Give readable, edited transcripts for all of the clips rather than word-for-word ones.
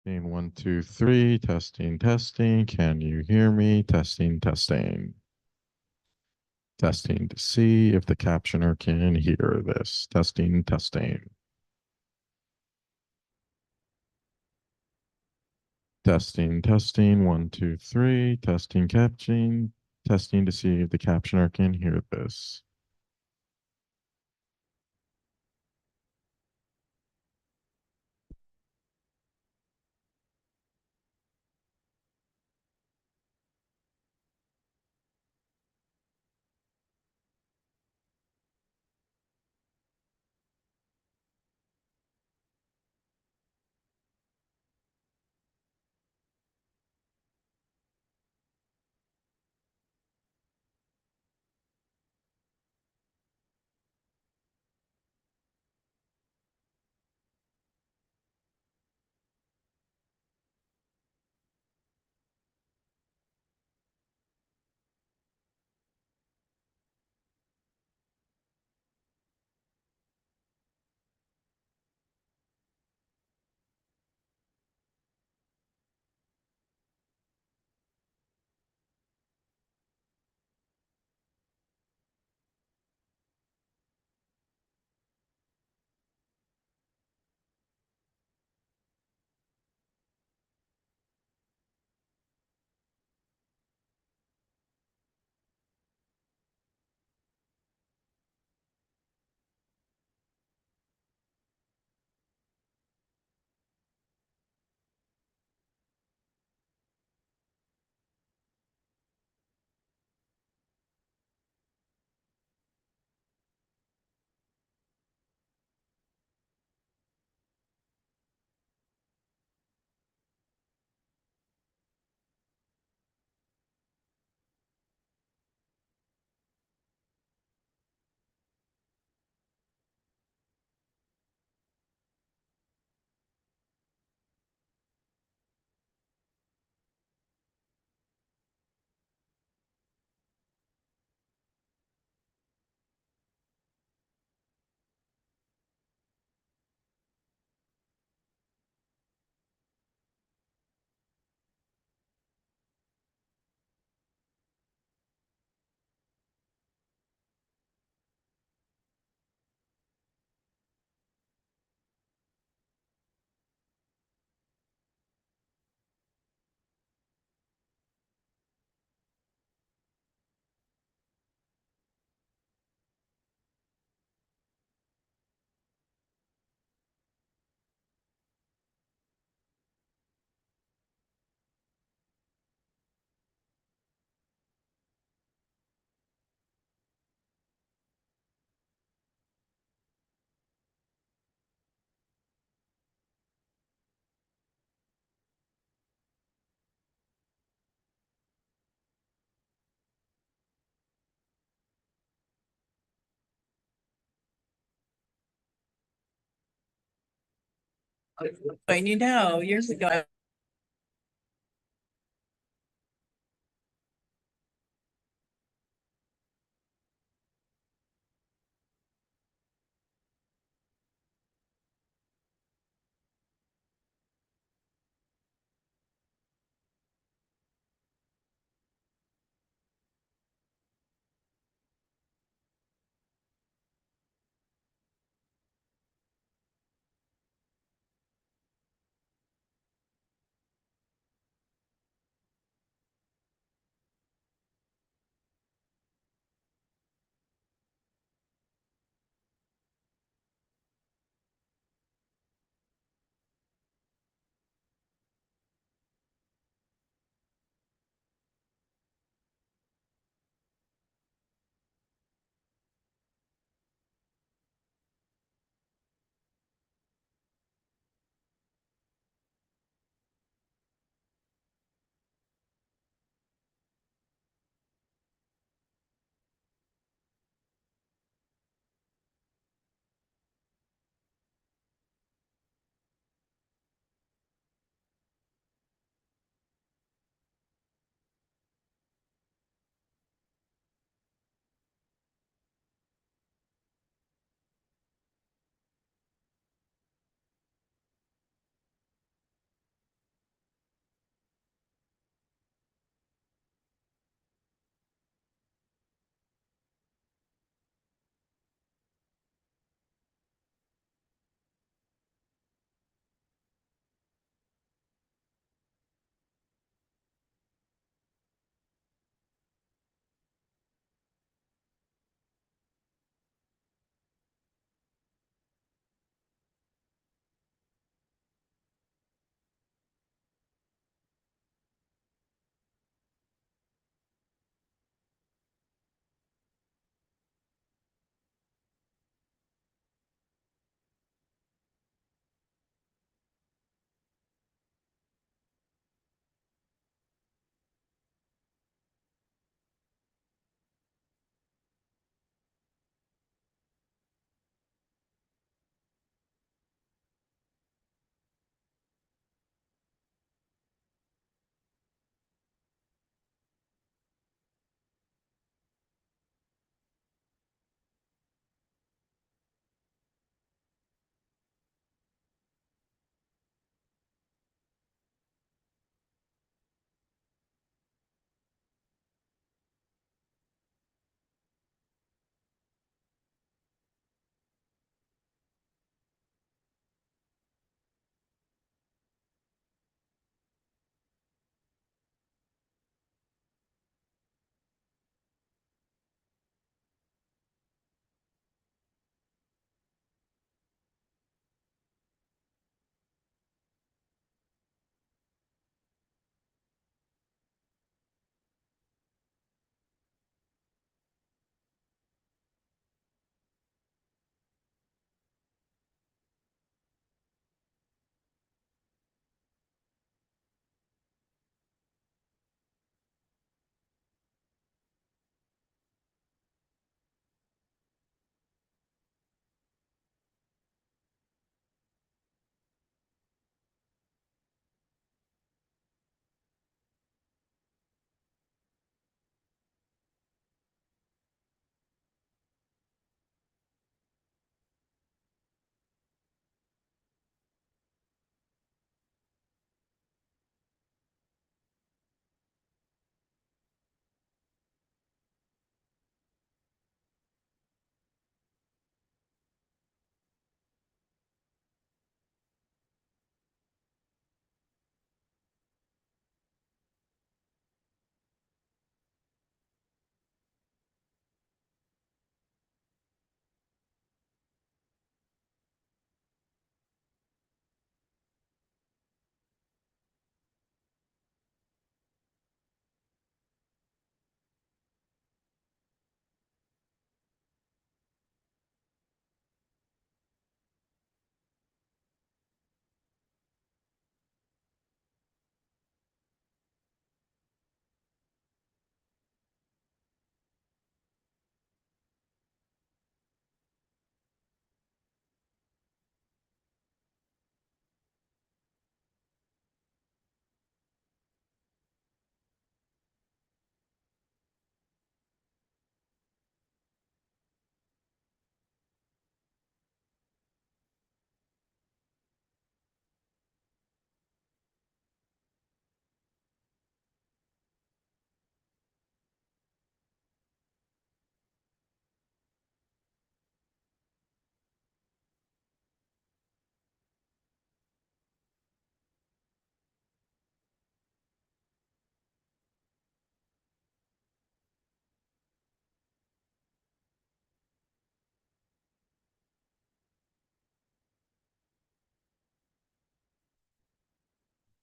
One, two, three. Testing, testing. Can you hear me? Testing, testing. Testing to see if the captioner can hear this. Testing, testing. Testing, testing. One, two, three. Testing, captioning. Testing to see if the captioner can hear this. But years ago,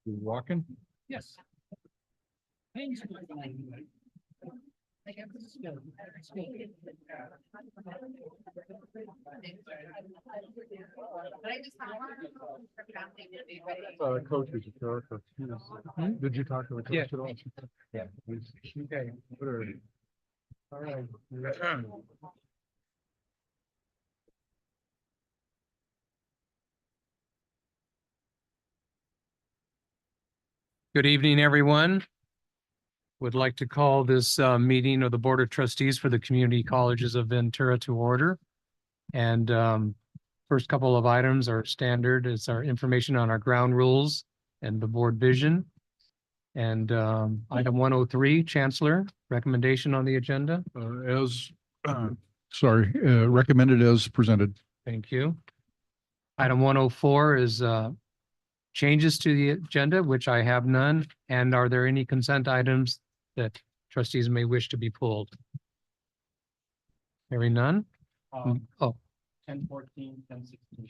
You walking? Yes. Coaches, did you talk to the coach at all? Yeah. Okay. All right. Good evening, everyone. Would like to call this meeting of the Board of Trustees for the Community Colleges of Ventura to order. And first couple of items are standard. It's our information on our ground rules and the board vision. And item 103, Chancellor, recommendation on the agenda. Recommended as presented. Thank you. Item 104 is changes to the agenda, which I have none. And are there any consent items that trustees may wish to be pulled? Hearing none? Oh. 10, 14, 10, 16.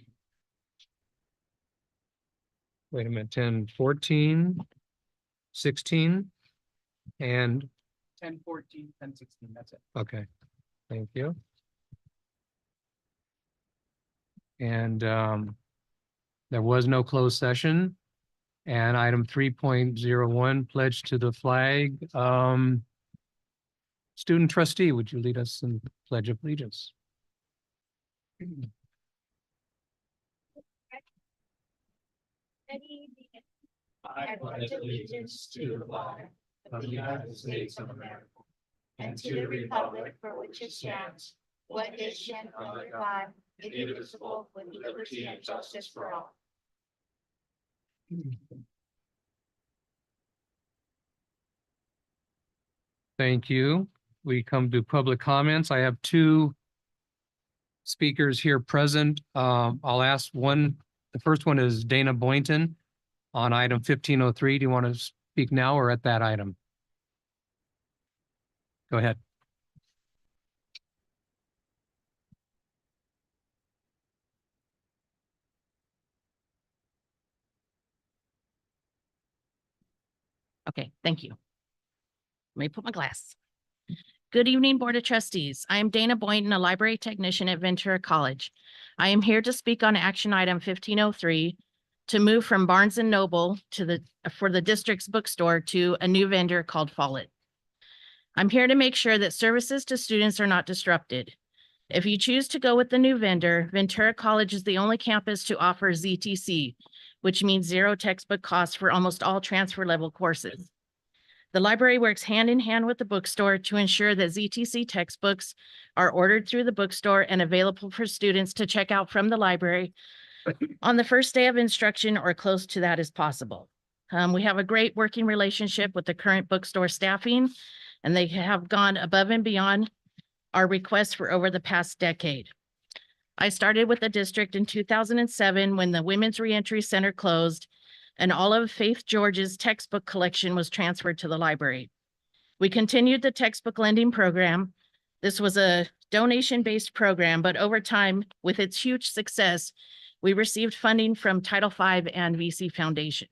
Wait a minute, 10, 14, 16, and 10, 14, 10, 16, that's it. Okay, thank you. And there was no closed session. And item 3.01, pledge to the flag. Student trustee, would you lead us in pledge of allegiance? I pledge allegiance to the flag of the United States of America and to the republic for which it stands, one nation under God, indivisible, with liberty and justice for all. Thank you. We come to public comments. I have two speakers here present. I'll ask one. The first one is Dana Boynton on item 1503. Do you want to speak now or at that item? Go ahead. Okay, thank you. Let me put my glass. Good evening, Board of Trustees. I am Dana Boynton, a library technician at Ventura College. I am here to speak on action item 1503 to move from Barnes & Noble for the district's bookstore to a new vendor called Follett. I'm here to make sure that services to students are not disrupted. If you choose to go with the new vendor, Ventura College is the only campus to offer ZTC, which means zero textbook costs for almost all transfer level courses. The library works hand in hand with the bookstore to ensure that ZTC textbooks are ordered through the bookstore and available for students to check out from the library on the first day of instruction or close to that as possible. We have a great working relationship with the current bookstore staffing, and they have gone above and beyond our requests for over the past decade. I started with the district in 2007 when the Women's Reentry Center closed and all of Faith George's textbook collection was transferred to the library. We continued the textbook lending program. This was a donation-based program, but over time, with its huge success, we received funding from Title V and VC Foundation.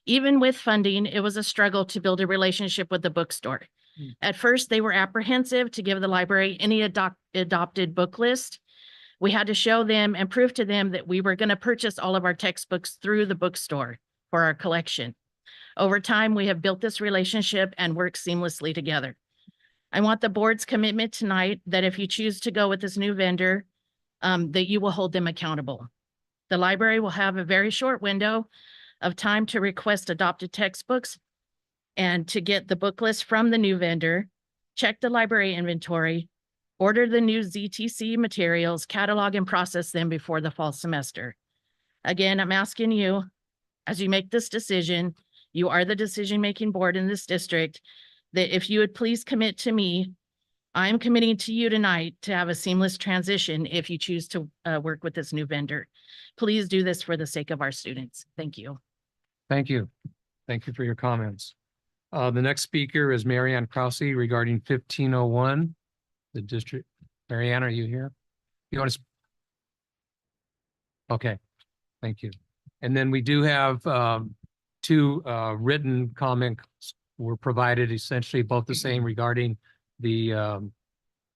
Even with funding, it was a struggle to build a relationship with the bookstore. At first, they were apprehensive to give the library any adopted book list. We had to show them and prove to them that we were going to purchase all of our textbooks through the bookstore for our collection. Over time, we have built this relationship and worked seamlessly together. I want the board's commitment tonight that if you choose to go with this new vendor, that you will hold them accountable. The library will have a very short window of time to request adopted textbooks and to get the book list from the new vendor, check the library inventory, order the new ZTC materials, catalog and process them before the fall semester. Again, I'm asking you, as you make this decision, you are the decision-making board in this district, that if you would please commit to me, I'm committing to you tonight to have a seamless transition if you choose to work with this new vendor. Please do this for the sake of our students. Thank you. Thank you. Thank you for your comments. The next speaker is Marianne Krause regarding 1501. The district. Marianne, are you here? You want to? Okay, thank you. And then we do have two written comments were provided, essentially both the same regarding the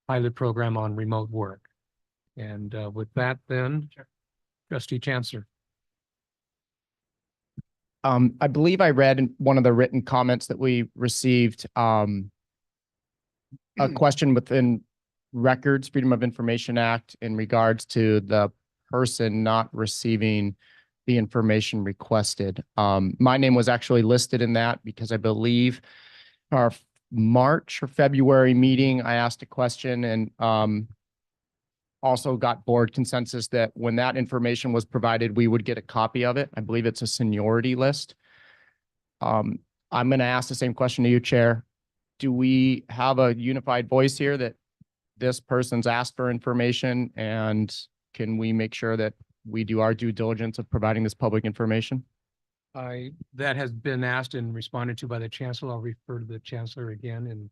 pilot program on remote work. And with that then, Trustee Chancellor. I believe I read in one of the written comments that we received, a question within Records Freedom of Information Act in regards to the person not receiving the information requested. My name was actually listed in that because I believe our March or February meeting, I asked a question and also got board consensus that when that information was provided, we would get a copy of it. I believe it's a seniority list. I'm going to ask the same question to you, Chair. Do we have a unified voice here that this person's asked for information, and can we make sure that we do our due diligence of providing this public information? That has been asked and responded to by the Chancellor. I'll refer to the Chancellor again. And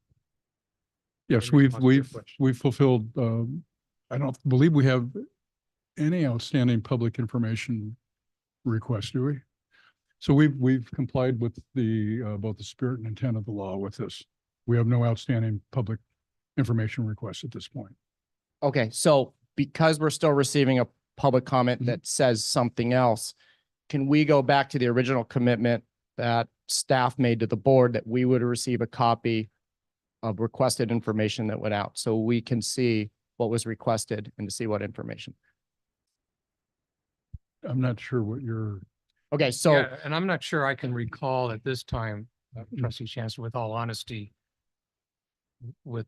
Yes, in response to your question. we've fulfilled, I don't believe we have any outstanding public information requests, do we? So we've complied with the, both the spirit and intent of the law with this. We have no outstanding public information requests at this point. Okay, so because we're still receiving a public comment Mhm. that says something else, can we go back to the original commitment that staff made to the board that we would receive a copy of requested information that went out so we can see what was requested and to see what information? I'm not sure what you're, Okay, so Yeah, and I'm not sure I can recall at this time, Trustee Chancellor, with all honesty, with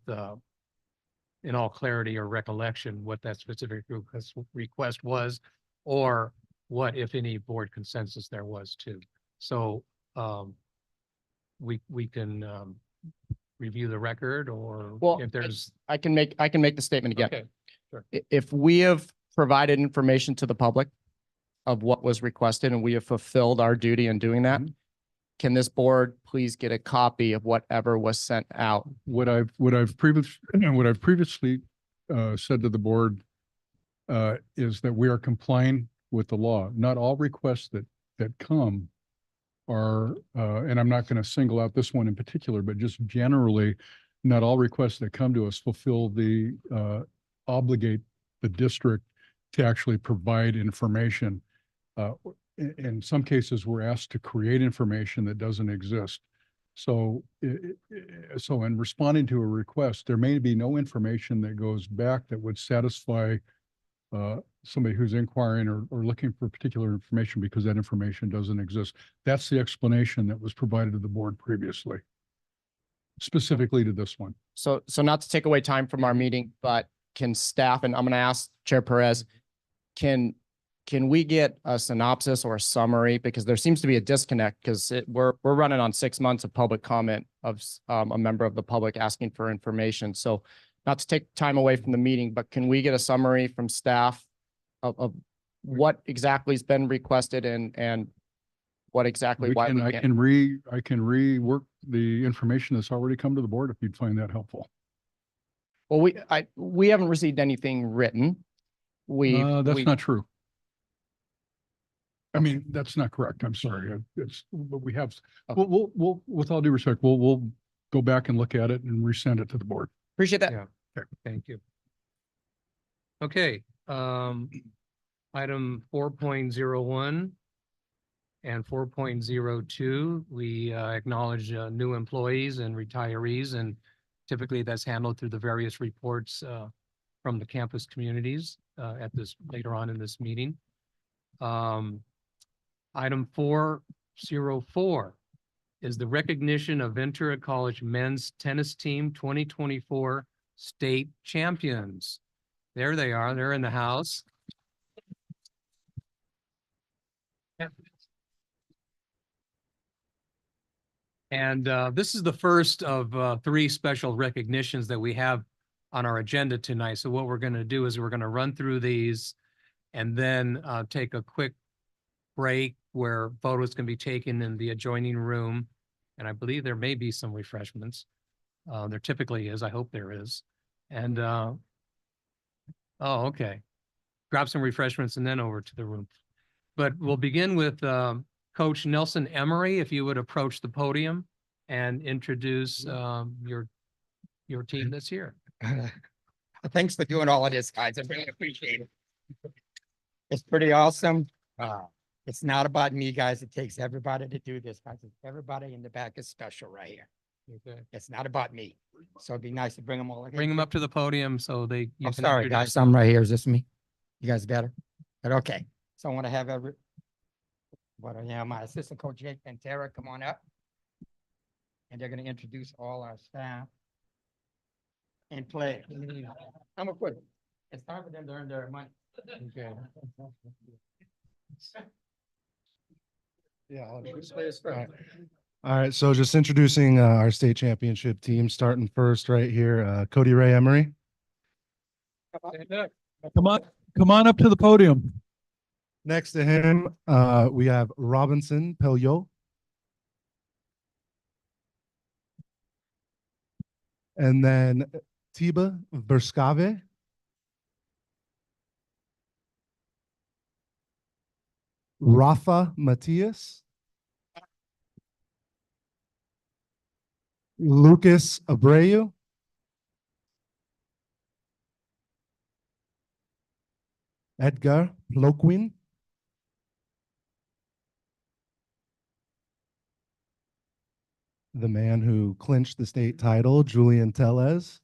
in all clarity or recollection, what that specific request was, or what, if any, board consensus there was too. So we can review the record, or Well, if there's. I can make the statement again. Okay, sure. If we have provided information to the public of what was requested and we have fulfilled our duty in doing that, Mhm. can this board please get a copy of whatever was sent out? what I've previously said to the board is that we are complying with the law. Not all requests that come are, and I'm not going to single out this one in particular, but just generally, not all requests that come to us fulfill the obligate the district to actually provide information. In some cases, we're asked to create information that doesn't exist. So, so in responding to a request, there may be no information that goes back that would satisfy somebody who's inquiring or looking for particular information because that information doesn't exist. That's the explanation that was provided to the board previously, specifically to this one. So not to take away time from our meeting, but can staff, and I'm going to ask Chair Perez, can we get a synopsis or a summary? Because there seems to be a disconnect because we're running on 6 months of public comment of a member of the public asking for information. So not to take time away from the meeting, but can we get a summary from staff of what exactly has been requested and what exactly why we I can't? can rework the information that's already come to the board if you'd find that helpful. Well, we haven't received anything written. That's not true. I mean, that's not correct. I'm sorry. It's, but we have, Okay. we'll, with all due respect, we'll go back and look at it and resend it to the board. Appreciate that. Yeah. Thank you. Okay, item 4.01 and 4.02, we acknowledge new employees and retirees, and typically that's handled through the various reports from the campus communities at this later on in this meeting. Item 404 is the recognition of Ventura College men's tennis team 2024 state champions. There they are. They're in the house. And this is the first of 3 special recognitions that we have on our agenda tonight. So what we're going to do is we're going to run through these and then take a quick break where photos can be taken in the adjoining room. And I believe there may be some refreshments. There typically is. I hope there is. And oh, okay. Grab some refreshments and then over to the room. But we'll begin with Coach Nelson Emery, if you would approach the podium and introduce your team that's here. Thanks for doing all of this, guys. I really appreciate it. It's pretty awesome. It's not about me, guys. It takes everybody to do this, guys. Everybody in the back is special right here. Okay. It's not about me. So it'd be nice to bring them all. Bring them up to the podium so they. you I'm can sorry, introduce guys. I'm right here. Is this me? You guys better? But okay. So I want to have my assistant coach Jake and Tara come on up. And they're going to introduce all our staff and play. I'm gonna quit. It's time for them to earn their money. Okay. Yeah. Who's players first? All right. So just introducing our state championship team, starting first right here, Cody Ray Emery. Come on up to the podium. Next to him, we have Robinson Pelliot. And then Tiba Verskave. Rafa Matias. Lucas Abreu. Edgar Loquin. The man who clinched the state title, Julian Tellez.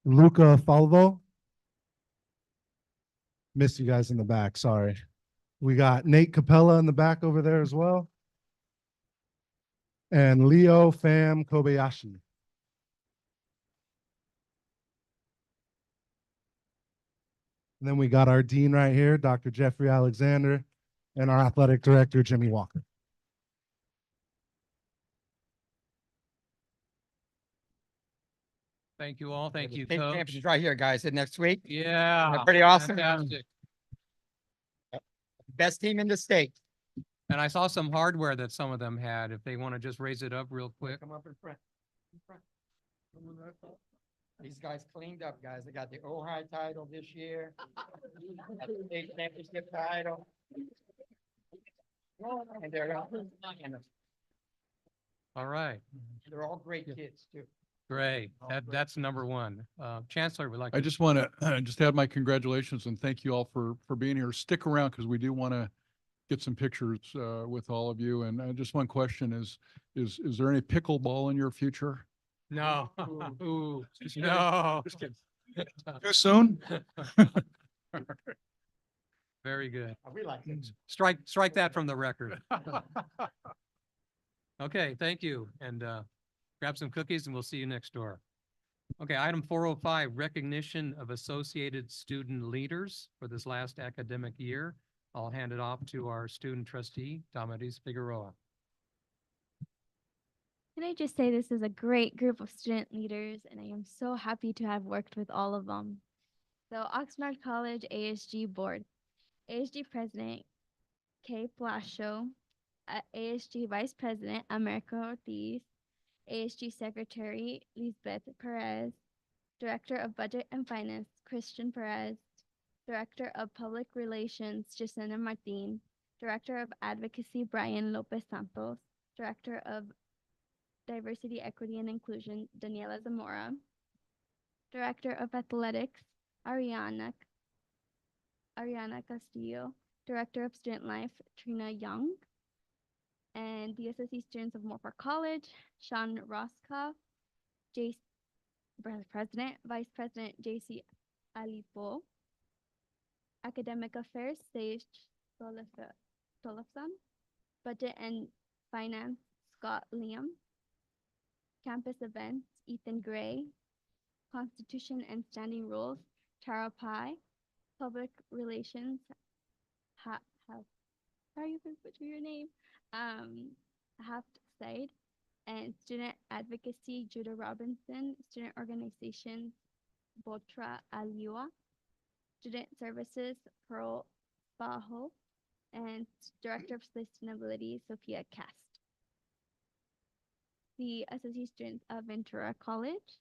Luca Falvo. Missed you guys in the back, sorry. We got Nate Capella in the back over there as well. And Leo Pham Kobayashi. And then we got our dean right here, Dr. Jeffrey Alexander, and our athletic director, Jimmy Walker. Thank you all. Thank you, State Coach. champions right here, guys. And next week, Yeah. pretty awesome. Fantastic. Best team in the state. And I saw some hardware that some of them had. If they want to just raise it up real quick. Come up in front. In front. These guys cleaned up, guys. They got the Ojai title this year. Got the state championship title. And All right. they're all great kids too. Great. That's number one. Chancellor would like. I to- just want to just add my congratulations and thank you all for being here. Stick around because we do want to get some pictures with all of you. And just one question is there any pickleball in your future? No. Ooh, no. Too soon? Very good. We like it. Strike that from the record. Okay, thank you. And grab some cookies and we'll see you next door. Okay, item 405, recognition of associated student leaders for this last academic year. I'll hand it off to our student trustee, Damaris Figueroa. Can I just say this is a great group of student leaders, and I am so happy to have worked with all of them. So Oxnard College ASG Board, ASG President Kay Blasio, ASG Vice President America Ortiz, ASG Secretary Lisbeth Perez, Director of Budget and Finance Christian Perez, Director of Public Relations Jacinta Martin, Director of Advocacy Brian Lopez Santos, Director of Diversity, Equity, and Inclusion Daniela Zamora, Director of Athletics Ariana Castillo, Director of Student Life Trina Young, and the Associate Students of Moorpark College Sean Roscoff, President, Vice President JC Alipo, Academic Affairs Sage Tollefson, Budget and Finance Scott Liam, Campus Events Ethan Gray, Constitution and Standing Rules Tara Pai, Public Relations sorry if I butcher your name, Haft Said, and Student Advocacy Judah Robinson, Student Organizations Botra Aliwa, Student Services Pearl Bajo, and Director of Sustainability Sophia Cast. The Associate Students of Ventura College,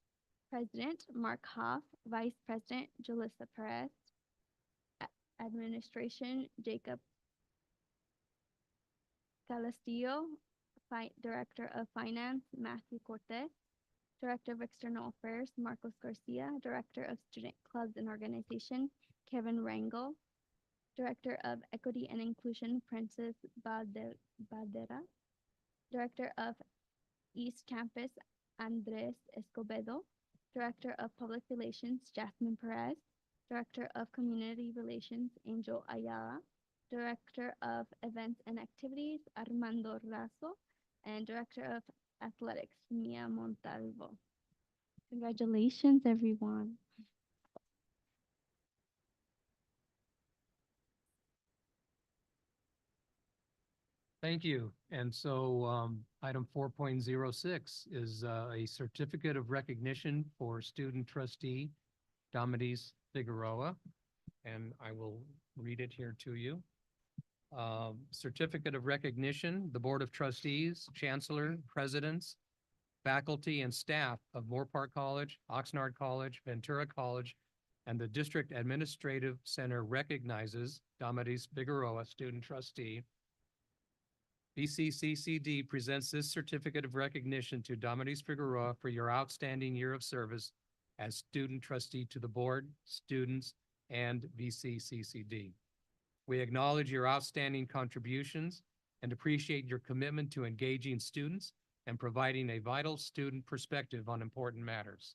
President Mark Hoff, Vice President Julissa Perez, Administration, Jacob Calestillo. Director of Finance, Matthew Cortez. Director of External Affairs, Marcos Garcia. Director of Student Clubs and Organization, Kevin Rangel. Director of Equity and Inclusion, Princess Badera. Director of East Campus, Andres Escobedo. Director of Public Relations, Jasmine Perez. Director of Community Relations, Angel Ayala. Director of Events and Activities, Armando Razo. And Director of Athletics, Mia Montalvo. Congratulations, everyone. Thank you. And so item 4.06 is a certificate of recognition for student trustee Damaris Figueroa. And I will read it here to you. Certificate of recognition, the Board of Trustees, Chancellor, Presidents, faculty, and staff of Moore Park College, Oxnard College, Ventura College, and the District Administrative Center recognizes Damaris Figueroa, student trustee. VCCCD presents this certificate of recognition to Damaris Figueroa for your outstanding year of service as student trustee to the board, students, and VCCCD. We acknowledge your outstanding contributions and appreciate your commitment to engaging students and providing a vital student perspective on important matters.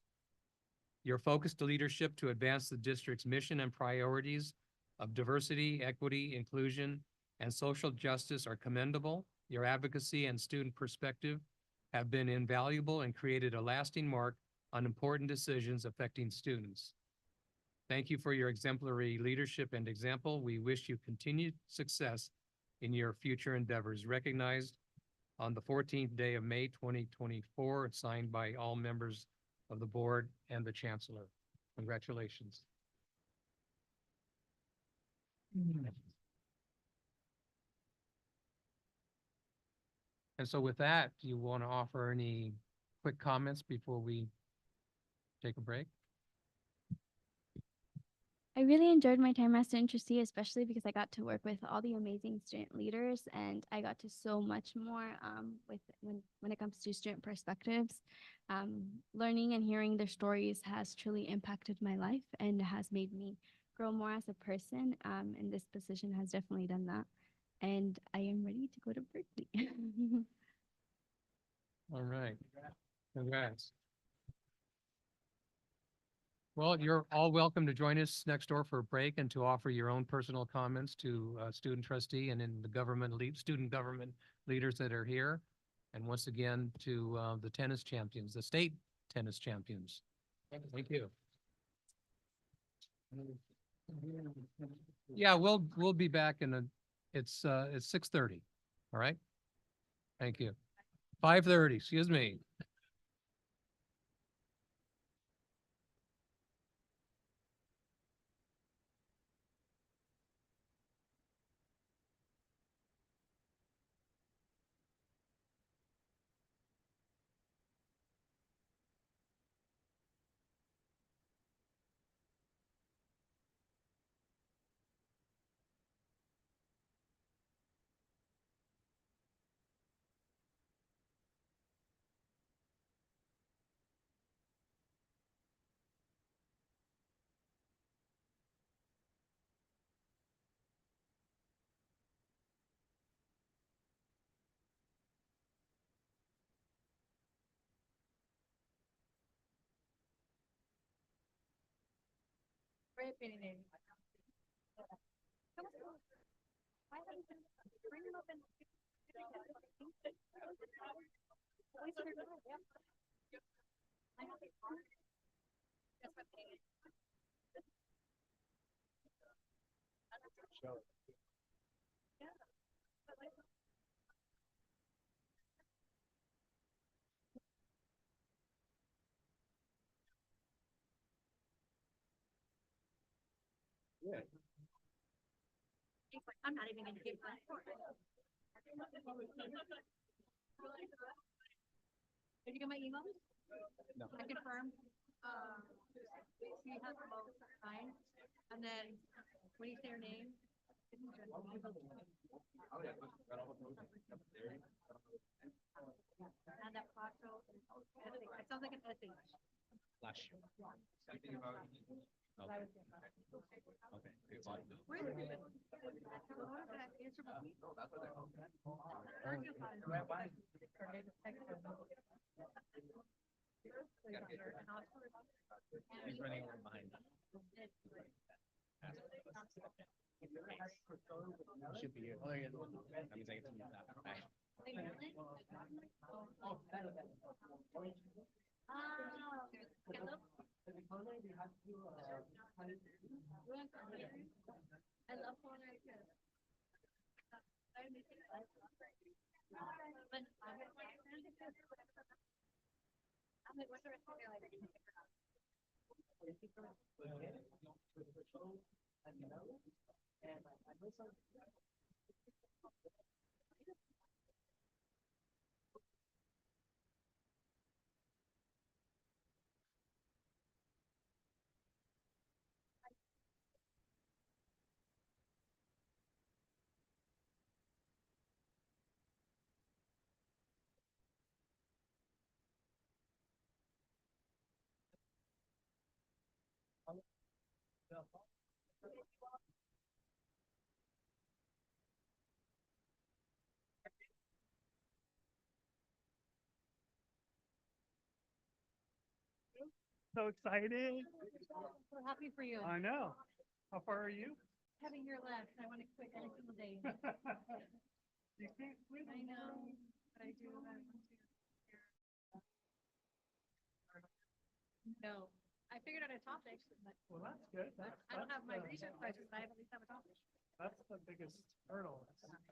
Your focused leadership to advance the district's mission and priorities of diversity, equity, inclusion, and social justice are commendable. Your advocacy and student perspective have been invaluable and created a lasting mark on important decisions affecting students. Thank you for your exemplary leadership and example. We wish you continued success in your future endeavors. Recognized on the 14th day of May, 2024, signed by all members of the board and the chancellor. Congratulations. And so with that, do you want to offer any quick comments before we take a break? I really enjoyed my time as student trustee, especially because I got to work with all the amazing student leaders, and I got to so much more when it comes to student perspectives. Learning and hearing their stories has truly impacted my life and has made me grow more as a person. And this position has definitely done that. And I am ready to go to Berkeley. All right. Congrats. Well, you're all welcome to join us next door for a break and to offer your own personal comments to student trustee and in the student government leaders that are here. And once again, to the tennis champions, the state tennis champions. Thank you. Yeah, we'll be back it's 6:30. All right. Thank you. 5:30, excuse me. I'm not even gonna give that. Did you get my email? No. I confirmed, we have the most time, and then When you say your name. And that photo. It sounds like an essay. Where is it? Answer me. He's running behind. Should be here. Oh, there he is. That means I get to use that. I love Florida too. But I'm like, what's the rest of your life? So excited. So happy for you. I know. How far are you? Having your left, I want to quit every single day. You can't quit. I know, but I do. No, I figured out a topic, but Well, that's good. I don't have my research questions, but I at least have a topic. That's the biggest hurdle.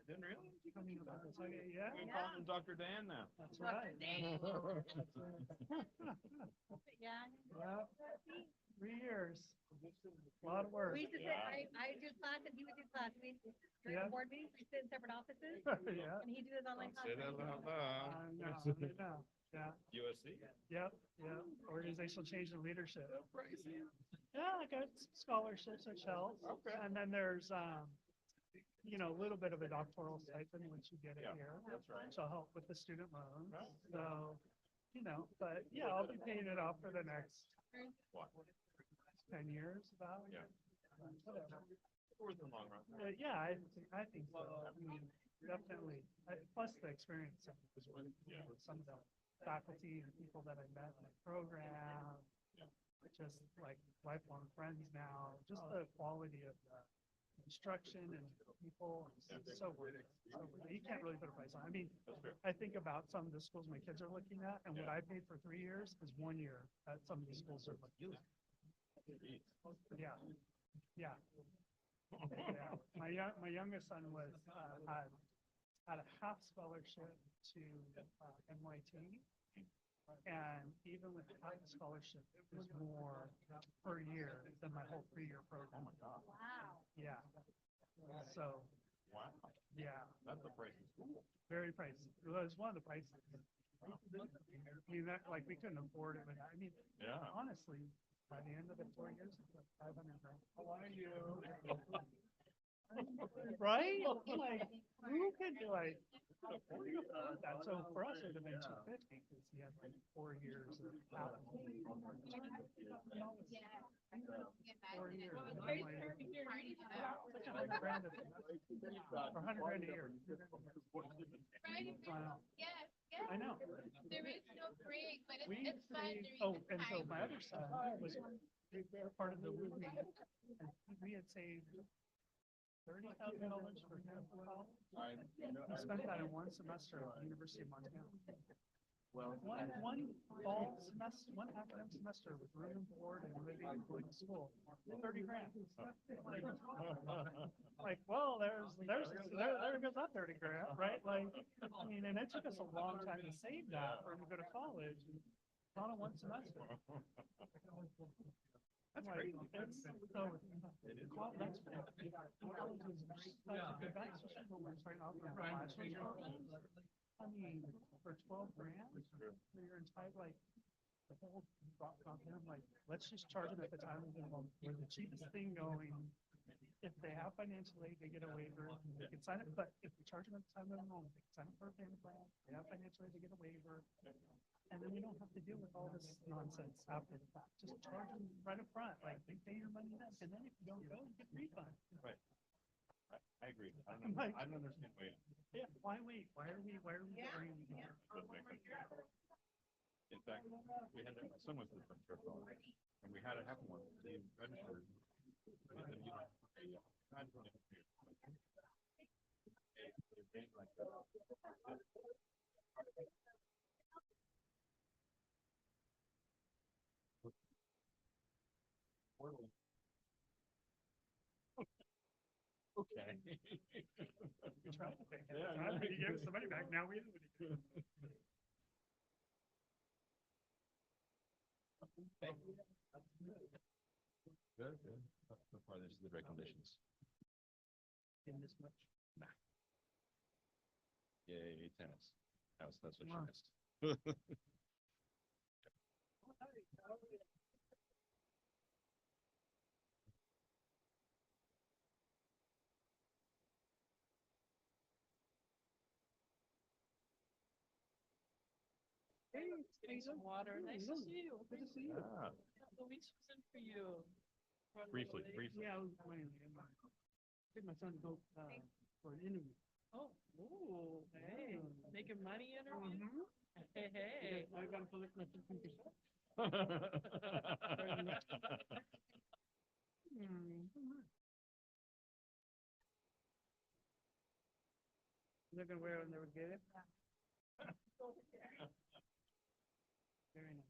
Didn't really? I mean, it's like, yeah, We call him Dr. Dan now. that's right. Yeah. Yeah, 3 years. A lot of work. We used to say, I do class and he would do class. We, during Yeah. the board meetings, we sit in separate offices Yeah. and he do his online class. Say that loud, loud. I know. Yeah, USC. yep, yeah. Organizational change and leadership. Yeah, I got scholarships, which helps. Okay. And then there's, you know, a little bit of a doctoral stipend once you get it Yeah, here. that's right. So help with the student loans. Right. So, you know, but yeah, I'll be paying it off for the next What? 10 years about. Yeah. Whatever. Worth the long run. Yeah, I think so. I mean, definitely. Plus the experience of Yeah. with some of the faculty and people that I met in the program. Yeah. Just like lifelong friends now, just the quality of the instruction and people, it's so worth it. So worth it. You can't really put a price on it. I mean, That's fair. I think about some of the schools my kids are looking at, and what I paid for 3 years is 1 year at some of these schools are looking at. Yeah, yeah. Yeah. My youngest son was, had a half scholarship to NYT. And even with half the scholarship, it was more per year than my whole 3-year program. Oh my God. Wow. Yeah. So, Wow. yeah, That's the price of school. very pricey. It was one of the prices. I mean, that, like, we couldn't afford it, but I mean, Yeah. honestly, by the end of the 4 years, it's like 500 grand. How are you? Right? Like, who could be like, that? So for us, it would have been 250 because he had like 4 years of half. 4 years. And I'm like, it's like 100 grand a semester, or 100 grand a year. Wow. I know. There is no break, but We used to be, oh, and so my other son was part of the movie, and we had saved $30,000 for him for college. He spent that in 1 semester at the University of Montana. One fall semester, 1 academic semester with room and board and living and going to school, 30 grand. Like, well, there goes that 30 grand, right? Like, I mean, and it took us a long time to save that for him to go to college, not in 1 semester. That's like, it's so, well, that's, college is such a good value, especially when we're starting off with our bachelor's programs. I mean, for 12 grand, for your entire, like, the whole drop, I'm like, let's just charge them at the time of the, we're the cheapest thing going. if they have financial aid, they get a waiver, they can sign it, but if we charge them at the time of enrollment, they can sign up for a payment plan, they have financial aid, they get a waiver. And then we don't have to deal with all this nonsense after the fact, just charge them right up front, like they pay your money then, and then if you don't go, you get a refund. Right. I agree. I I'm like- don't understand why. Yeah, why wait? Why are we arguing here? In fact, we had that, my son was from Church, and we had it happen once, they registered. and then you don't pay, I don't know. They're paying like that. Okay. We tried to pay. Yeah, You gave us the money back, now we have it. Good, good. So far, this is the recommendations. In this much. Yay, tennis. That's what Wow. she missed. Getting some water. Nice to see you. Good to see you. Ah, Luis was in for you. briefly. Yeah, I was planning, take my son to go, for an interview. Oh, ooh, hey, making money interview? Hey, hey. I gotta collect my 15%. They're gonna wear it when they would get it? Very nice.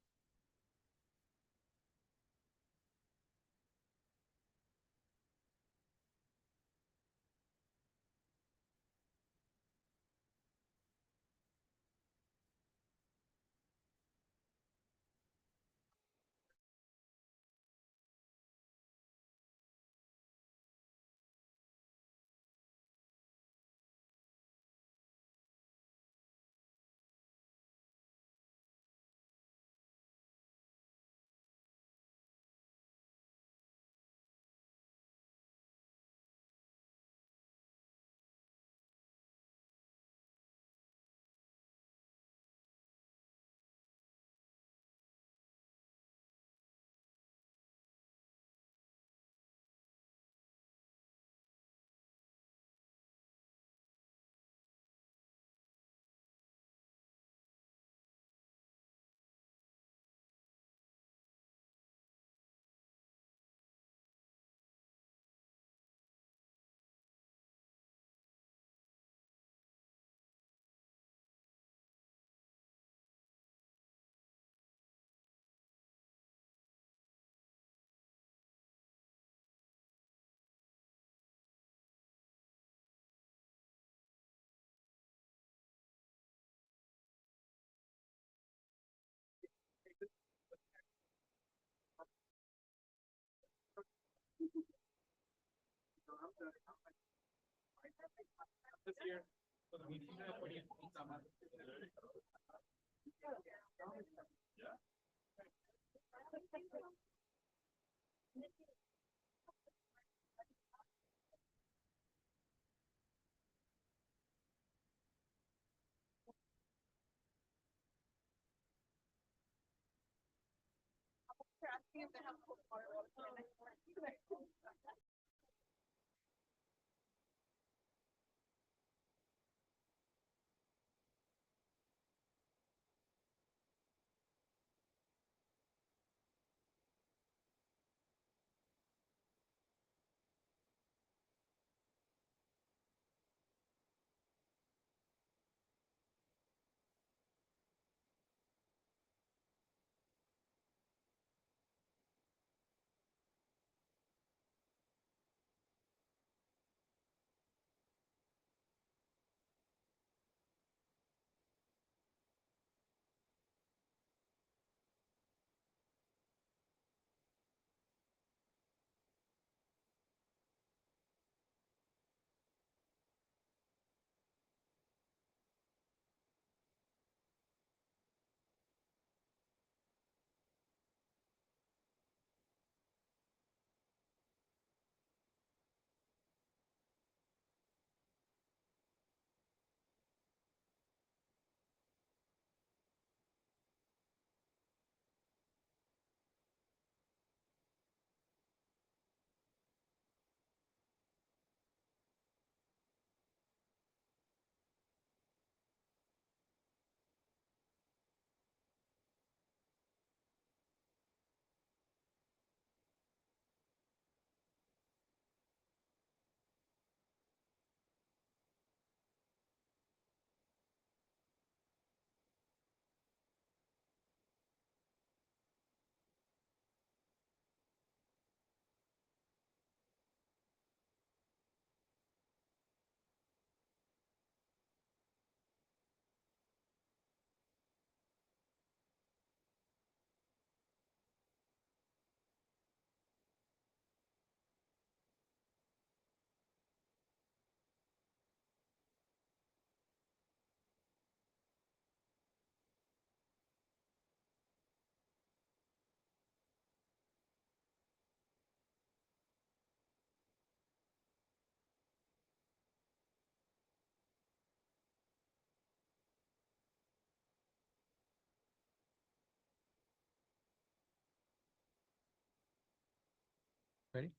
Ready?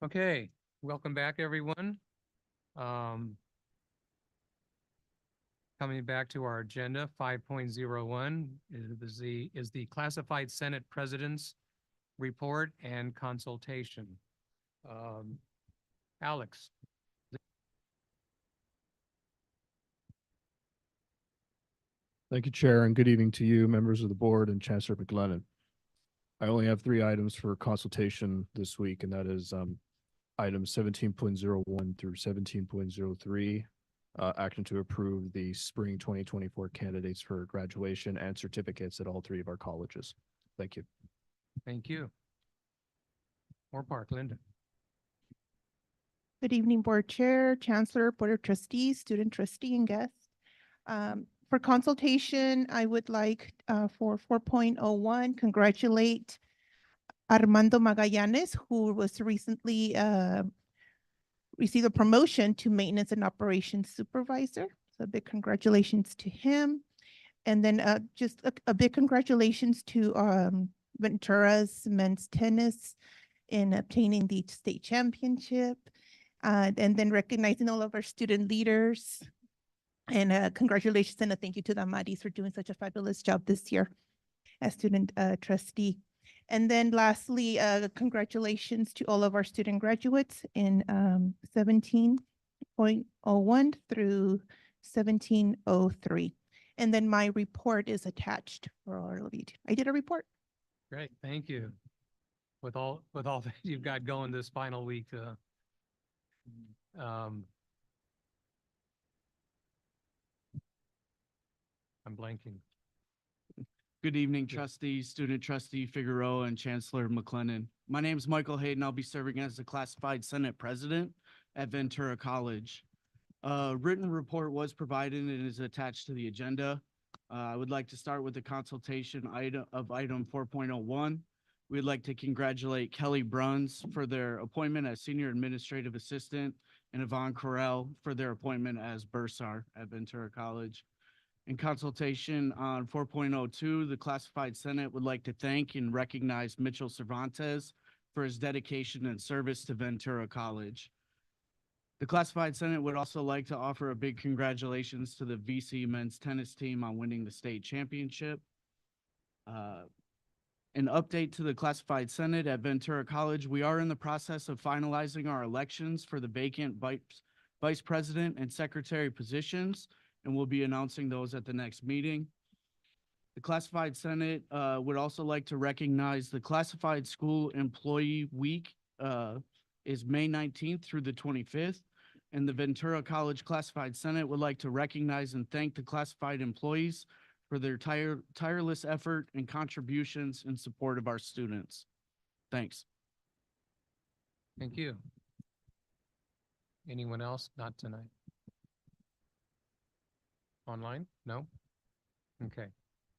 Okay, welcome back, everyone. Coming back to our agenda, 5.01 is the classified Senate President's report and consultation. Alex. Thank you, Chair, and good evening to you, members of the board and Chancellor McLennan. I only have 3 items for consultation this week, and that is items 17.01 through 17.03. Action to approve the spring 2024 candidates for graduation and certificates at all 3 of our colleges. Thank you. Thank you. Moore Park, Linda. Good evening, Board Chair, Chancellor, Board of Trustees, Student Trustee, and guests. For consultation, I would like for 4.01, congratulate Armando Magallanes, who was recently received a promotion to Maintenance and Operations Supervisor. So a big congratulations to him. And then just a big congratulations to Ventura's men's tennis in obtaining the state championship. And then recognizing all of our student leaders. And congratulations and a thank you to the Amaris for doing such a fabulous job this year as student trustee. And then lastly, congratulations to all of our student graduates in 17.01 through 1703. And then my report is attached for all of you. I did a report. Great, thank you. With all that you've got going this final week, I'm blanking. Good evening, trustees, student trustee Figueroa, and Chancellor McLennan. My name is Michael Hayden. I'll be serving as the classified Senate President at Ventura College. A written report was provided and is attached to the agenda. I would like to start with the consultation item 4.01. We'd like to congratulate Kelly Bruns for their appointment as Senior Administrative Assistant and Yvonne Correll for their appointment as bursar at Ventura College. In consultation on 4.02, the classified Senate would like to thank and recognize Mitchell Cervantes for his dedication and service to Ventura College. The classified Senate would also like to offer a big congratulations to the VC men's tennis team on winning the state championship. An update to the classified Senate at Ventura College. We are in the process of finalizing our elections for the vacant vice president and secretary positions, and we'll be announcing those at the next meeting. The classified Senate would also like to recognize the Classified School Employee Week is May 19th through the 25th. And the Ventura College Classified Senate would like to recognize and thank the classified employees for their tireless effort and contributions in support of our students. Thanks. Thank you. Anyone else? Not tonight. Online? No? Okay.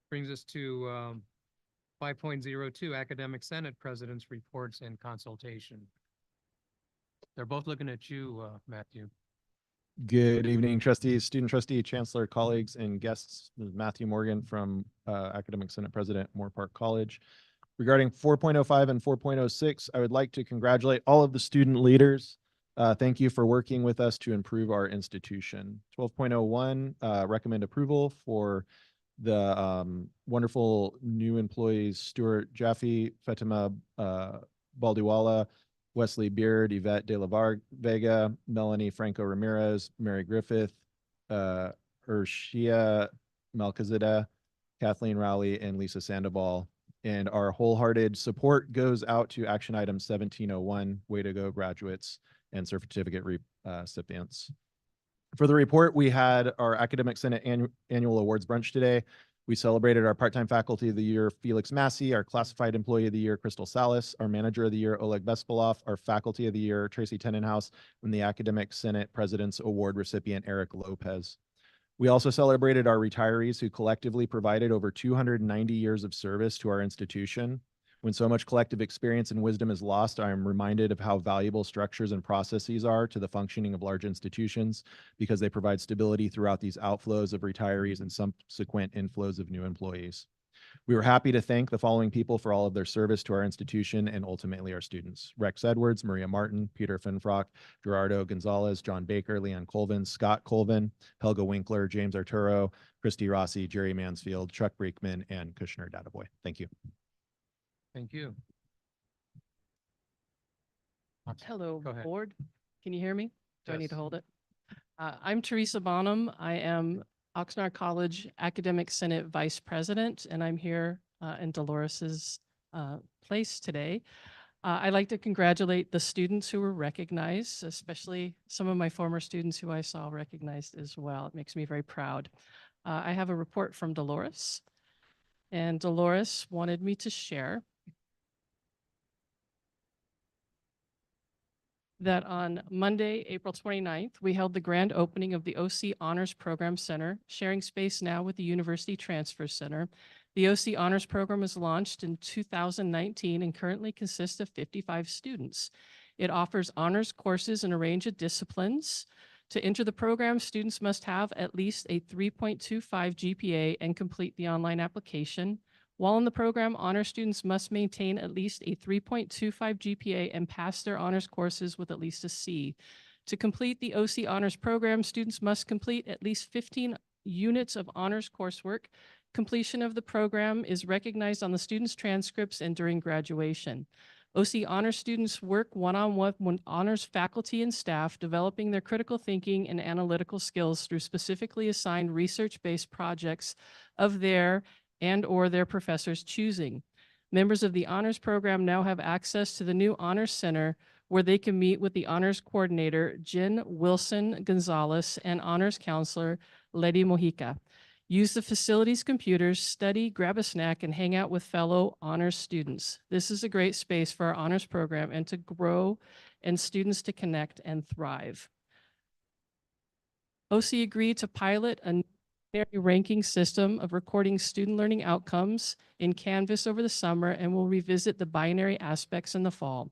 Brings us to 5.02, Academic Senate President's Reports and Consultation. They're both looking at you, Matthew. Good evening, trustees, student trustee, chancellor, colleagues, and guests. This is Matthew Morgan from Academic Senate President, Moore Park College. Regarding 4.05 and 4.06, I would like to congratulate all of the student leaders. Thank you for working with us to improve our institution. 12.01, recommend approval for the wonderful new employees, Stuart Jaffe, Fatima Baldiwala, Wesley Beard, Yvette De La Vega, Melanie Franco Ramirez, Mary Griffith, Urshia Melchizedek, Kathleen Rowley, and Lisa Sandoval. And our wholehearted support goes out to action item 1701, way to go graduates and certificate recipients. For the report, we had our Academic Senate annual awards brunch today. We celebrated our part-time faculty of the year, Felix Massey, our classified employee of the year, Crystal Salas, our manager of the year, Oleg Bespalov, our faculty of the year, Tracy Tenenhouse, and the Academic Senate President's Award recipient, Eric Lopez. We also celebrated our retirees who collectively provided over 290 years of service to our institution. When so much collective experience and wisdom is lost, I am reminded of how valuable structures and processes are to the functioning of large institutions because they provide stability throughout these outflows of retirees and subsequent inflows of new employees. We were happy to thank the following people for all of their service to our institution and ultimately our students: Rex Edwards, Maria Martin, Peter Finfrock, Gerardo Gonzalez, John Baker, Leon Colvin, Scott Colvin, Helga Winkler, James Arturo, Christy Rossi, Jerry Mansfield, Chuck Brinkman, and Kushner Databoy. Thank you. Thank you. Hello, Go ahead. board. Can you hear me? Do I need to Yes. hold it? I'm Teresa Bonham. I am Oxnard College Academic Senate Vice President, and I'm here in Dolores's place today. I'd like to congratulate the students who were recognized, especially some of my former students who I saw recognized as well. It makes me very proud. I have a report from Dolores, and Dolores wanted me to share that on Monday, April 29th, we held the grand opening of the OC Honors Program Center, sharing space now with the University Transfer Center. The OC Honors Program was launched in 2019 and currently consists of 55 students. It offers honors courses in a range of disciplines. To enter the program, students must have at least a 3.25 GPA and complete the online application. While in the program, honor students must maintain at least a 3.25 GPA and pass their honors courses with at least a C. To complete the OC Honors Program, students must complete at least 15 units of honors coursework. Completion of the program is recognized on the students' transcripts and during graduation. OC honors students work one-on-one with honors faculty and staff, developing their critical thinking and analytical skills through specifically assigned research-based projects of their and/or their professors' choosing. Members of the honors program now have access to the new Honors Center, where they can meet with the honors coordinator, Jen Wilson Gonzalez, and honors counselor, Letty Mojica. Use the facility's computers, study, grab a snack, and hang out with fellow honors students. This is a great space for our honors program and to grow and students to connect and thrive. OC agreed to pilot a ranking system of recording student learning outcomes in Canvas over the summer and will revisit the binary aspects in the fall.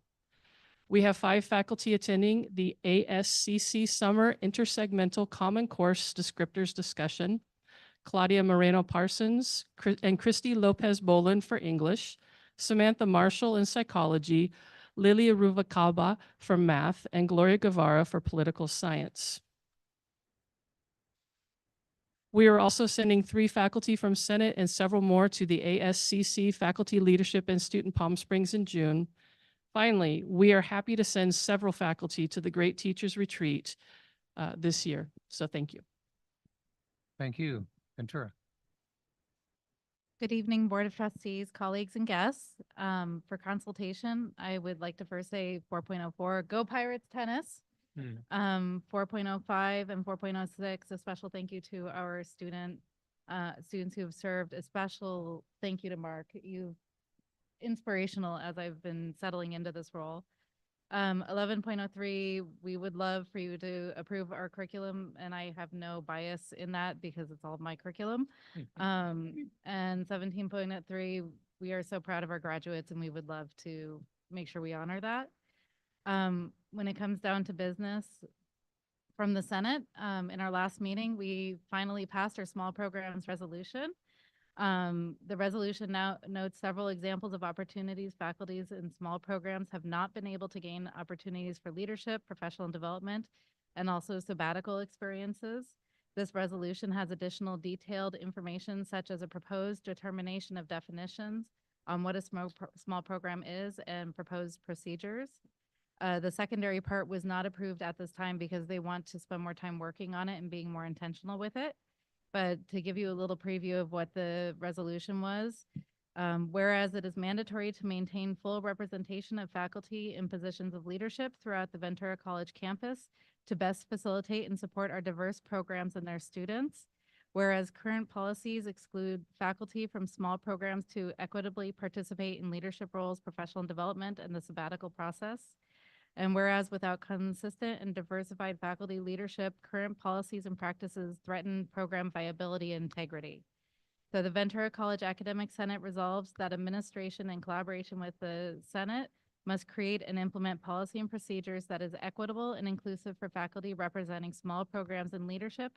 We have 5 faculty attending the ASCC Summer Intersegmental Common Course Descriptors Discussion: Claudia Moreno Parsons and Christy Lopez Boland for English, Samantha Marshall in psychology, Lilia Ruvalcaba for math, and Gloria Guevara for political science. We are also sending 3 faculty from Senate and several more to the ASCC Faculty Leadership Institute in Palm Springs in June. Finally, we are happy to send several faculty to the Great Teachers Retreat this year. So thank you. Thank you. Ventura. Good evening, Board of Trustees, colleagues, and guests. For consultation, I would like to first say 4.04, Go Pirates Tennis. 4.05 and 4.06, a special thank you to our students who have served. A special thank you to Mark. You've inspirational as I've been settling into this role. 11.03, we would love for you to approve our curriculum, and I have no bias in that because it's all my curriculum. And 17.3, we are so proud of our graduates and we would love to make sure we honor that. When it comes down to business from the Senate, in our last meeting, we finally passed our small programs resolution. The resolution now notes several examples of opportunities faculties in small programs have not been able to gain opportunities for leadership, professional development, and also sabbatical experiences. This resolution has additional detailed information such as a proposed determination of definitions on what a small program is and proposed procedures. The secondary part was not approved at this time because they want to spend more time working on it and being more intentional with it. But to give you a little preview of what the resolution was, whereas it is mandatory to maintain full representation of faculty in positions of leadership throughout the Ventura College campus to best facilitate and support our diverse programs and their students. Whereas current policies exclude faculty from small programs to equitably participate in leadership roles, professional development, and the sabbatical process. And whereas without consistent and diversified faculty leadership, current policies and practices threaten program viability and integrity. So the Ventura College Academic Senate resolves that administration in collaboration with the Senate must create and implement policy and procedures that is equitable and inclusive for faculty representing small programs in leadership,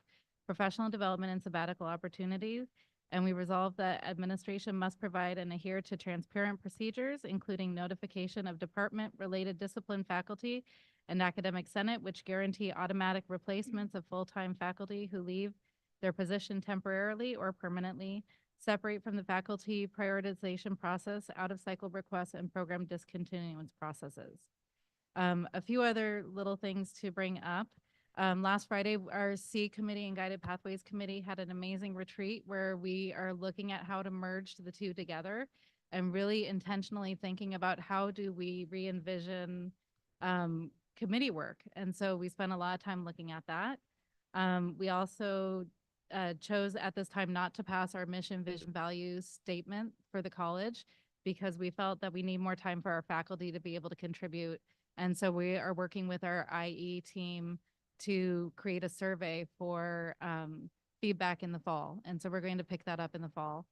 professional development, and sabbatical opportunities. And we resolve that administration must provide and adhere to transparent procedures, including notification of department-related discipline faculty and academic senate, which guarantee automatic replacements of full-time faculty who leave their position temporarily or permanently, separate from the faculty prioritization process, out-of-cycle requests, and program discontinuance processes. A few other little things to bring up. Last Friday, our C Committee and Guided Pathways Committee had an amazing retreat where we are looking at how to merge the two together and really intentionally thinking about how do we re-envision committee work. And so we spent a lot of time looking at that. We also chose at this time not to pass our mission, vision, values statement for the college because we felt that we need more time for our faculty to be able to contribute. And so we are working with our IE team to create a survey for feedback in the fall. And so we're going to pick that up in the fall.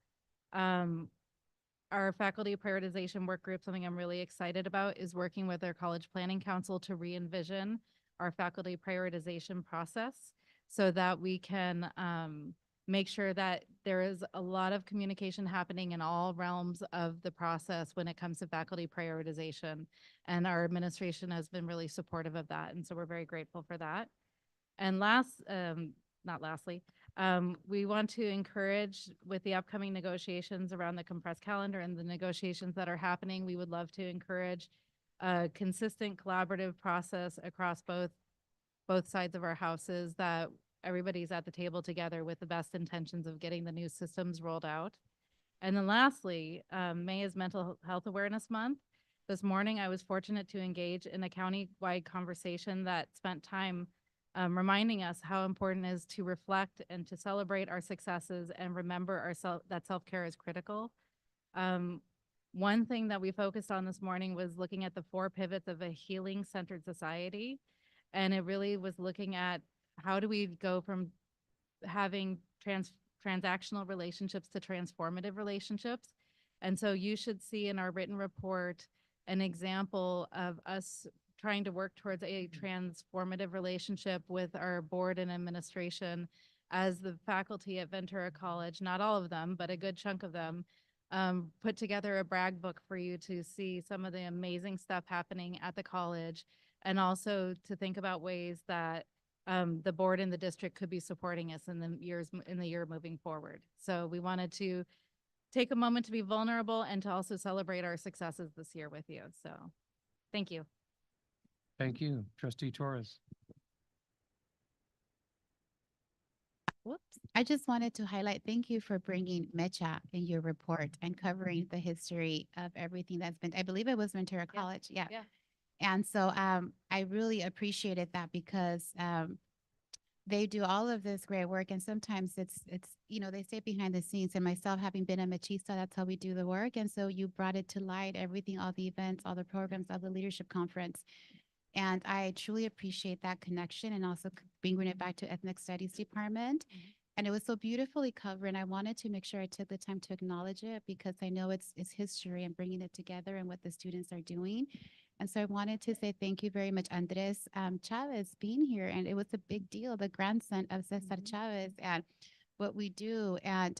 Our faculty prioritization work group, something I'm really excited about, is working with our College Planning Council to re-envision our faculty prioritization process so that we can make sure that there is a lot of communication happening in all realms of the process when it comes to faculty prioritization. And our administration has been really supportive of that. And so we're very grateful for that. And not lastly, we want to encourage with the upcoming negotiations around the compressed calendar and the negotiations that are happening, we would love to encourage a consistent collaborative process across both sides of our houses, that everybody's at the table together with the best intentions of getting the new systems rolled out. And then lastly, May is Mental Health Awareness Month. This morning, I was fortunate to engage in a county-wide conversation that spent time reminding us how important it is to reflect and to celebrate our successes and remember that self-care is critical. One thing that we focused on this morning was looking at the 4 pivots of a healing-centered society. And it really was looking at how do we go from having transactional relationships to transformative relationships. And so you should see in our written report an example of us trying to work towards a transformative relationship with our board and administration as the faculty at Ventura College, not all of them, but a good chunk of them, put together a brag book for you to see some of the amazing stuff happening at the college, and also to think about ways that the board and the district could be supporting us in the year moving forward. So we wanted to take a moment to be vulnerable and to also celebrate our successes this year with you. So thank you. Thank you, Trustee Torres. Whoops. I just wanted to highlight, thank you for bringing Mecha in your report and covering the history of everything that's been, I believe it was Ventura College. Yeah. And so I really appreciated that because they do all of this great work, and sometimes it's they stay behind the scenes, and myself having been a Machista, that's how we do the work. And so you brought it to light, everything, all the events, all the programs, all the leadership conference. And I truly appreciate that connection, and also bringing it back to Ethnic Studies Department. And it was so beautifully covered, and I wanted to make sure I took the time to acknowledge it because I know it's history and bringing it together and what the students are doing. And so I wanted to say thank you very much, Andres Chavez, being here. And it was a big deal, the grandson of Cesar Chavez and what we do. And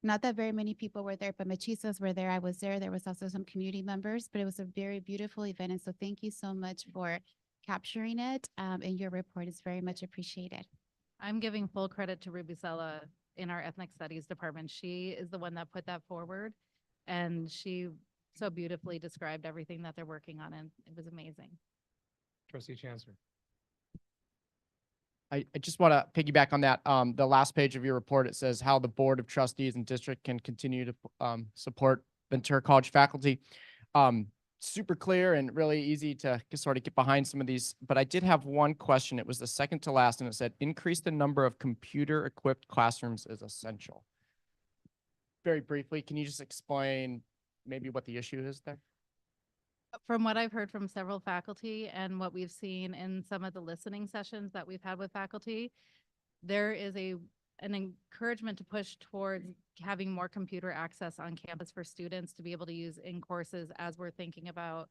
not that very many people were there, but Machistas were there. I was there. There was also some community members, but it was a very beautiful event. And so thank you so much for capturing it. And your report is very much appreciated. I'm giving full credit to Rubicella in our Ethnic Studies Department. She is the one that put that forward, and she so beautifully described everything that they're working on, and it was amazing. Trustee Chancellor. I just want to piggyback on that. The last page of your report, it says how the Board of Trustees and district can continue to support Ventura College faculty. Super clear and really easy to sort of get behind some of these. But I did have one question. It was the second to last, and it said, increase the number of computer-equipped classrooms is essential. Very briefly, can you just explain maybe what the issue is there? From what I've heard from several faculty and what we've seen in some of the listening sessions that we've had with faculty, there is an encouragement to push towards having more computer access on campus for students to be able to use in courses as we're thinking about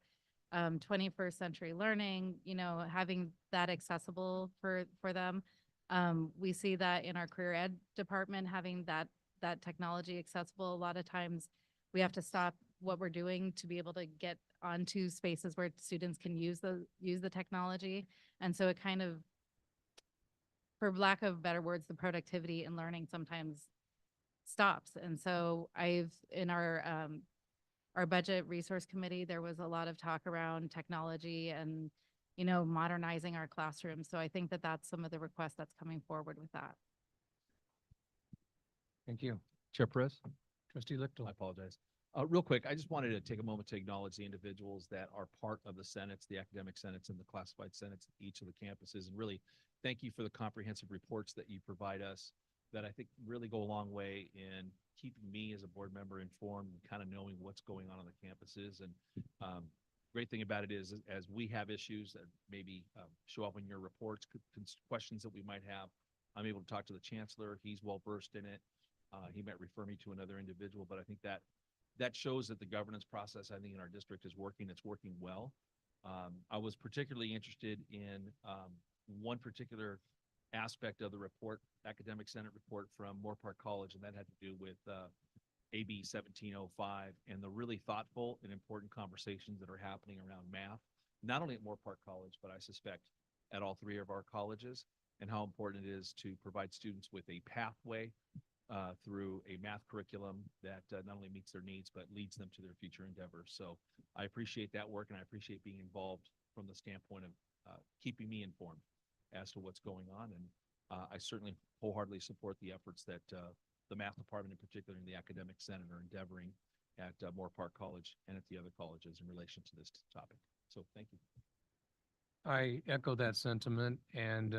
21st century learning, you know, having that accessible for them. We see that in our career ed department, having that technology accessible. A lot of times we have to stop what we're doing to be able to get onto spaces where students can use the technology. And so it kind of, for lack of better words, the productivity in learning sometimes stops. And so in our budget resource committee, there was a lot of talk around technology and, you know, modernizing our classrooms. So I think that that's some of the requests that's coming forward with that. Thank you. Chair Perez? Trustee Lichtel. I apologize. Real quick, I just wanted to take a moment to acknowledge the individuals that are part of the senates, the academic senates and the classified senates at each of the campuses. And really thank you for the comprehensive reports that you provide us that I think really go a long way in keeping me as a board member informed and kind of knowing what's going on the campuses. And great thing about it is as we have issues that maybe show up in your reports, questions that we might have, I'm able to talk to the chancellor. He's well versed in it. He might refer me to another individual, but I think that shows that the governance process, I think, in our district is working. It's working well. I was particularly interested in one particular aspect of the report, Academic Senate report from Moorpark College, and that had to do with AB 1705 and the really thoughtful and important conversations that are happening around math, not only at Moorpark College, but I suspect at all three of our colleges, and how important it is to provide students with a pathway through a math curriculum that not only meets their needs, but leads them to their future endeavors. So I appreciate that work, and I appreciate being involved from the standpoint of keeping me informed as to what's going on. And I certainly wholeheartedly support the efforts that the math department in particular and the academic senate are endeavoring at Moorpark College and at the other colleges in relation to this topic. So thank you. I echo that sentiment, and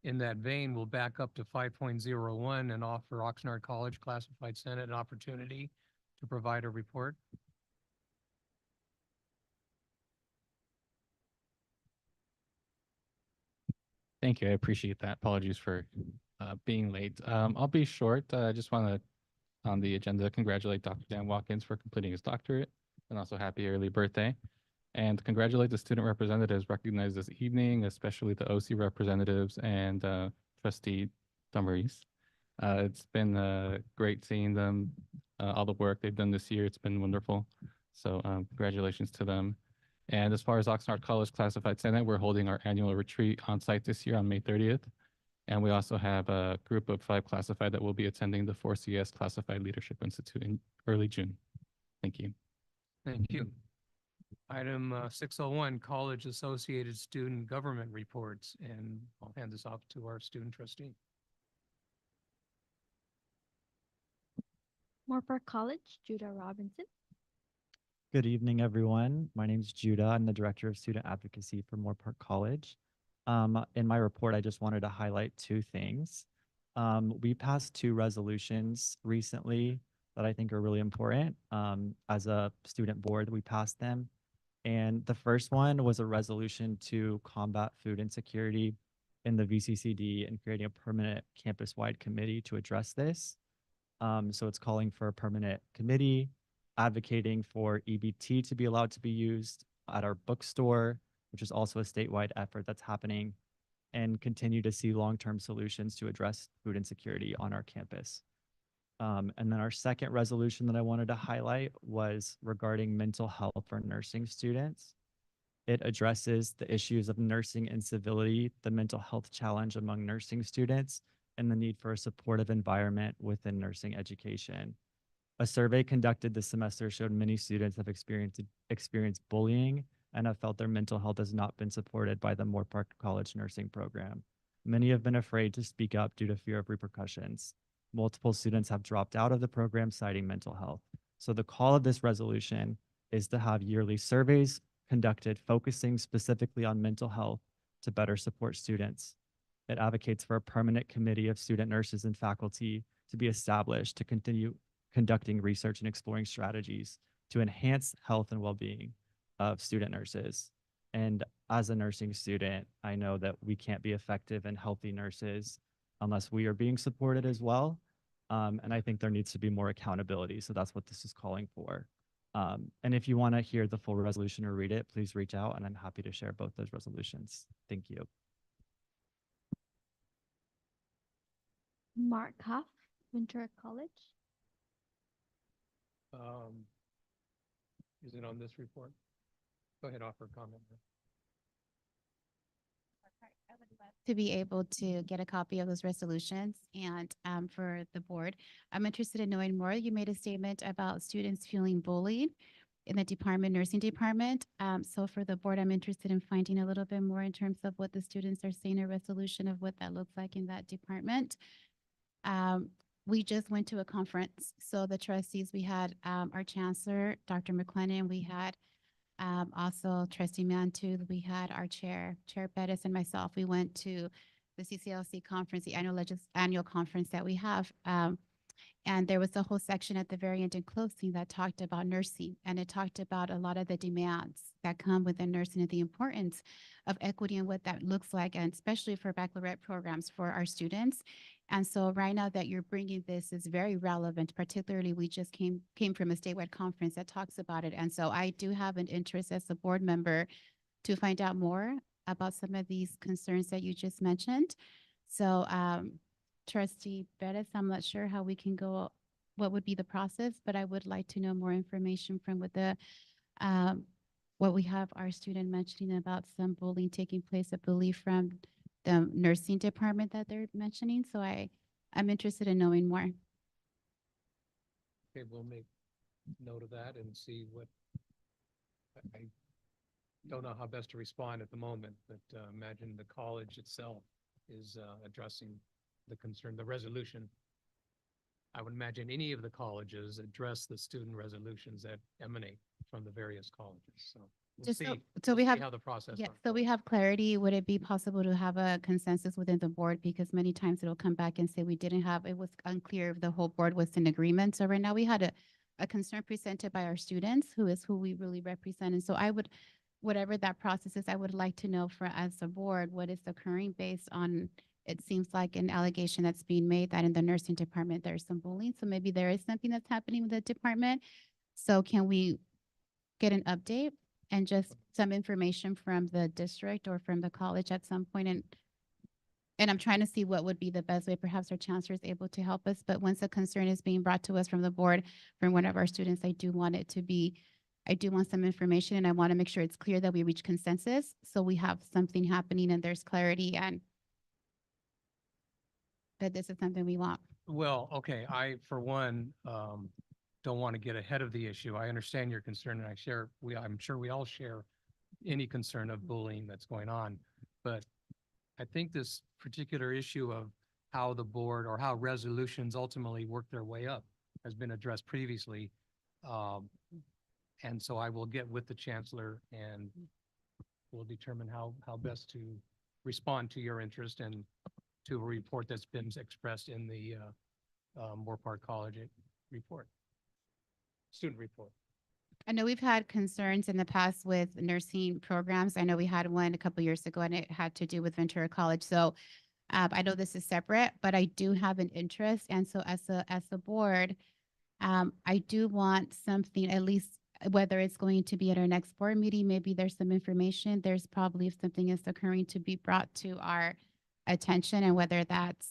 in that vein, we'll back up to 5.01 and offer Oxnard College Classified Senate an opportunity to provide a report. Thank you. I appreciate that. Apologies for being late. I'll be short. I just want to, on the agenda, congratulate Dr. Dan Watkins for completing his doctorate, and also happy early birthday. And congratulate the student representatives recognized this evening, especially the OC representatives and Trustee Dummeries. It's been great seeing them, all the work they've done this year. It's been wonderful. So congratulations to them. And as far as Oxnard College Classified Senate, we're holding our annual retreat on site this year on May 30th. And we also have a group of 5 classified that will be attending the 4CS Classified Leadership Institute in early June. Thank you. Thank you. Item 601, College Associated Student Government Reports, and I'll hand this off to our student trustee. Moorpark College, Judah Robinson. Good evening, everyone. My name is Judah. I'm the Director of Student Advocacy for Moorpark College. In my report, I just wanted to highlight 2 things. We passed 2 resolutions recently that I think are really important. As a student board, we passed them. And the first one was a resolution to combat food insecurity in the VCCCD and creating a permanent campus-wide committee to address this. So it's calling for a permanent committee, advocating for EBT to be allowed to be used at our bookstore, which is also a statewide effort that's happening, and continue to see long-term solutions to address food insecurity on our campus. And then our second resolution that I wanted to highlight was regarding mental health for nursing students. It addresses the issues of nursing incivility, the mental health challenge among nursing students, and the need for a supportive environment within nursing education. A survey conducted this semester showed many students have experienced bullying and have felt their mental health has not been supported by the Moorpark College nursing program. Many have been afraid to speak up due to fear of repercussions. Multiple students have dropped out of the program citing mental health. So the call of this resolution is to have yearly surveys conducted focusing specifically on mental health to better support students. It advocates for a permanent committee of student nurses and faculty to be established to continue conducting research and exploring strategies to enhance health and well-being of student nurses. And as a nursing student, I know that we can't be effective and healthy nurses unless we are being supported as well. And I think there needs to be more accountability. So that's what this is calling for. And if you want to hear the full resolution or read it, please reach out and I'm happy to share both those resolutions. Thank you. Mark Huff, Ventura College. Is it on this report? Go ahead, offer a comment. To be able to get a copy of those resolutions and for the board, I'm interested in knowing more. You made a statement about students feeling bullied in the nursing department. So for the board, I'm interested in finding a little bit more in terms of what the students are saying, a resolution of what that looks like in that department. We just went to a conference. So the trustees, we had our chancellor, Dr. McLennan, we had also Trustee Mantooth, we had our Chair Bettis, and myself. We went to the CCLC conference, the annual conference that we have. And there was a whole section at the very end in closing that talked about nursing, and it talked about a lot of the demands that come within nursing and the importance of equity and what that looks like, and especially for baccalaureate programs for our students. And so right now that you're bringing this is very relevant, particularly we just came from a statewide conference that talks about it. And so I do have an interest as a board member to find out more about some of these concerns that you just mentioned. So Trustee Bettis, I'm not sure how we can go, what would be the process, but I would like to know more information from what we have our student mentioning about some bullying taking place, I believe from the nursing department that they're mentioning. So I'm interested in knowing more. Okay, we'll make note of that and see what, I don't know how best to respond at the moment, but imagine the college itself is addressing the concern, the resolution. I would imagine any of the colleges address the student resolutions that emanate from the various colleges. So we'll Just see, so we see have how the process. Yeah, so we have clarity. Would it be possible to have a consensus within the board? Because many times it'll come back and say we didn't have, it was unclear if the whole board was in agreement. So right now we had a concern presented by our students, who we really represent. And so I would, whatever that process is, I would like to know as a board, what is occurring based on, it seems like an allegation that's being made that in the nursing department, there's some bullying. So maybe there is something that's happening with the department. So can we get an update and just some information from the district or from the college at some point? And I'm trying to see what would be the best way. Perhaps our chancellor is able to help us, but once a concern is being brought to us from the board, from one of our students, I do want some information, and I want to make sure it's clear that we reach consensus. So we have something happening and there's clarity and that this is something we want. Well, okay, I, for one, don't want to get ahead of the issue. I understand your concern, and I'm sure we all share any concern of bullying that's going on. But I think this particular issue of how the board or how resolutions ultimately work their way up has been addressed previously. And so I will get with the chancellor and we'll determine how best to respond to your interest and to a report that's been expressed in the Moorpark College report, student report. I know we've had concerns in the past with nursing programs. I know we had one a couple years ago and it had to do with Ventura College. So I know this is separate, but I do have an interest. And so as a board, I do want something, at least whether it's going to be at our next board meeting, maybe there's some information. There's probably, if something is occurring, to be brought to our attention, and whether that's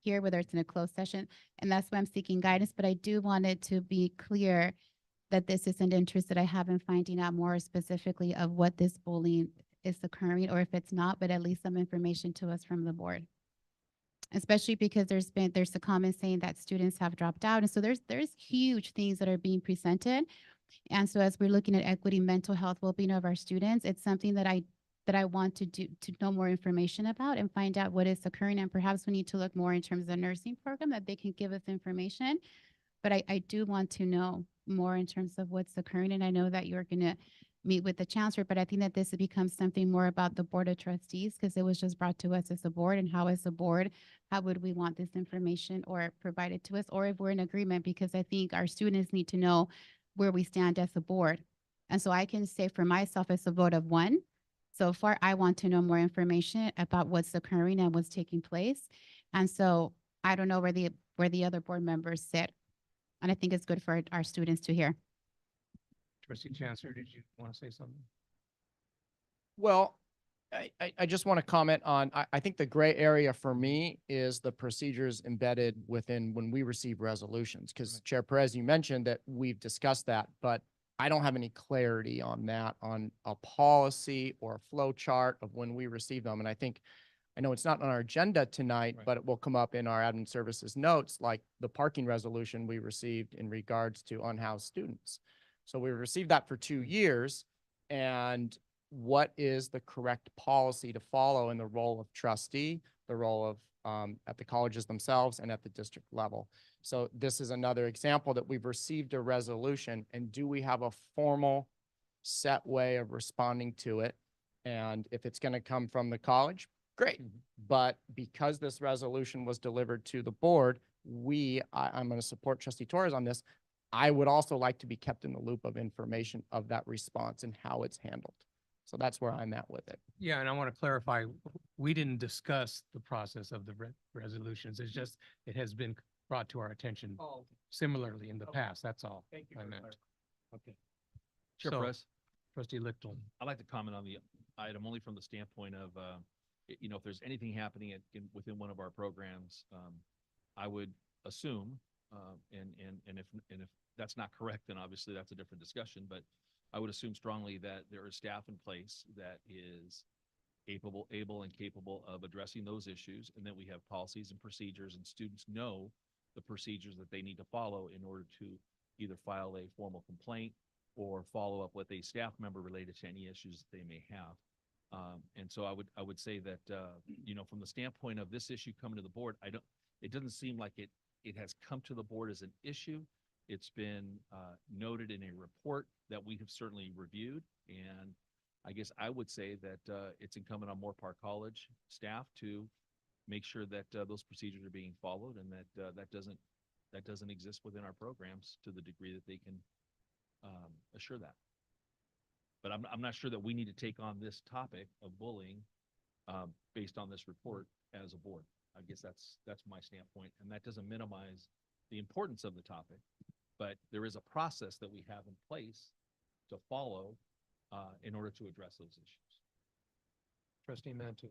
here, whether it's in a closed session. And that's why I'm seeking guidance, but I do want it to be clear that this is an interest that I have in finding out more specifically of what this bullying is occurring, or if it's not, but at least some information to us from the board. Especially because there's a comment saying that students have dropped out. And so there's huge things that are being presented. And so as we're looking at equity, mental health, well-being of our students, it's something that I want to know more information about and find out what is occurring. And perhaps we need to look more in terms of the nursing program that they can give us information. But I do want to know more in terms of what's occurring. And I know that you're going to meet with the chancellor, but I think that this becomes something more about the board of trustees, because it was just brought to us as a board, and how as a board, how would we want this information or provided to us, or if we're in agreement, because I think our students need to know where we stand as a board. And so I can say for myself as a vote of one, so far. I want to know more information about what's occurring and what's taking place. And so I don't know where the other board members sit. And I think it's good for our students to hear. Trustee Chancellor, did you want to say something? Well, I just want to comment on, I think the gray area for me is the procedures embedded within when we receive resolutions. Because Chair Perez, you mentioned that we've discussed that, but I don't have any clarity on that, on a policy or a flow chart of when we receive them. And I know it's not on our agenda tonight, but it will come up in our admin services notes, like the parking resolution we received in regards to unhoused students. So we received that for 2 years, and what is the correct policy to follow in the role of trustee, the role of at the colleges themselves and at the district level. So this is another example that we've received a resolution, and do we have a formal set way of responding to it? And if it's going to come from the college, great. But because this resolution was delivered to the board, I'm going to support Trustee Torres on this. I would also like to be kept in the loop of information of that response and how it's handled. So that's where I'm at with it. Yeah, and I want to clarify, we didn't discuss the process of the resolutions. It's just, it has been brought to our attention similarly in the past. That's all. Thank you. I meant. Okay. Chair So, Perez, Trustee Lichtel. I'd like to comment on the item only from the standpoint of, if there's anything happening within one of our programs, I would assume, and if that's not correct, then obviously that's a different discussion, but I would assume strongly that there is staff in place that is able and capable of addressing those issues, and that we have policies and procedures, and students know the procedures that they need to follow in order to either file a formal complaint or follow up with a staff member related to any issues that they may have. And so I would say that, from the standpoint of this issue coming to the board, it doesn't seem like it has come to the board as an issue. It's been noted in a report that we have certainly reviewed. And I guess I would say that it's incumbent on Moore Park College staff to make sure that those procedures are being followed, and that that doesn't exist within our programs to the degree that they can assure that. But I'm not sure that we need to take on this topic of bullying based on this report as a board. I guess that's my standpoint, and that doesn't minimize the importance of the topic, but there is a process that we have in place to follow in order to address those issues. Trustee Mantu.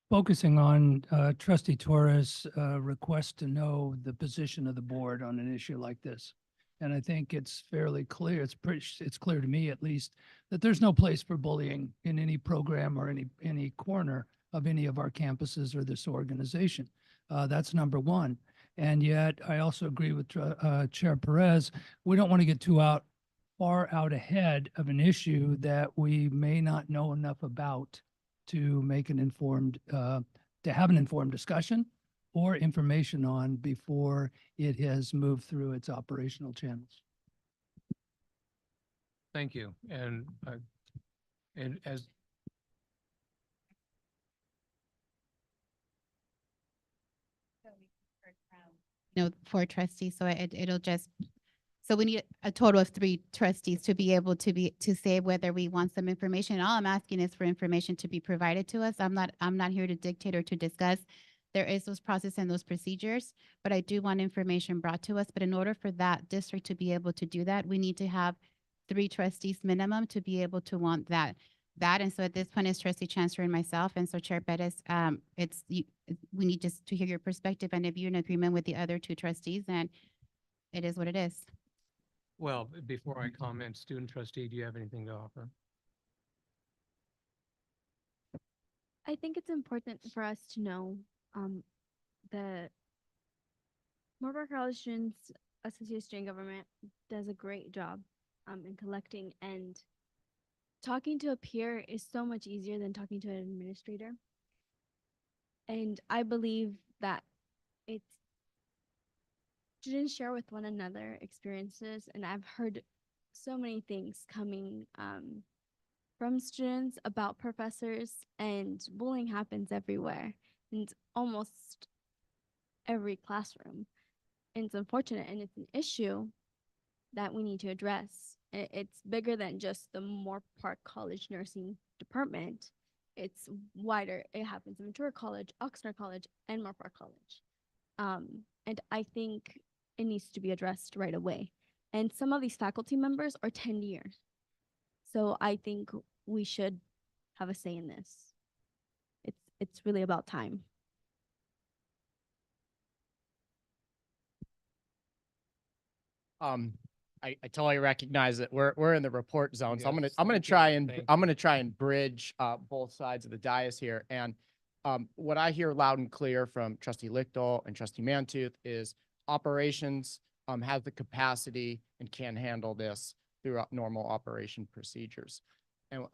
Focusing on Trustee Torres' request to know the position of the board on an issue like this. And I think it's fairly clear, it's clear to me at least, that there's no place for bullying in any program or any corner of any of our campuses or this organization. That's number one. And yet I also agree with Chair Perez. We don't want to get too far out ahead of an issue that we may not know enough about to make an informed, to have an informed discussion or information on before it has moved through its operational channels. Thank you. And as For trustees, so it'll just, so we need a total of 3 trustees to be able to say whether we want some information. All I'm asking is for information to be provided to us. I'm not here to dictate or to discuss. There is those process and those procedures, but I do want information brought to us. But in order for that district to be able to do that, we need to have 3 trustees minimum to be able to want that. And so at this point, it's Trustee Chancellor and myself. And so Chair Bettis, we need just to hear your perspective. And if you're in agreement with the other 2 trustees, then it is what it is. well, before I comment, student trustee, do you have anything to offer? I think it's important for us to know that Moore Park College Students Association of Student Government does a great job in collecting, and talking to a peer is so much easier than talking to an administrator. And I believe that it's students share with one another experiences, and I've heard so many things coming from students about professors, and bullying happens everywhere, and almost every classroom. And it's unfortunate, and it's an issue that we need to address. It's bigger than just the Moore Park College nursing department. It's wider. It happens in Ventura College, Oxnard College, and Moore Park College. And I think it needs to be addressed right away. And some of these faculty members are 10 years. So I think we should have a say in this. It's really about time. I totally recognize that we're in the report zone, so I'm Yes, gonna thank you, try and thank I'm gonna try and bridge both sides of the dais here. And what I hear loud and clear from Trustee Lichtel and Trustee Mantooth is operations has the capacity and can handle this through normal operation procedures.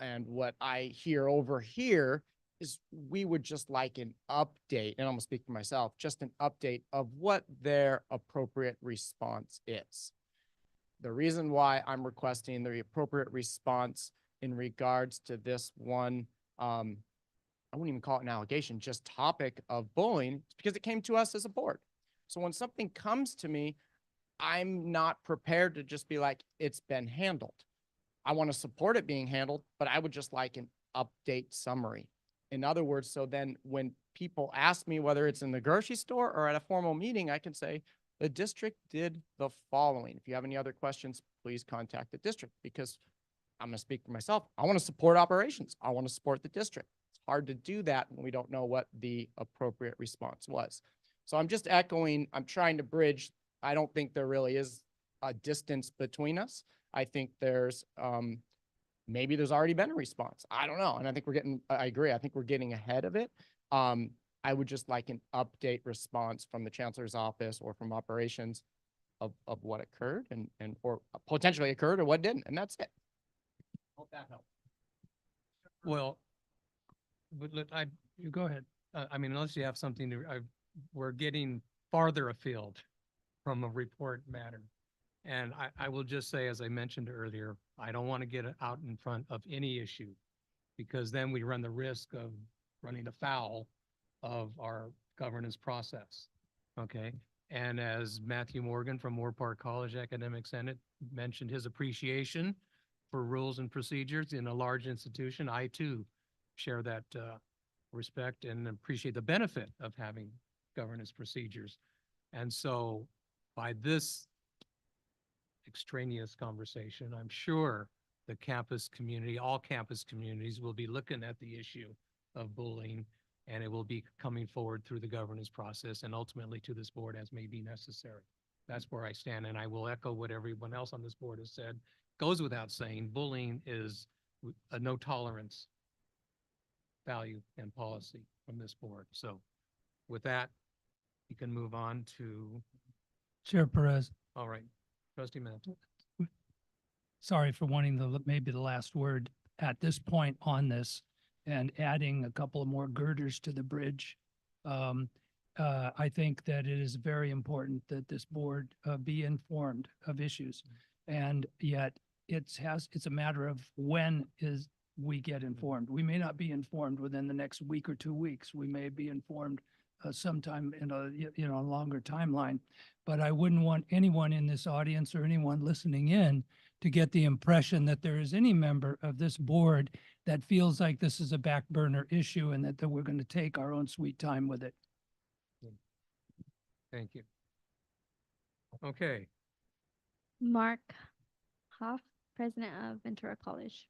And what I hear over here is we would just like an update, and I'm gonna speak for myself, just an update of what their appropriate response is. The reason why I'm requesting the appropriate response in regards to this one, I wouldn't even call it an allegation, just topic of bullying, is because it came to us as a board. So when something comes to me, I'm not prepared to just be like, it's been handled. I want to support it being handled, but I would just like an update summary. In other words, so then when people ask me whether it's in the grocery store or at a formal meeting, I can say, the district did the following. If you have any other questions, please contact the district, because I'm going to speak for myself. I want to support operations. I want to support the district. It's hard to do that when we don't know what the appropriate response was. So I'm just echoing, I'm trying to bridge. I don't think there really is a distance between us. I think there's, maybe there's already been a response. I don't know. And I think I agree. I think we're getting ahead of it. I would just like an update response from the chancellor's office or from operations of what occurred and or potentially occurred or what didn't. And that's it. Hope that helps. Well, but look, You go ahead. I mean, unless you have something to, we're getting farther afield from a report matter. And I will just say, as I mentioned earlier, I don't want to get out in front of any issue, because then we run the risk of running afoul of our governance process. Okay. And as Matthew Morgan from Moore Park College Academic Senate mentioned his appreciation for rules and procedures in a large institution, I too share that respect and appreciate the benefit of having governance procedures. And so by this extraneous conversation, I'm sure the campus community, all campus communities will be looking at the issue of bullying, and it will be coming forward through the governance process and ultimately to this board as may be necessary. That's where I stand, and I will echo what everyone else on this board has said. Goes without saying, bullying is a no tolerance value and policy from this board. So with that, you can move on to, Chair Perez, all right, Trustee Mantle. sorry for wanting maybe the last word at this point on this and adding a couple of more girders to the bridge. I think that it is very important that this board be informed of issues, and yet it's a matter of when we get informed. We may not be informed within the next week or 2 weeks. We may be informed sometime in a longer timeline. But I wouldn't want anyone in this audience or anyone listening in to get the impression that there is any member of this board that feels like this is a back burner issue and that we're going to take our own sweet time with it. Thank you. Okay. Mark Hoff, president of Ventura College.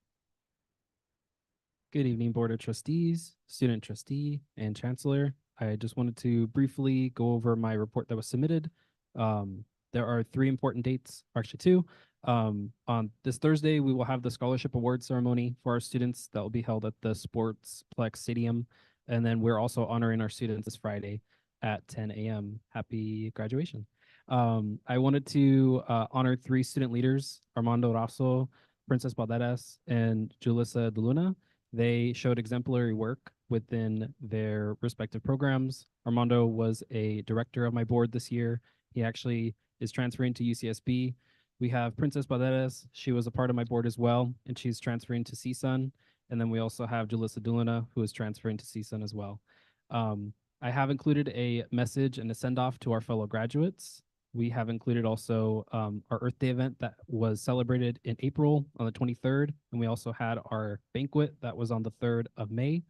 Good evening, Board of Trustees, Student Trustee, and Chancellor. I just wanted to briefly go over my report that was submitted. There are 3 important dates, or actually 2. On this Thursday, we will have the scholarship award ceremony for our students that will be held at the Sportsplex Stadium. And then we're also honoring our students this Friday at 10 a.m. Happy graduation. I wanted to honor 3 student leaders, Armando Raso, Princess Balderas, and Julissa De Luna. They showed exemplary work within their respective programs. Armando was a director of my board this year. He actually is transferring to UCSB. We have Princess Balderas. She was a part of my board as well, and she's transferring to CSUN. And then we also have Julissa De Luna, who is transferring to CSUN as well. I have included a message and a send-off to our fellow graduates. we have included also our Earth Day event that was celebrated in April on the 23rd. And we also had our banquet that was on the 3rd of May.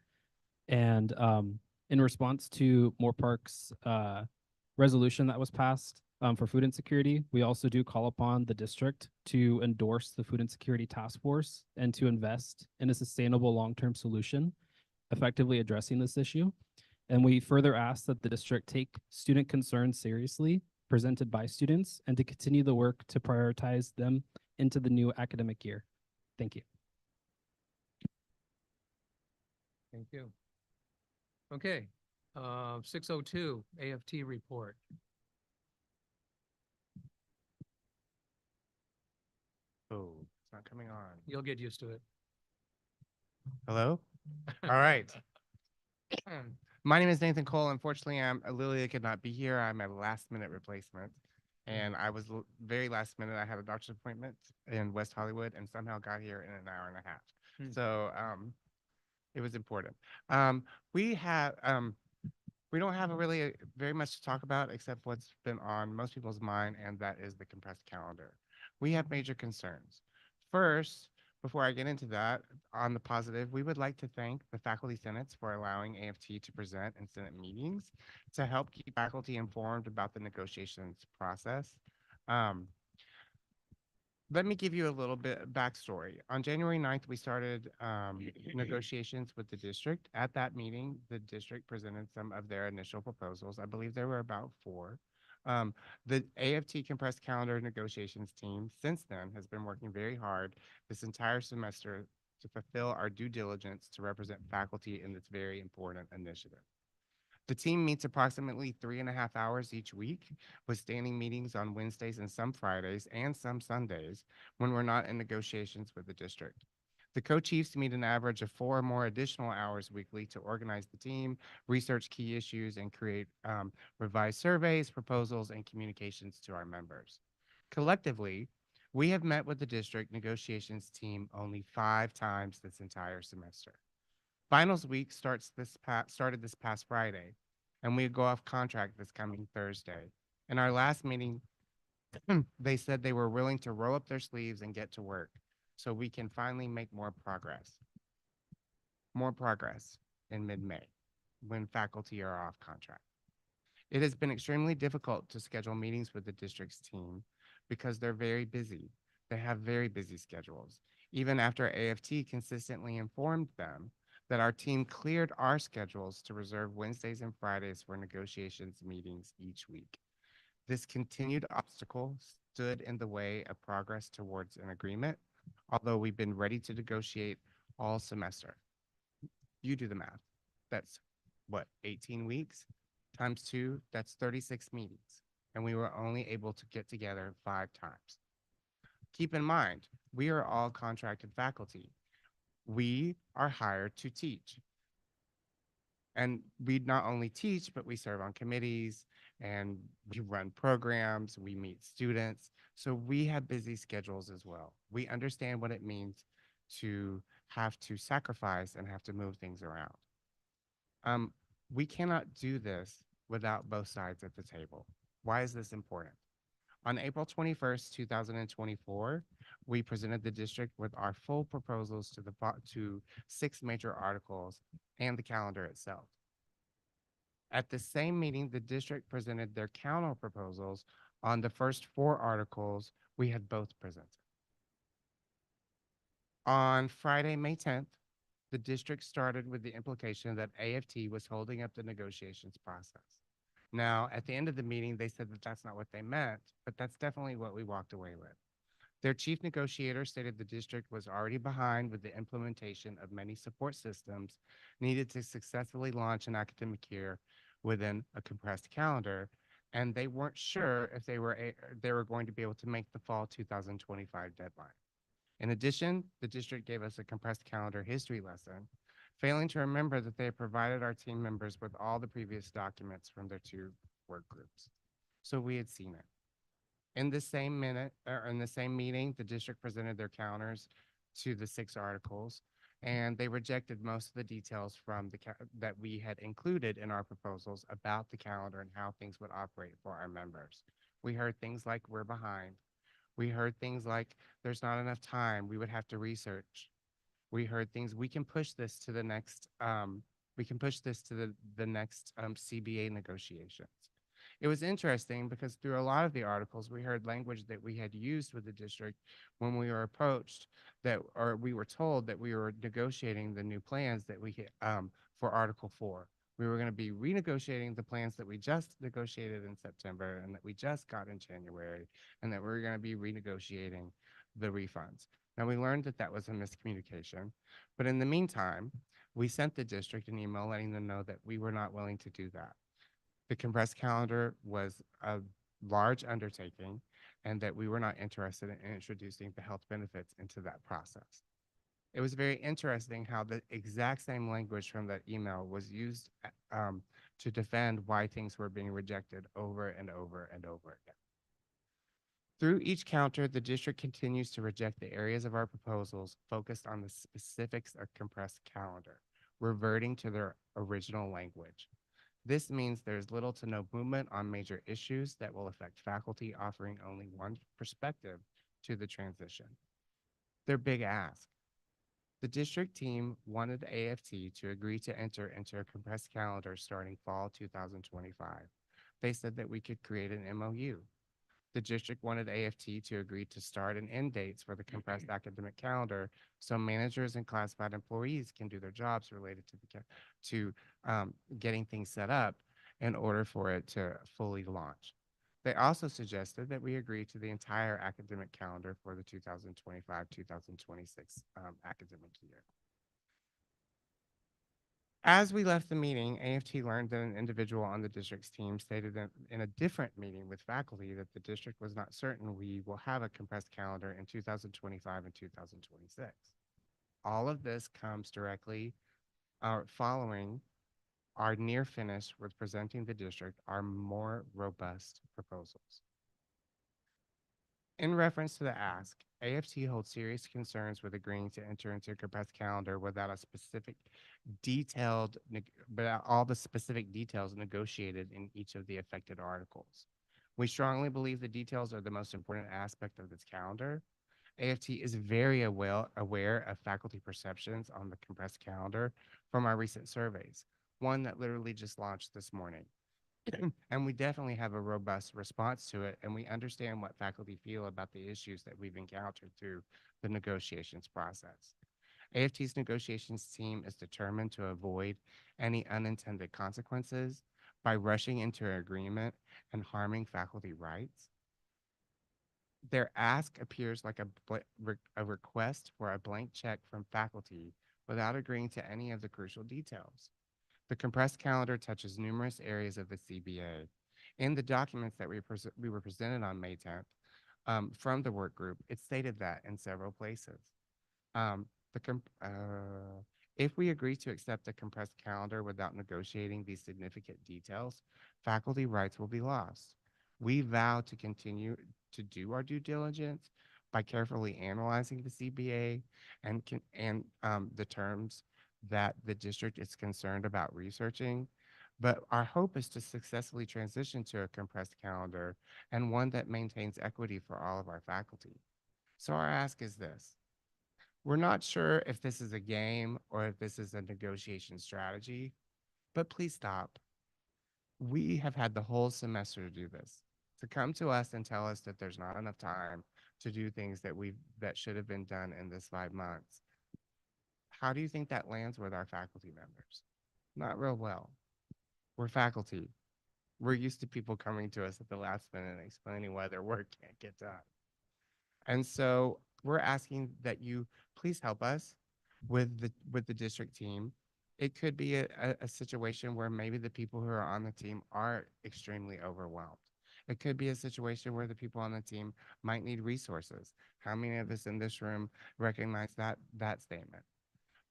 And in response to Moore Park's resolution that was passed for food insecurity, we also do call upon the district to endorse the Food Insecurity Task Force and to invest in a sustainable long-term solution, effectively addressing this issue. And we further ask that the district take student concerns seriously presented by students and to continue the work to prioritize them into the new academic year. Thank you. Thank you. Okay, 602 AFT report. Oh, it's not coming on. You'll get used to it. Hello? All right. My name is Nathan Cole. Unfortunately, Lilia could not be here. I'm a last minute replacement. And I was very last minute. I had a doctor's appointment in West Hollywood and somehow got here in an hour and a half. So it was important. We don't have really very much to talk about except what's been on most people's mind, and that is the compressed calendar. We have major concerns. First, before I get into that, on the positive, we would like to thank the faculty senates for allowing AFT to present in Senate meetings to help keep faculty informed about the negotiations process. Let me give you a little bit of backstory. On January 9th, we started negotiations with the district. At that meeting, the district presented some of their initial proposals. I believe there were about 4. The AFT compressed calendar negotiations team since then has been working very hard this entire semester to fulfill our due diligence to represent faculty in this very important initiative. The team meets approximately 3.5 hours each week with standing meetings on Wednesdays and some Fridays and some Sundays when we're not in negotiations with the district. The co-chiefs meet an average of 4 or more additional hours weekly to organize the team, research key issues, and create revised surveys, proposals, and communications to our members. Collectively, we have met with the district negotiations team only 5 times this entire semester. Finals week started this past Friday, and we go off contract this coming Thursday. In our last meeting, they said they were willing to roll up their sleeves and get to work so we can finally make more progress. More progress in mid-May when faculty are off contract. It has been extremely difficult to schedule meetings with the district's team because they're very busy. They have very busy schedules. Even after AFT consistently informed them that our team cleared our schedules to reserve Wednesdays and Fridays for negotiations meetings each week. This continued obstacle stood in the way of progress towards an agreement, although we've been ready to negotiate all semester. You do the math. That's what, 18 weeks times 2, that's 36 meetings. And we were only able to get together 5 times. Keep in mind, we are all contracted faculty. We are hired to teach. And we not only teach, but we serve on committees and we run programs, we meet students. So we have busy schedules as well. We understand what it means to have to sacrifice and have to move things around. We cannot do this without both sides at the table. Why is this important? On April 21st, 2024, we presented the district with our full proposals to 6 major articles and the calendar itself. At the same meeting, the district presented their counter proposals on the first 4 articles we had both presented. On Friday, May 10th, the district started with the implication that AFT was holding up the negotiations process. Now, at the end of the meeting, they said that that's not what they meant, but that's definitely what we walked away with. Their chief negotiator stated the district was already behind with the implementation of many support systems needed to successfully launch an academic year within a compressed calendar, and they weren't sure if they were going to be able to make the fall 2025 deadline. In addition, the district gave us a compressed calendar history lesson, failing to remember that they had provided our team members with all the previous documents from their 2 work groups. So we had seen it. In the same meeting, the district presented their counters to the 6 articles, and they rejected most of the details from that we had included in our proposals about the calendar and how things would operate for our members. We heard things like we're behind. We heard things like there's not enough time. We would have to research. We heard things, we can push this to the next, CBA negotiations. It was interesting because through a lot of the articles, we heard language that we had used with the district when we were approached that, or we were told that we were negotiating the new plans that we hit, for Article 4. We were going to be renegotiating the plans that we just negotiated in September and that we just got in January, and that we were going to be renegotiating the refunds. Now, we learned that that was a miscommunication, but in the meantime, we sent the district an email letting them know that we were not willing to do that. The compressed calendar was a large undertaking and that we were not interested in introducing the health benefits into that process. It was very interesting how the exact same language from that email was used to defend why things were being rejected over and over and over again. Through each counter, the district continues to reject the areas of our proposals focused on the specifics of compressed calendar, reverting to their original language. This means there's little to no movement on major issues that will affect faculty, offering only one perspective to the transition. Their big ask. The district team wanted AFT to agree to enter into a compressed calendar starting fall 2025. They said that we could create an MOU. The district wanted AFT to agree to start and end dates for the compressed academic calendar so managers and classified employees can do their jobs related to getting things set up in order for it to fully launch. They also suggested that we agree to the entire academic calendar for the 2025-2026 academic year. As we left the meeting, AFT learned that an individual on the district's team stated in a different meeting with faculty that the district was not certain we will have a compressed calendar in 2025 and 2026. All of this comes directly following our near finish with presenting the district our more robust proposals. In reference to the ask, AFT holds serious concerns with agreeing to enter into a compressed calendar without all the specific details negotiated in each of the affected articles. We strongly believe the details are the most important aspect of this calendar. AFT is very aware of faculty perceptions on the compressed calendar from our recent surveys, one that literally just launched this morning. And we definitely have a robust response to it, and we understand what faculty feel about the issues that we've encountered through the negotiations process. AFT's negotiations team is determined to avoid any unintended consequences by rushing into an agreement and harming faculty rights. Their ask appears like a request for a blank check from faculty without agreeing to any of the crucial details. The compressed calendar touches numerous areas of the CBA. In the documents that we were presented on May 10th from the work group, it stated that in several places. If we agree to accept the compressed calendar without negotiating these significant details, faculty rights will be lost. We vow to continue to do our due diligence by carefully analyzing the CBA and the terms that the district is concerned about researching. But our hope is to successfully transition to a compressed calendar and one that maintains equity for all of our faculty. So our ask is this. We're not sure if this is a game or if this is a negotiation strategy, but please stop. We have had the whole semester to do this. To come to us and tell us that there's not enough time to do things that should have been done in this 5 months. How do you think that lands with our faculty members? Not real well. We're faculty. We're used to people coming to us at the last minute and explaining why their work can't get done. And so we're asking that you please help us with the district team. It could be a situation where maybe the people who are on the team are extremely overwhelmed. It could be a situation where the people on the team might need resources. How many of us in this room recognize that statement?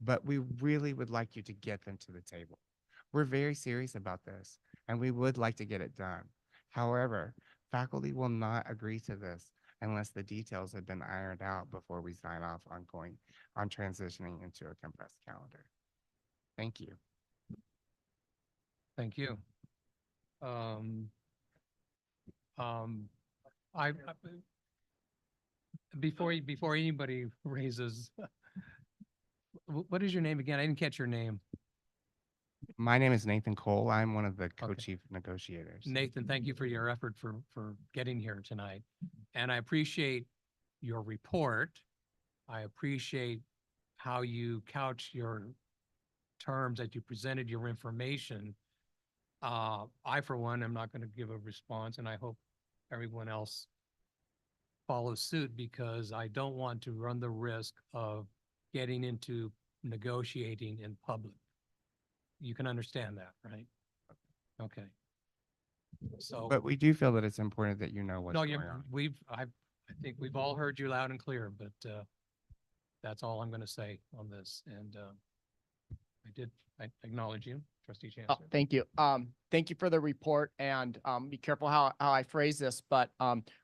But we really would like you to get them to the table. We're very serious about this, and we would like to get it done. However, faculty will not agree to this unless the details have been ironed out before we sign off on transitioning into a compressed calendar. Thank you. Thank you. Before anybody raises, what is your name again? I didn't catch your name. My name is Nathan Cole. I'm one of the co-chief negotiators. Nathan, thank you for your effort for getting here tonight. And I appreciate your report. I appreciate how you couch your terms, that you presented your information. I, for one, am not going to give a response, and I hope everyone else follows suit, because I don't want to run the risk of getting into negotiating in public. You can understand that, right? Okay. So. But we do feel that it's important that you know what's No, going you, on. I think we've all heard you loud and clear, but, that's all I'm going to say on this. And, I acknowledge you, Trustee Oh, Chancellor. thank you. Thank you for the report, and be careful how I phrase this, but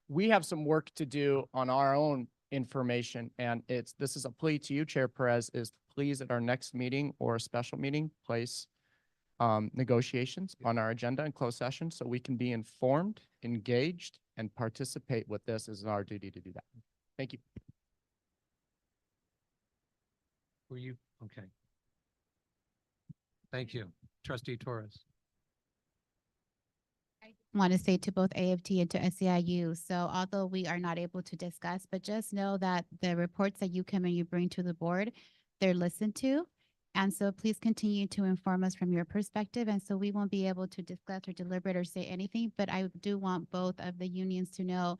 we have some work to do on our own information, and this is a plea to you, Chair Perez, is please at our next meeting or a special meeting, place negotiations on our agenda in closed session so we can be informed, engaged, and participate with this. Is our duty to do that. Thank you. Were you, okay. Thank you. Trustee Torres. Want to say to both AFT and to SEIU. So although we are not able to discuss, but just know that the reports that you come and you bring to the board, they're listened to. And so please continue to inform us from your perspective. And so we won't be able to discuss or deliberate or say anything, but I do want both of the unions to know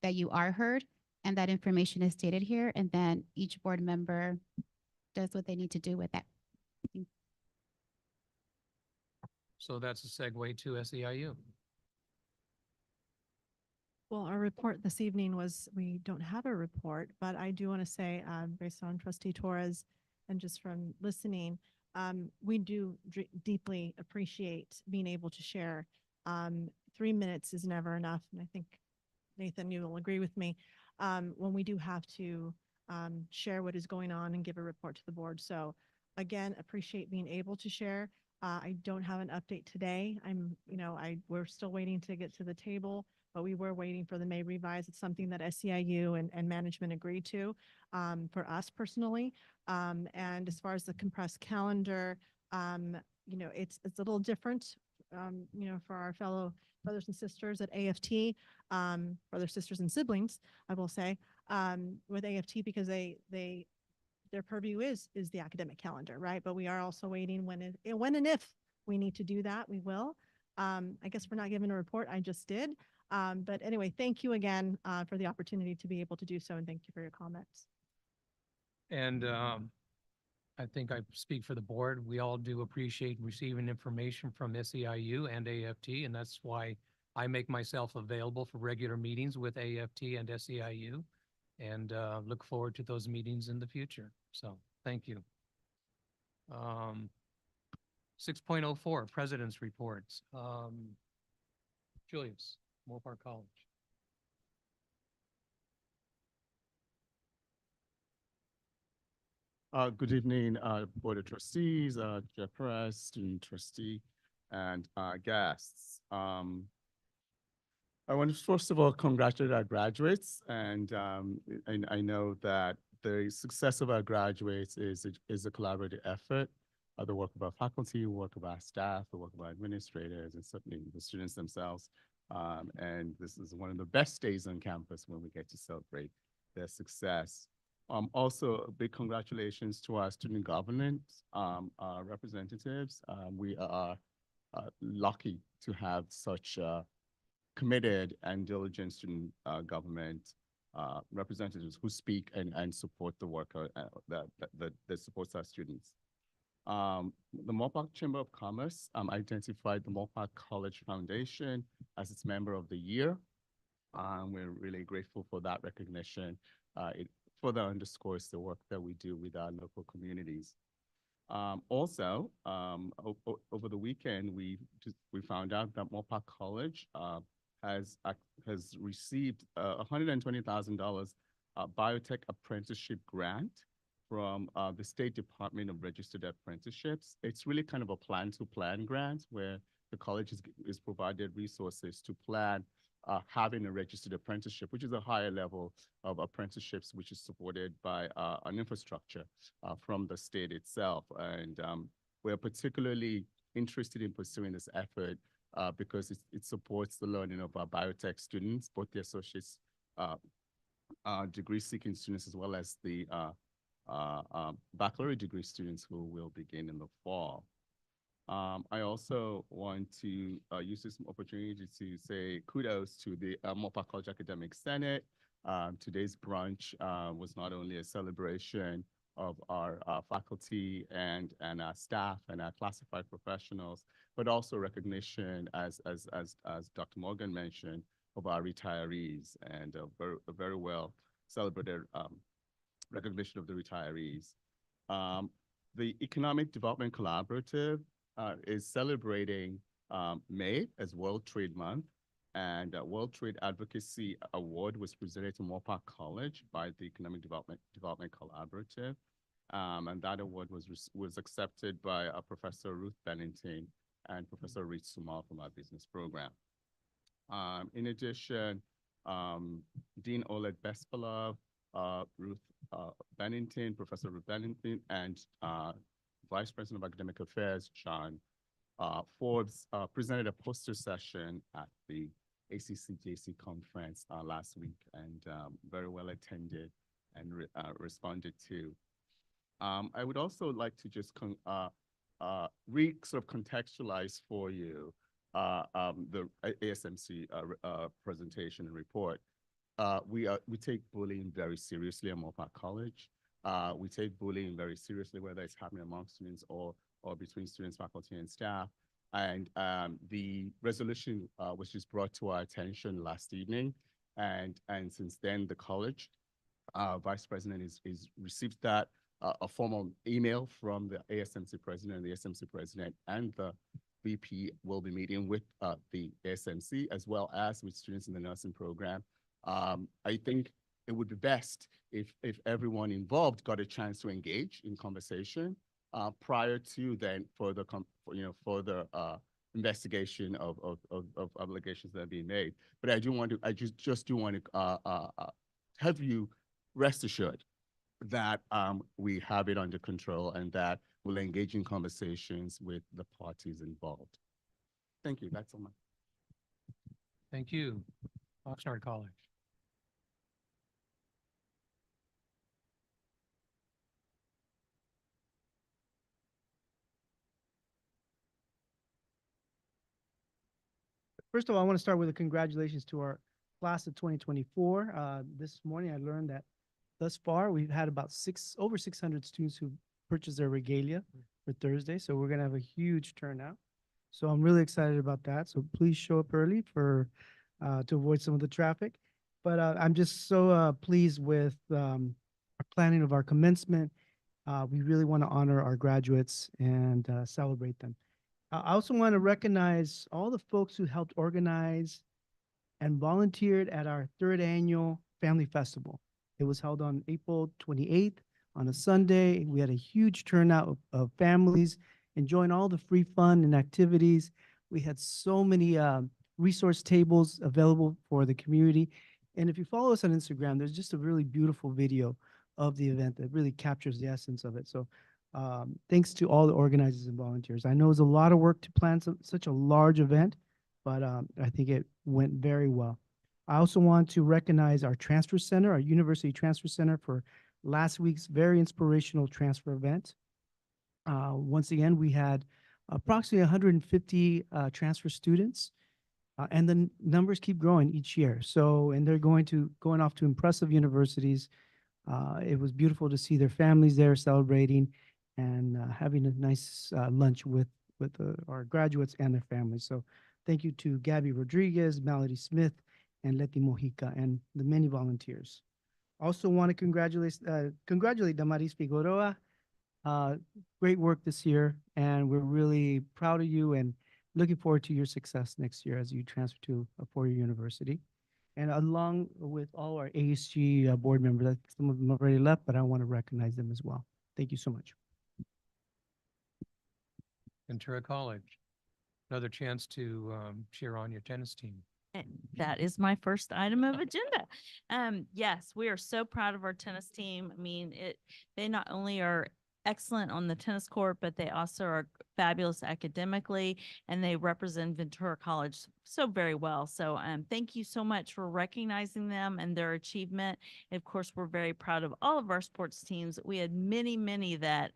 that you are heard and that information is stated here. And then each board member does what they need to do with that. So that's a segue to SEIU. Well, our report this evening was, we don't have a report, but I do want to say, based on Trustee Torres and just from listening, we do deeply appreciate being able to share. 3 minutes is never enough. And I think, Nathan, you will agree with me, when we do have to share what is going on and give a report to the board. So again, appreciate being able to share. I don't have an update today. We're still waiting to get to the table, but we were waiting for the May revise. It's something that SEIU and management agreed to for us personally. And as far as the compressed calendar, it's a little different, for our fellow brothers and sisters at AFT, brothers, sisters, and siblings, I will say, with AFT, because their purview is the academic calendar, right? But we are also waiting when and if we need to do that, we will. I guess we're not given a report. I just did. But anyway, thank you again for the opportunity to be able to do so, and thank you for your comments. And I think I speak for the board. We all do appreciate receiving information from SEIU and AFT, and that's why I make myself available for regular meetings with AFT and SEIU, and look forward to those meetings in the future. So thank you. 6.04, President's Reports. Julius, Moore College. Good evening, Board of Trustees, Chair Perez, student trustee, and guests. I want to first of all congratulate our graduates, and I know that the success of our graduates is a collaborative effort. The work of our faculty, work of our staff, the work of our administrators, and certainly the students themselves. And this is one of the best days on campus when we get to celebrate their success. Also, a big congratulations to our student governance representatives. We are lucky to have such committed and diligent student government representatives who speak and support the work that supports our students. The Moorpark Chamber of Commerce identified the Moorpark College Foundation as its Member of the Year. We're really grateful for that recognition. It further underscores the work that we do with our local communities. Also, over the weekend, we found out that Moorpark College has received a $120,000 biotech apprenticeship grant from the State Department of Registered Apprenticeships. It's really kind of a plan-to-plan grant where the college is provided resources to plan having a registered apprenticeship, which is a higher level of apprenticeships, which is supported by an infrastructure from the state itself. And we're particularly interested in pursuing this effort because it supports the learning of our biotech students, both the associates degree-seeking students, as well as the baccalaureate degree students who will begin in the fall. I also want to use this opportunity to say kudos to the Moorpark College Academic Senate. Today's brunch was not only a celebration of our faculty and our staff and our classified professionals, but also recognition, as Dr. Morgan mentioned, of our retirees, and a very well celebrated recognition of the retirees. The Economic Development Collaborative is celebrating May as World Trade Month, and World Trade Advocacy Award was presented to Moorpark College by the Economic Development Collaborative, and that award was accepted by Professor Ruth Bennington and Professor Rich Sumal from our business program. In addition, Dean Oleg Bespalov, Ruth Bennington, Professor Ruth Bennington, and Vice President of Academic Affairs, John Forbes, presented a poster session at the ACCJC conference last week, and very well attended and responded to. I would also like to just sort of contextualize for you the ASMC presentation and report. We take bullying very seriously at Moorpark College. We take bullying very seriously, whether it's happening among students or between students, faculty, and staff. And the resolution was just brought to our attention last evening. And since then, the college vice president is received that a formal email from the ASMC president, and the ASMC president and the VP will be meeting with the ASMC as well as with students in the nursing program. I think it would be best if everyone involved got a chance to engage in conversation prior to then further investigation of obligations that are being made. But I just do want to have you rest assured that we have it under control and that we'll engage in conversations with the parties involved. Thank you. That's all. Thank you. Oxnard College. First of all, I want to start with a congratulations to our class of 2024. This morning, I learned that thus far, we've had about over 600 students who purchased their regalia for Thursday. So we're going to have a huge turnout. So I'm really excited about that. So please show up early to avoid some of the traffic. But I'm just so pleased with our planning of our commencement. We really want to honor our graduates and celebrate them. I also want to recognize all the folks who helped organize and volunteered at our 3rd annual Family Festival. It was held on April 28th on a Sunday. We had a huge turnout of families enjoying all the free fun and activities. We had so many resource tables available for the community. And if you follow us on Instagram, there's just a really beautiful video of the event that really captures the essence of it. So thanks to all the organizers and volunteers. I know it was a lot of work to plan such a large event, but I think it went very well. I also want to recognize our transfer center, our University Transfer Center, for last week's very inspirational transfer event. Once again, we had approximately 150 transfer students, and the numbers keep growing each year. So, and they're going off to impressive universities. It was beautiful to see their families there celebrating and having a nice lunch with our graduates and their families. So thank you to Gabby Rodriguez, Melody Smith, and Leti Mojica, and the many volunteers. Also want to congratulate Damaris Figueroa. Great work this year, and we're really proud of you and looking forward to your success next year as you transfer to a four-year university. And along with all our ASG board members, some of them have already left, but I want to recognize them as well. Thank you so much. Ventura College, another chance to cheer on your tennis team. And that is my first item of agenda. Yes, we are so proud of our tennis team. I mean, they not only are excellent on the tennis court, but they also are fabulous academically, and they represent Ventura College so very well. So thank you so much for recognizing them and their achievement. And of course, we're very proud of all of our sports teams. We had many that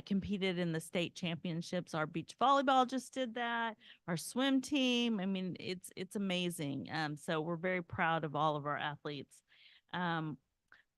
competed in the state championships. Our beach volleyball just did that. Our swim team. I mean, it's amazing. So we're very proud of all of our athletes.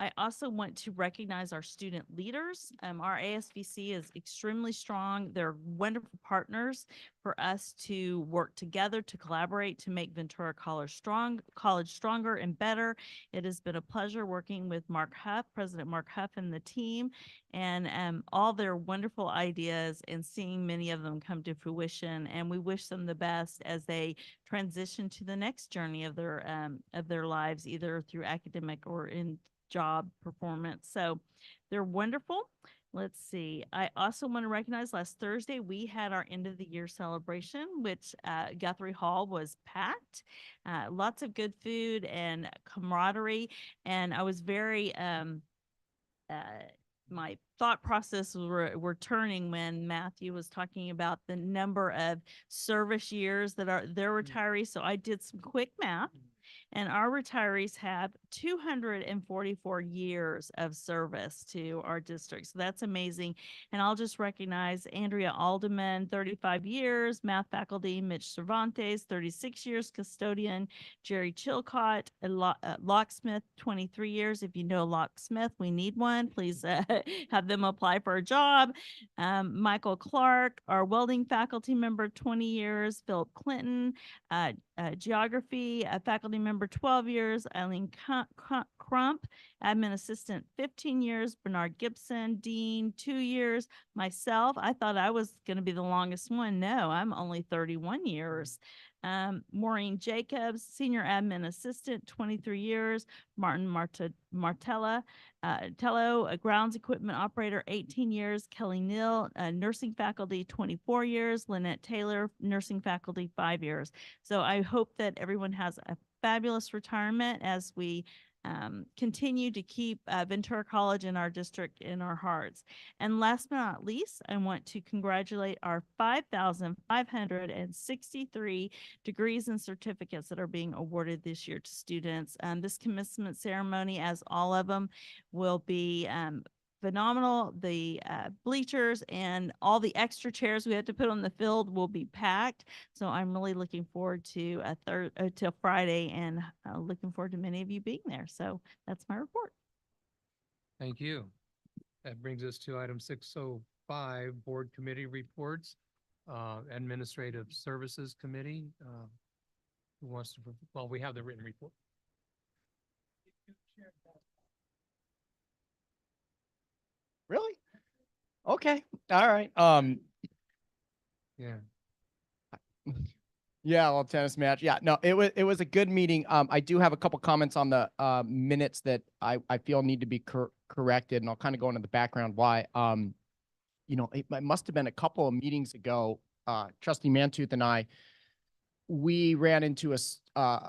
I also want to recognize our student leaders. Our ASVC is extremely strong. They're wonderful partners for us to work together, to collaborate, to make Ventura College stronger and better. It has been a pleasure working with Mark Huff, President Mark Huff, and the team, and all their wonderful ideas, and seeing many of them come to fruition. And we wish them the best as they transition to the next journey of their lives, either through academic or in job performance. So they're wonderful. Let's see. I also want to recognize last Thursday, we had our end of the year celebration, which Guthrie Hall was packed. Lots of good food and camaraderie. And I was very, my thought process were turning when Matthew was talking about the number of service years that are their retirees. So I did some quick math. And our retirees have 244 years of service to our district. So that's amazing. And I'll just recognize Andrea Alderman, 35 years, math faculty, Mitch Cervantes, 36 years, custodian, Jerry Chilcott, a locksmith, 23 years. If you know locksmith, we need one. Please have them apply for a job. Michael Clark, our welding faculty member, 20 years, Philip Clinton, geography, faculty member, 12 years, Eileen Crump, admin assistant, 15 years, Bernard Gibson, dean, 2 years, myself. I thought I was going to be the longest one. No, I'm only 31 years. Maureen Jacobs, senior admin assistant, 23 years, Martin Martella, Tello, a grounds equipment operator, 18 years, Kelly Neal, nursing faculty, 24 years, Lynette Taylor, nursing faculty, 5 years. So I hope that everyone has a fabulous retirement as we continue to keep Ventura College in our district in our hearts. And last but not least, I want to congratulate our 5,563 degrees and certificates that are being awarded this year to students. This commencement ceremony, as all of them, will be phenomenal. The bleachers and all the extra chairs we had to put on the field will be packed. So I'm really looking forward to till Friday, and looking forward to many of you being there. So that's my report. Thank you. That brings us to item 605, board committee reports. Administrative Services Committee. Who wants to, well, we have the written report. Really? Okay. All right. Yeah. Yeah, well, tennis match. Yeah, no, it was a good meeting. I do have a couple comments on the minutes that I feel need to be corrected, and I'll kind of go into the background why. You know, it must have been a couple of meetings ago. Trustee Mantooth and we ran into a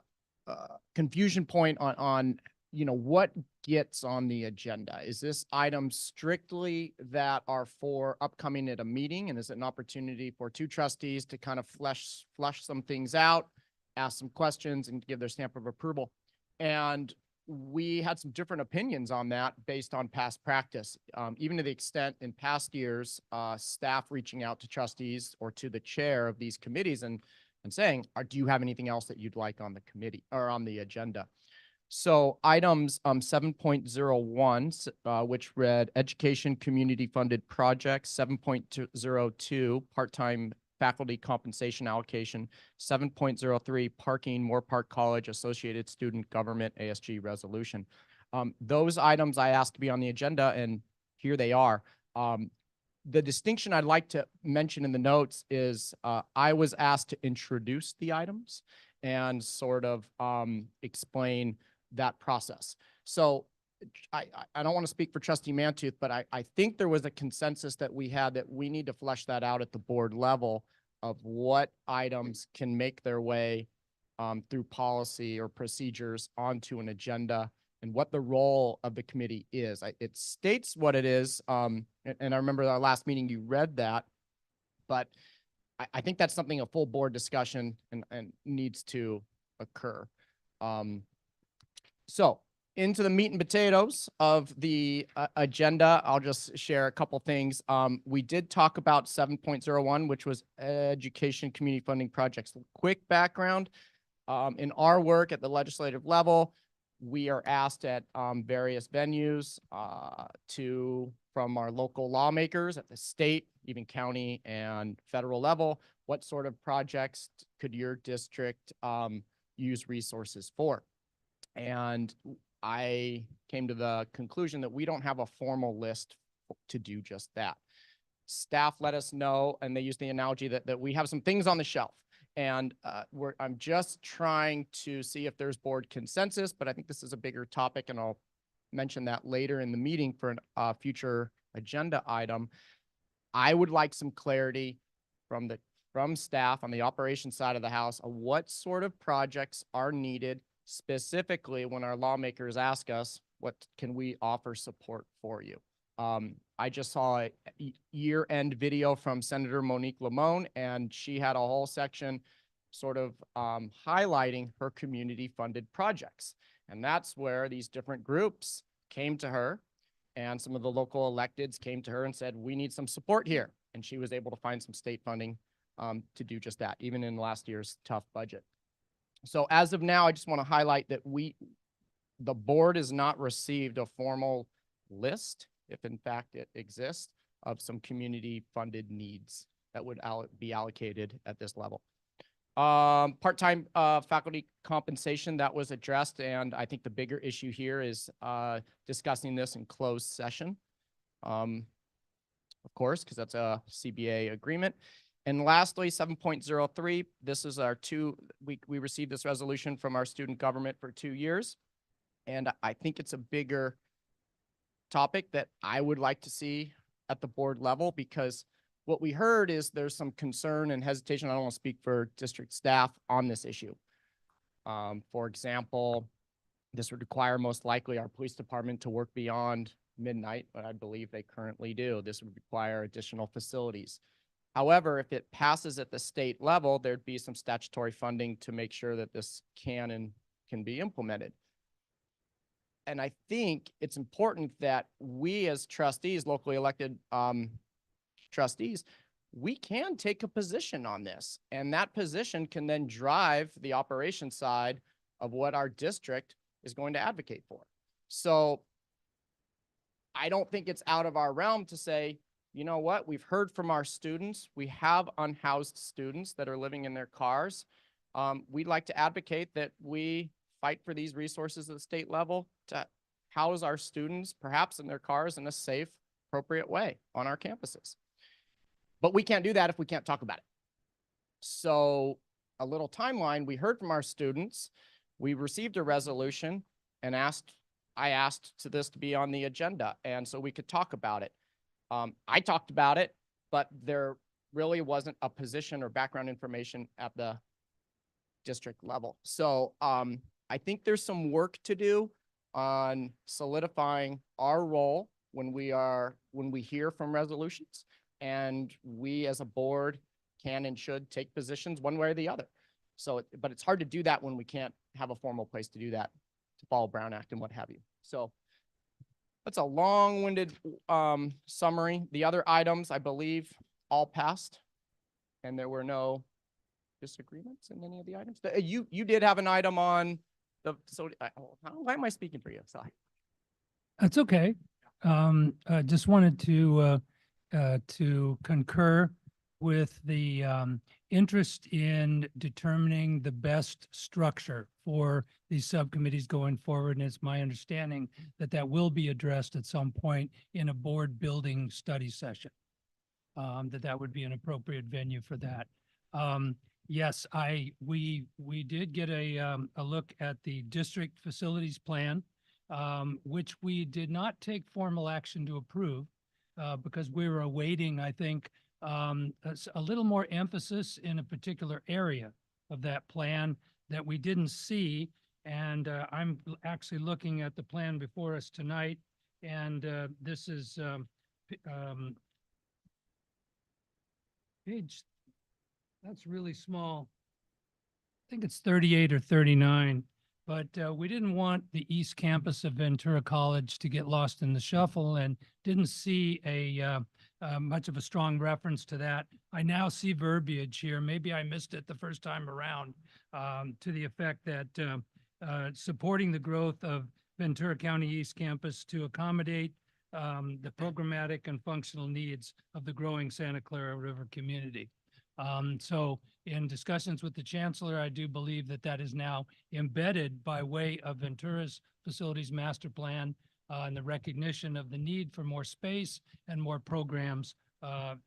confusion point on you know, what gets on the agenda? Is this items strictly that are for upcoming at a meeting? And is it an opportunity for two trustees to kind of flesh some things out, ask some questions, and give their stamp of approval? And we had some different opinions on that based on past practice, even to the extent in past years, staff reaching out to trustees or to the chair of these committees and saying, do you have anything else that you'd like on the committee or on the agenda? So items 7.01, which read education community funded projects, 7.02 part-time faculty compensation allocation, 7.03 parking Moorpark College Associated Student Government ASG resolution. Those items I asked to be on the agenda, and here they are. The distinction I'd like to mention in the notes is I was asked to introduce the items and sort of explain that process. So I don't want to speak for Trustee Mantooth, but I think there was a consensus that we had that we need to flesh that out at the board level of what items can make their way through policy or procedures onto an agenda and what the role of the committee is. It states what it is. And I remember our last meeting, you read that, but I think that's something a full board discussion and needs to occur. So into the meat and potatoes of the agenda, I'll just share a couple things. We did talk about 7.01, which was education community funding projects. Quick background, in our work at the legislative level, we are asked at various venues from our local lawmakers at the state, even county and federal level, what sort of projects could your district use resources for? And I came to the conclusion that we don't have a formal list to do just that. Staff let us know, and they used the analogy that we have some things on the shelf. And I'm just trying to see if there's board consensus, but I think this is a bigger topic, and I'll mention that later in the meeting for a future agenda item. I would like some clarity from staff on the operations side of the house of what sort of projects are needed specifically when our lawmakers ask us, what can we offer support for you? I just saw a year-end video from Senator Monique Limon, and she had a whole section sort of highlighting her community-funded projects. And that's where these different groups came to her, and some of the local electeds came to her and said, we need some support here. And she was able to find some state funding to do just that, even in last year's tough budget. So as of now, I just want to highlight that the board has not received a formal list, if in fact it exists, of some community funded needs that would be allocated at this level. Part-time faculty compensation, that was addressed, and I think the bigger issue here is discussing this in closed session, of course, because that's a CBA agreement. And lastly, 7.03, this is we received this resolution from our student government for 2 years. And I think it's a bigger topic that I would like to see at the board level, because what we heard is there's some concern and hesitation. I don't want to speak for district staff on this issue. For example, this would require most likely our police department to work beyond midnight, but I believe they currently do. This would require additional facilities. However, if it passes at the state level, there'd be some statutory funding to make sure that this can be implemented. And I think it's important that we as trustees, locally elected trustees, we can take a position on this. And that position can then drive the operation side of what our district is going to advocate for. So I don't think it's out of our realm to say, you know what, we've heard from our students. We have unhoused students that are living in their cars. We'd like to advocate that we fight for these resources at the state level to house our students, perhaps in their cars, in a safe, appropriate way on our campuses. But we can't do that if we can't talk about it. So a little timeline, we heard from our students. We received a resolution and I asked this to be on the agenda, and so we could talk about it. I talked about it, but there really wasn't a position or background information at the district level. So I think there's some work to do on solidifying our role when we hear from resolutions, and we as a board can and should take positions one way or the other. So, but it's hard to do that when we can't have a formal place to do that, to follow Brown Act and what have you. So that's a long-winded summary. The other items, I believe, all passed, and there were no disagreements in any of the items. You did have an item on the, so why am I speaking for you? Sorry. That's okay. I just wanted to concur with the interest in determining the best structure for these subcommittees going forward. And it's my understanding that that will be addressed at some point in a board building study session, that would be an appropriate venue for that. Yes, we did get a look at the district facilities plan, which we did not take formal action to approve because we were awaiting, I think, a little more emphasis in a particular area of that plan that we didn't see. And I'm actually looking at the plan before us tonight. And this is page, that's really small. I think it's 38 or 39. But we didn't want the East Campus of Ventura College to get lost in the shuffle, and didn't see much of a strong reference to that. I now see verbiage here. Maybe I missed it the first time around, to the effect that supporting the growth of Ventura County East Campus to accommodate the programmatic and functional needs of the growing Santa Clara River community. So in discussions with the chancellor, I do believe that that is now embedded by way of Ventura's facilities master plan, and the recognition of the need for more space and more programs. That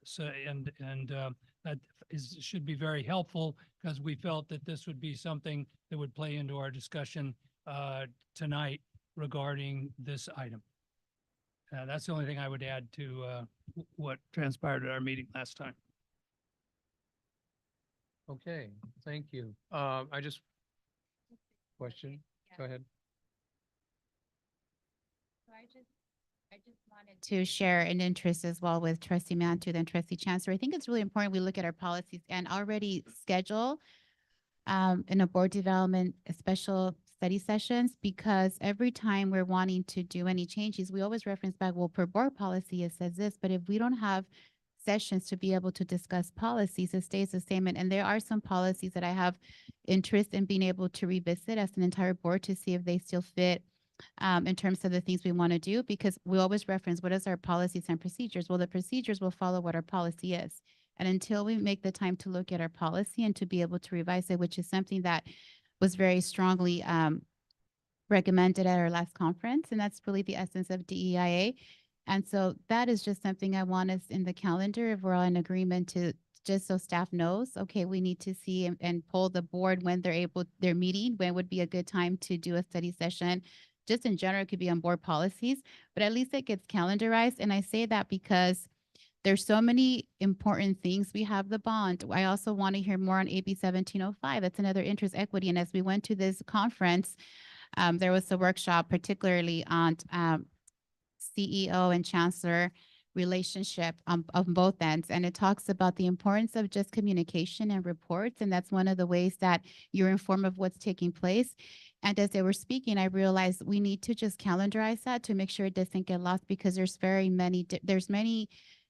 should be very helpful, because we felt that this would be something that would play into our discussion tonight regarding this item. That's the only thing I would add to what transpired at our meeting last time. Okay, thank you. Question, go ahead. I just wanted to share an interest as well with Trustee Mantooth and Trustee Chancellor. I think it's really important we look at our policies and already schedule in a board development special study sessions, because every time we're wanting to do any changes, we always reference back, well, per board policy, it says this, but if we don't have sessions to be able to discuss policies, it stays the same. And there are some policies that I have interest in being able to revisit as an entire board to see if they still fit in terms of the things we want to do, because we always reference what is our policies and procedures. Well, the procedures will follow what our policy is. And until we make the time to look at our policy and to be able to revise it, which is something that was very strongly recommended at our last conference, and that's really the essence of DEIA. And so that is just something I want us in the calendar, if we're all in agreement, to just so staff knows, okay, we need to see and poll the board when they're meeting, when would be a good time to do a study session. Just in general, it could be on board policies, but at least it gets calendarized. And I say that because there's so many important things. We have the bond. I also want to hear more on AB 1705. That's another interest equity. And as we went to this conference, there was a workshop particularly on CEO and chancellor relationship of both ends. And it talks about the importance of just communication and reports. And that's one of the ways that you're informed of what's taking place. And as they were speaking, I realized we need to just calendarize that to make sure it doesn't get lost, because there's many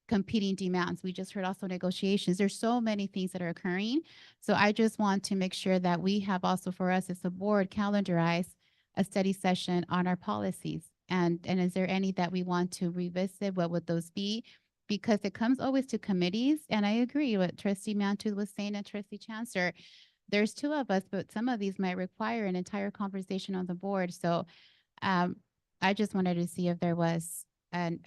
competing demands. We just heard also negotiations. There's so many things that are occurring. So I just want to make sure that we have also, for us as a board, calendarize a study session on our policies. And is there any that we want to revisit? What would those be? Because it comes always to committees. And I agree with Trustee Mantooth was saying and Trustee Chancellor. There's two of us, but some of these might require an entire conversation on the board. So I just wanted to see if there was an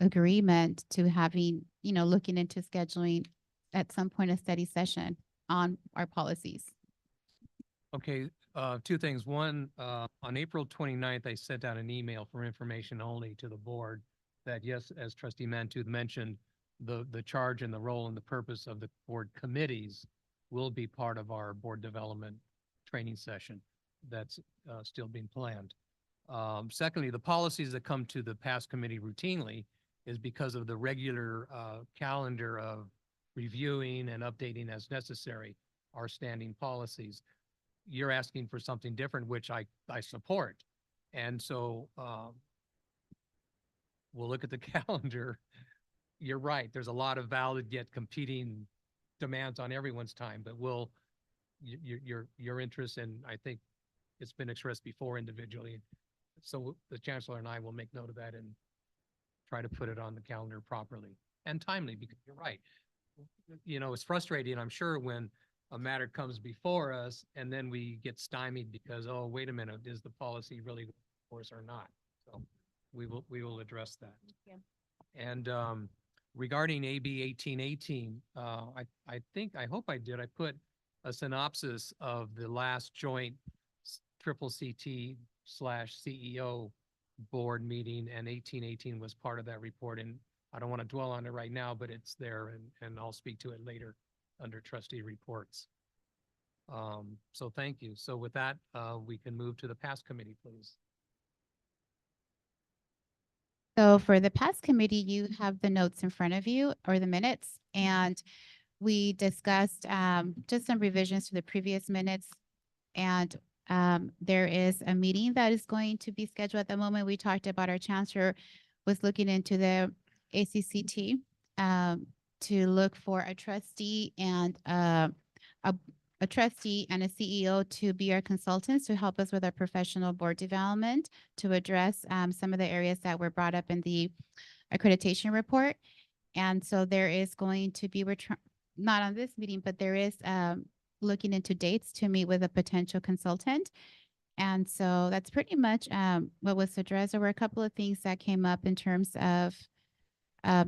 agreement to having, looking into scheduling at some point a study session on our policies. Okay, two things. One, on April 29th, I sent out an email for information only to the board that, yes, as Trustee Mantooth mentioned, the charge and the role and the purpose of the board committees will be part of our board development training session that's still being planned. Secondly, the policies that come to the past committee routinely is because of the regular calendar of reviewing and updating as necessary our standing policies. You're asking for something different, which I support. And so we'll look at the calendar. You're right. There's a lot of valid yet competing demands on everyone's time, but your interest, and I think it's been expressed before individually. So the chancellor and I will make note of that and try to put it on the calendar properly and timely, because you're right. It's frustrating, I'm sure, when a matter comes before us and then we get stymied because, oh, wait a minute, is the policy really for us or not? So we will address that. And regarding AB 1818, I hope I did. I put a synopsis of the last joint CCCT/CEO board meeting, and 1818 was part of that report. And I don't want to dwell on it right now, but it's there, and I'll speak to it later under trustee reports. So thank you. So with that, we can move to the past committee, please. So for the past committee, you have the notes in front of you or the minutes, and we discussed just some revisions to the previous minutes. And there is a meeting that is going to be scheduled at the moment. We talked about our chancellor was looking into the ACCT to look for a trustee and a trustee and a CEO to be our consultants to help us with our professional board development to address some of the areas that were brought up in the accreditation report. And so there is going to be not on this meeting, but there is looking into dates to meet with a potential consultant. And so that's pretty much what was addressed. There were a couple of things that came up in terms of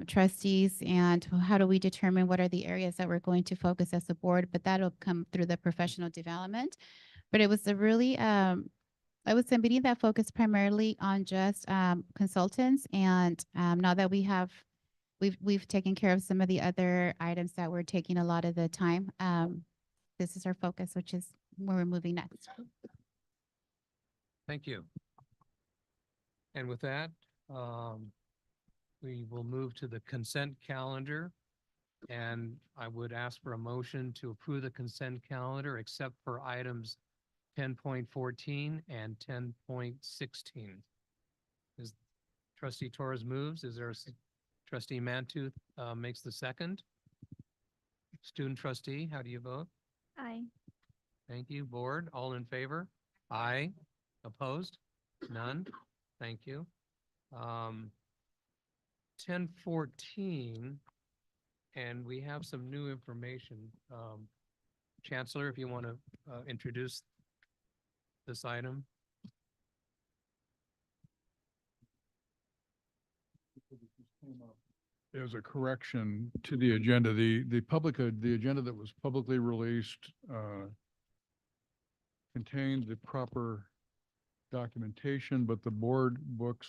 trustees and how do we determine what are the areas that we're going to focus as a board, but that'll come through the professional development. But it was a really, it was a meeting that focused primarily on just consultants. And now that we've taken care of some of the other items that were taking a lot of the time, this is our focus, which is where we're moving next. Thank you. And with that, we will move to the consent calendar. And I would ask for a motion to approve the consent calendar except for items 10.14 and 10.16. Is Trustee Torres moves? Is there a Trustee Mantooth makes the second? Student trustee, how do you vote? Aye. Thank you. Board, all in favor? Aye. Opposed? None. Thank you. 1014, and we have some new information. Chancellor, if you want to introduce this item. As a correction to the agenda, the agenda that was publicly released contained the proper documentation, but the board books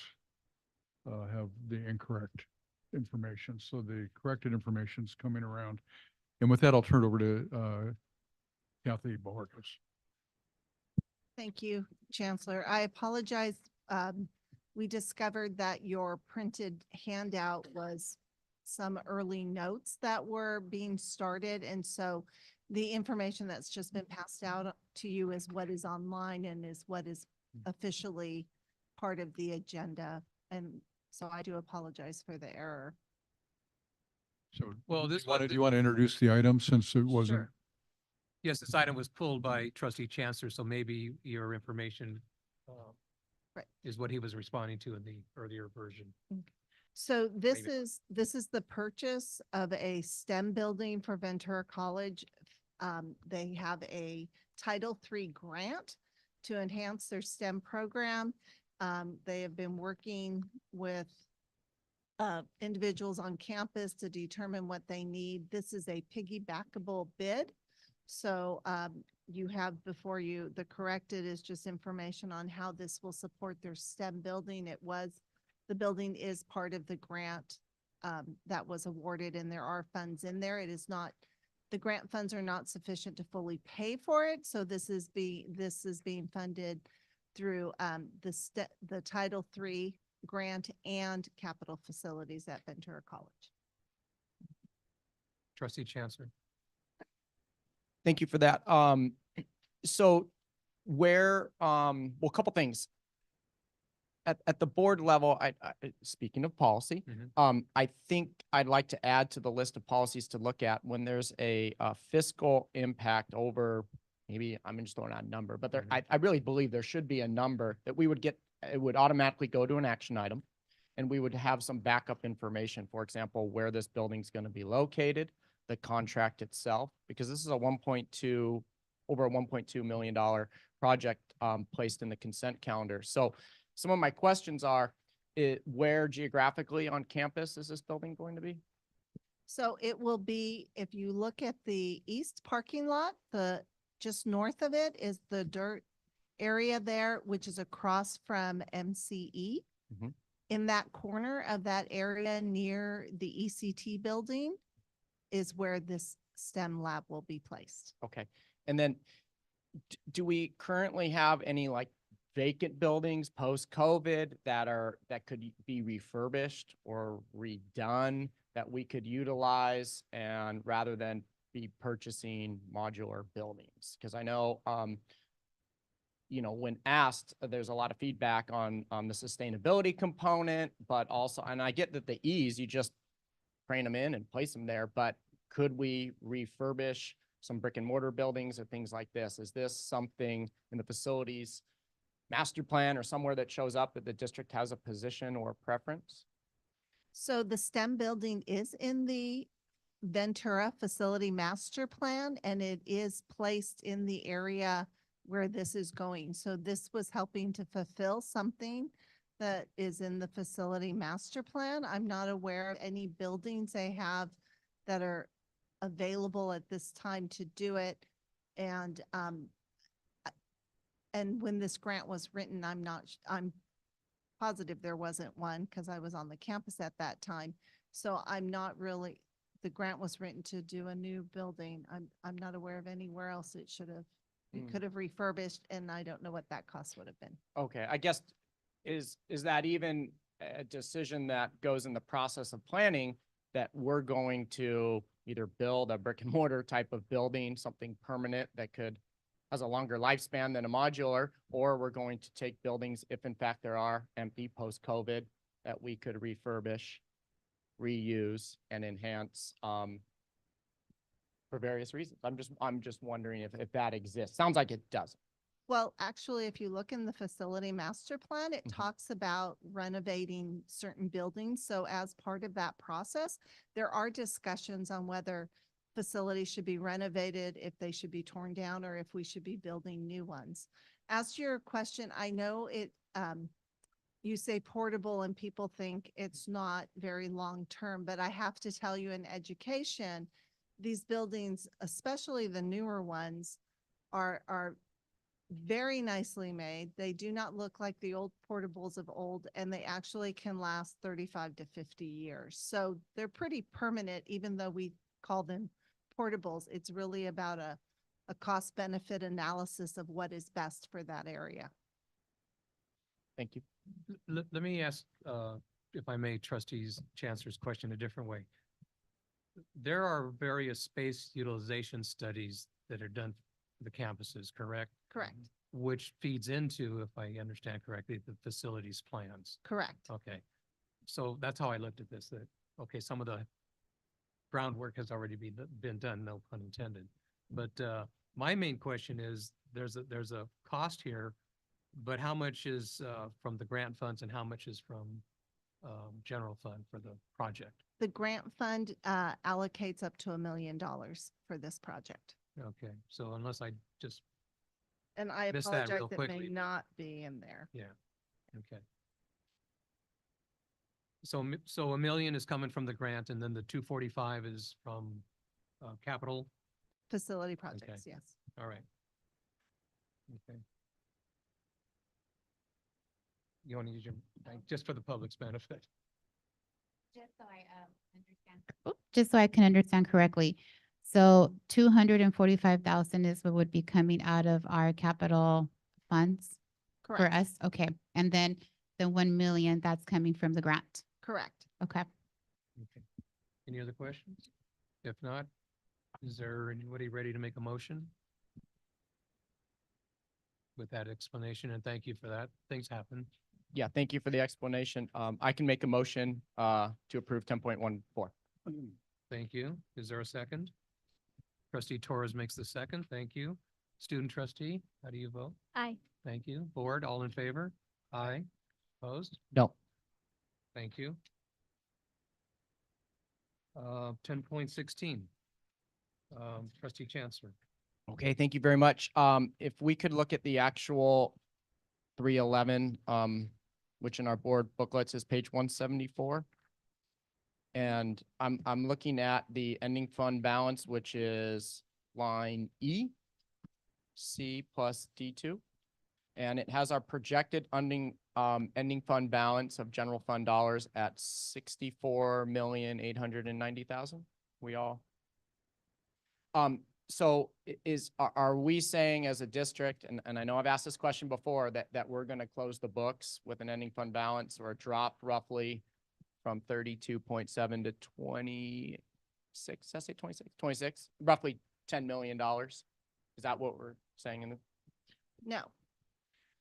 have the incorrect information. So the corrected information is coming around. And with that, I'll turn it over to Kathy Boharkas. Thank you, Chancellor. I apologize. We discovered that your printed handout was some early notes that were being started. And so the information that's just been passed out to you is what is online and is what is officially part of the agenda. And so I do apologize for the error. So well, do you want to introduce the item since it wasn't? Sure. Yes, this item was pulled by Trustee Chancellor, so maybe your information right. is what he was responding to in the earlier version. So this is the purchase of a STEM building for Ventura College. They have a Title III grant to enhance their STEM program. They have been working with individuals on campus to determine what they need. This is a piggybackable bid. So you have before you, the corrected is just information on how this will support their STEM building. The building is part of the grant that was awarded, and there are funds in there. The grant funds are not sufficient to fully pay for it. So this is being funded through the Title III grant and capital facilities at Ventura College. Trustee Chancellor. Thank you for that. So well, a couple things. At the board level, speaking of policy, I think I'd like to add to the list of policies to look at when there's a fiscal impact over, maybe I'm just throwing out a number, but I really believe there should be a number that we would get, it would automatically go to an action item, and we would have some backup information, for example, where this building's going to be located, the contract itself, because this is over a $1.2 million project placed in the consent calendar. So some of my questions are, where geographically on campus is this building going to be? So it will be, if you look at the east parking lot, just north of it is the dirt area there, which is across from MCE. In that corner of that area near the ECT building is where this STEM lab will be placed. Okay. And then do we currently have any like vacant buildings post-COVID that could be refurbished or redone that we could utilize and rather than be purchasing modular buildings? Because I know, when asked, there's a lot of feedback on the sustainability component, but also, and I get that the ease, you just crane them in and place them there, but could we refurbish some brick and mortar buildings or things like this? Is this something in the facilities master plan or somewhere that shows up that the district has a position or preference? So the STEM building is in the Ventura Facility Master Plan, and it is placed in the area where this is going. So this was helping to fulfill something that is in the Facility Master Plan. I'm not aware of any buildings they have that are available at this time to do it. And when this grant was written, I'm positive there wasn't one because I was on the campus at that time. So I'm not really, the grant was written to do a new building. I'm not aware of anywhere else it could have refurbished, and I don't know what that cost would have been. Okay, I guess, is that even a decision that goes in the process of planning that we're going to either build a brick and mortar type of building, something permanent that has a longer lifespan than a modular, or we're going to take buildings, if in fact there are empty post-COVID, that we could refurbish, reuse, and enhance for various reasons. I'm just wondering if that exists. Sounds like it doesn't. Well, actually, if you look in the Facility Master Plan, it talks about renovating certain buildings. So as part of that process, there are discussions on whether facilities should be renovated, if they should be torn down, or if we should be building new ones. As to your question, I know you say portable and people think it's not very long-term, but I have to tell you, in education, these buildings, especially the newer ones, are very nicely made. They do not look like the old portables of old, and they actually can last 35 to 50 years. So they're pretty permanent, even though we call them portables. It's really about a cost benefit analysis of what is best for that area. Thank you. Let me ask, if I may, trustees, chancellor's question a different way. There are various space utilization studies that are done for the campuses, correct? Correct. Which feeds into, if I understand correctly, the facilities plans. Correct. Okay. So that's how I looked at this, that, okay, some of the groundwork has already been done, no pun intended. But my main question is, there's a cost here, but how much is from the grant funds and how much is from general fund for the project? The grant fund allocates up to $1 million for this project. Okay, so unless I just And I missed that apologize, real it may quickly. not be in there. Yeah, okay. So $1 million is coming from the grant, and then the 245 is from capital? Facility projects, yes. All right. Okay. You want to use your mic just for the public's benefit? Just so I can understand correctly. So 245,000 is what would be coming out of our capital funds for Correct. us? Okay. And then the 1 million, that's coming from the grant. Correct. Okay. Okay. Any other questions? If not, is there anybody ready to make a motion? With that explanation, and thank you for that. Things happen. Yeah, thank you for the explanation. I can make a motion to approve 10.14. Thank you. Is there a second? Trustee Torres makes the second. Thank you. Student trustee, how do you vote? Aye. Thank you. Board, all in favor? Aye. Opposed? No. Thank you. 10.16. Trustee Chancellor. Okay, thank you very much. If we could look at the actual 311, which in our board booklets is page 174. And I'm looking at the ending fund balance, which is line E, C plus D2. And it has our projected ending fund balance of general fund dollars at 64,890,000. We all. So are we saying as a district, and I know I've asked this question before, that we're going to close the books with an ending fund balance or a drop roughly from 32.7 to 26, did I say 26, roughly $10 million? Is that what we're saying in the? No.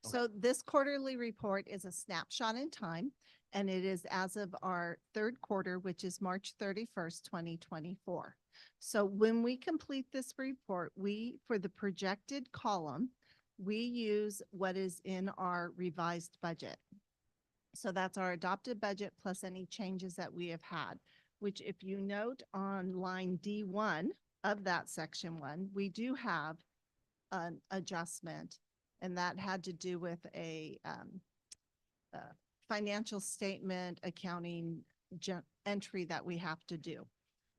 So this quarterly report is a snapshot in time, and it is as of our third quarter, which is March 31st, 2024. So when we complete this report, for the projected column, we use what is in our revised budget. So that's our adopted budget plus any changes that we have had, which if you note on line D1 of that section 1, we do have an adjustment, and that had to do with a financial statement accounting entry that we have to do.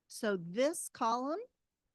So this column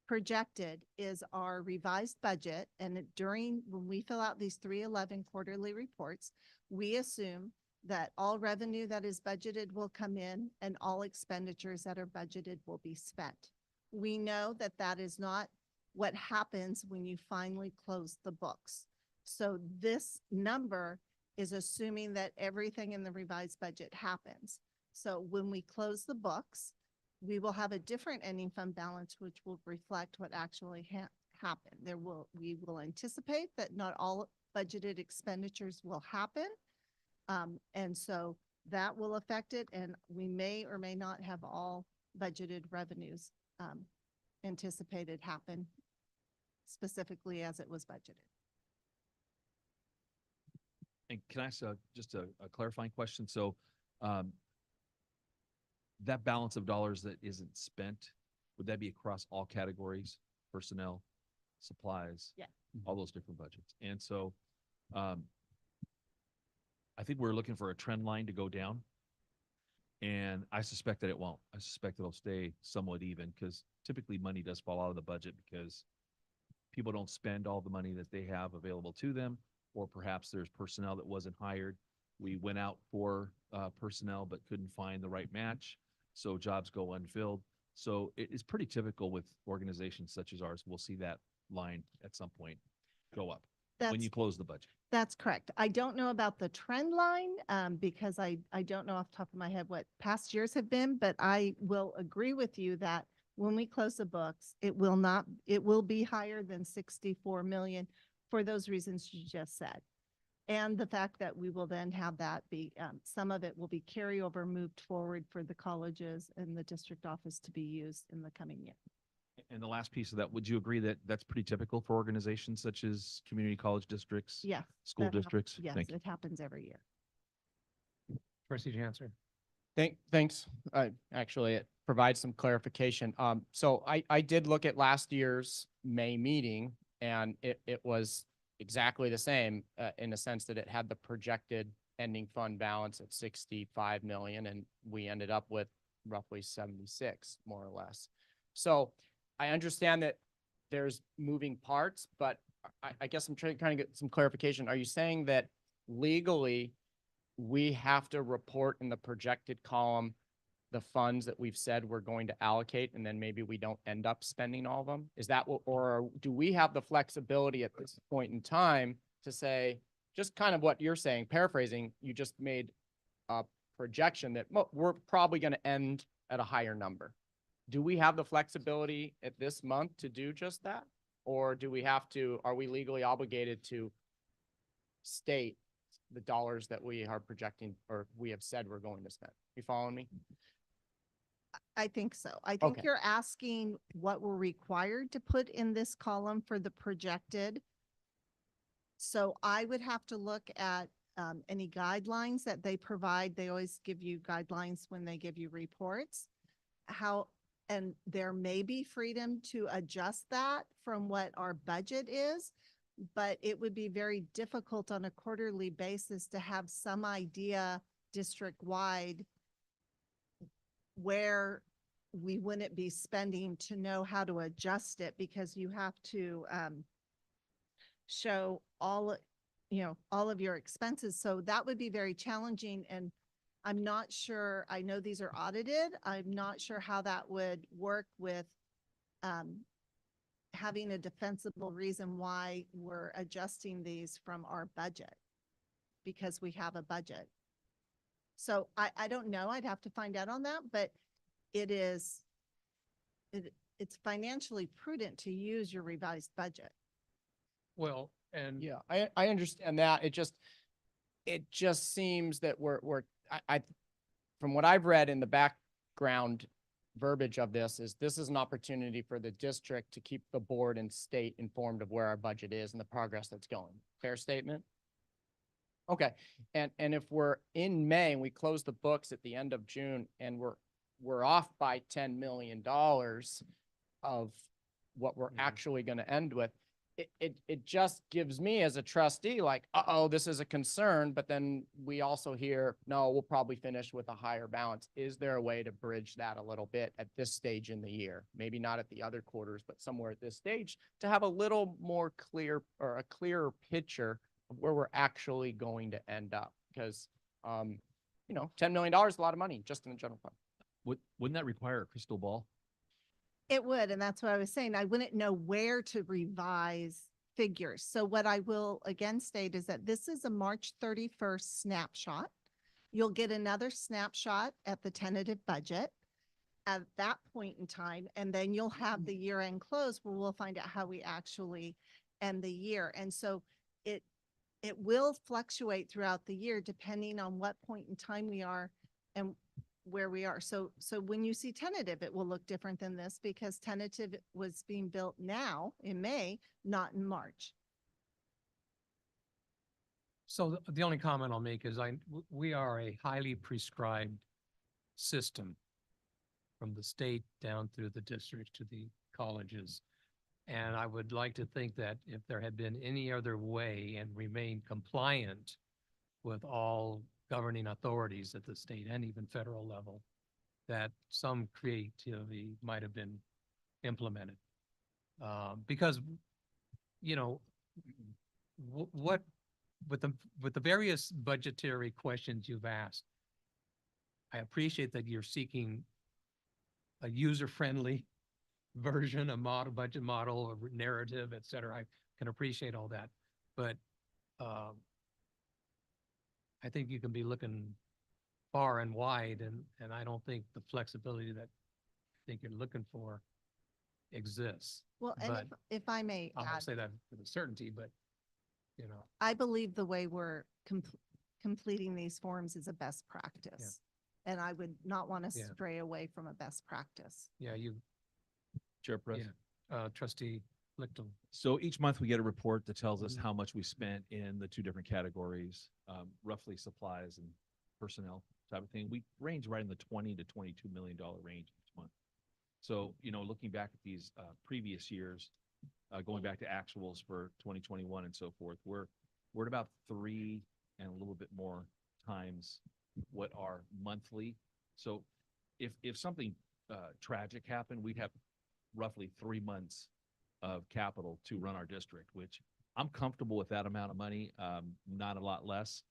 projected is our revised budget, and when we fill out these 311 quarterly reports, we assume that all revenue that is budgeted will come in and all expenditures that are budgeted will be spent. We know that that is not what happens when you finally close the books. So this number is assuming that everything in the revised budget happens. So when we close the books, we will have a different ending fund balance, which will reflect what actually happened. We will anticipate that not all budgeted expenditures will happen. And so that will affect it, and we may or may not have all budgeted revenues anticipated happen specifically as it was budgeted. And can I ask just a clarifying question? So that balance of dollars that isn't spent, would that be across all categories, personnel, supplies? Yeah. All those different budgets. And so I think we're looking for a trend line to go down. And I suspect that it won't. I suspect it'll stay somewhat even, because typically money does fall out of the budget because people don't spend all the money that they have available to them, or perhaps there's personnel that wasn't hired. We went out for personnel but couldn't find the right match, so jobs go unfilled. So it is pretty typical with organizations such as ours. We'll see that line at some point go up when you close the budget. That's correct. I don't know about the trend line because I don't know off the top of my head what past years have been, but I will agree with you that when we close the books, it will be higher than 64 million for those reasons you just said. And the fact that we will then have that be, some of it will be carryover moved forward for the colleges and the district office to be used in the coming year. And the last piece of that, would you agree that that's pretty typical for organizations such as community college districts? Yeah. School districts? Yes, Thank you. it happens every year. Trustee Chancellor. Thanks. Actually, it provides some clarification. So I did look at last year's May meeting, and it was exactly the same in the sense that it had the projected ending fund balance at 65 million, and we ended up with roughly 76, more or less. So I understand that there's moving parts, but I guess I'm trying to get some clarification. Are you saying that legally we have to report in the projected column the funds that we've said we're going to allocate, and then maybe we don't end up spending all of them? Is that what, or do we have the flexibility at this point in time to say, just kind of what you're saying, paraphrasing, you just made a projection that we're probably going to end at a higher number. Do we have the flexibility at this month to do just that? Or do we have to, are we legally obligated to state the dollars that we are projecting or we have said we're going to spend? You following me? I think so. I think Okay. you're asking what we're required to put in this column for the projected. So I would have to look at any guidelines that they provide. They always give you guidelines when they give you reports. And there may be freedom to adjust that from what our budget is, but it would be very difficult on a quarterly basis to have some idea district-wide where we wouldn't be spending to know how to adjust it, because you have to show all of your expenses. So that would be very challenging, and I'm not sure, I know these are audited. I'm not sure how that would work with having a defensible reason why we're adjusting these from our budget, because we have a budget. So I don't know. I'd have to find out on that, but it's financially prudent to use your revised budget. Well, and Yeah, I understand that. It just seems that from what I've read in the background verbiage of this is an opportunity for the district to keep the board and state informed of where our budget is and the progress that's going. Fair statement? Okay, and if we're in May and we close the books at the end of June and we're off by $10 million of what we're actually going to end with, it just gives me as a trustee like, uh-oh, this is a concern, but then we also hear, no, we'll probably finish with a higher balance. Is there a way to bridge that a little bit at this stage in the year? Maybe not at the other quarters, but somewhere at this stage to have a little more clear or a clearer picture of where we're actually going to end up? Because, $10 million is a lot of money just in the general fund. Wouldn't that require a crystal ball? It would, and that's what I was saying. I wouldn't know where to revise figures. So what I will again state is that this is a March 31st snapshot. You'll get another snapshot at the tentative budget at that point in time, and then you'll have the year-end close where we'll find out how we actually end the year. And so it will fluctuate throughout the year depending on what point in time we are and where we are. So when you see tentative, it will look different than this because tentative was being built now in May, not in March. so the only comment I'll make is we are a highly prescribed system from the state down through the district to the colleges. And I would like to think that if there had been any other way and remained compliant with all governing authorities at the state and even federal level, that some creativity might have been implemented. Because, what with the various budgetary questions you've asked, I appreciate that you're seeking a user-friendly version, a model, budget model, a narrative, et cetera. I can appreciate all that, but I think you can be looking far and wide, and I don't think the flexibility that I think you're looking for exists. Well, and But if I may I add, won't say that with certainty, but I believe the way we're completing these forms is a best practice. And I would not want to Yeah. stray away from a best practice. yeah, Chairperson. Trustee Lichtel. So each month we get a report that tells us how much we spent in the two different categories, roughly supplies and personnel type of thing. We range right in the $20 to $22 million range each month. So, looking back at these previous years, going back to actuals for 2021 and so forth, we're at about 3 and a little bit more times what our monthly. So if something tragic happened, we'd have roughly 3 months of capital to run our district, which I'm comfortable with that amount of money, not a lot less.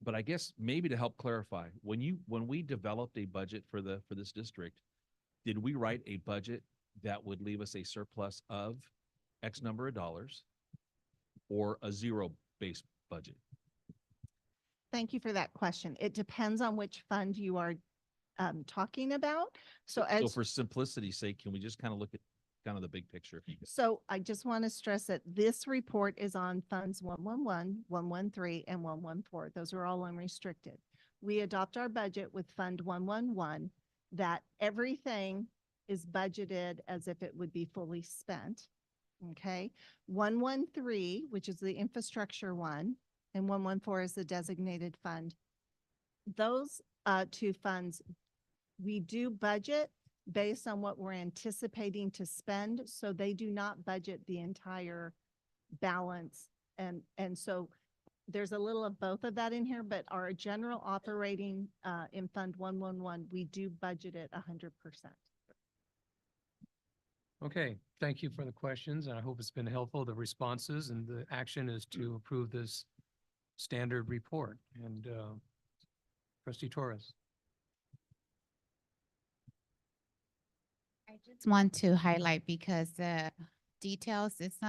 But I guess maybe to help clarify, when we developed a budget for this district, did we write a budget that would leave us a surplus of X number of dollars or a zero-based budget? Thank you for that question. It depends on which fund you are talking about. So for simplicity's sake, can we just kind of look at kind of the big picture? If you could. So I just want to stress that this report is on funds 111, 113, and 114. Those are all unrestricted. We adopt our budget with fund 111, that everything is budgeted as if it would be fully spent. Okay. 113, which is the infrastructure one, and 114 is the designated fund. Those two funds, we do budget based on what we're anticipating to spend. So they do not budget the entire balance. And so there's a little of both of that in here, but our general operating in Fund 111, we do budget it 100%. Okay, thank you for the questions, and I hope it's been helpful, the responses, and the action is to approve this standard report. And Trustee Torres. I just want to highlight because the details. It's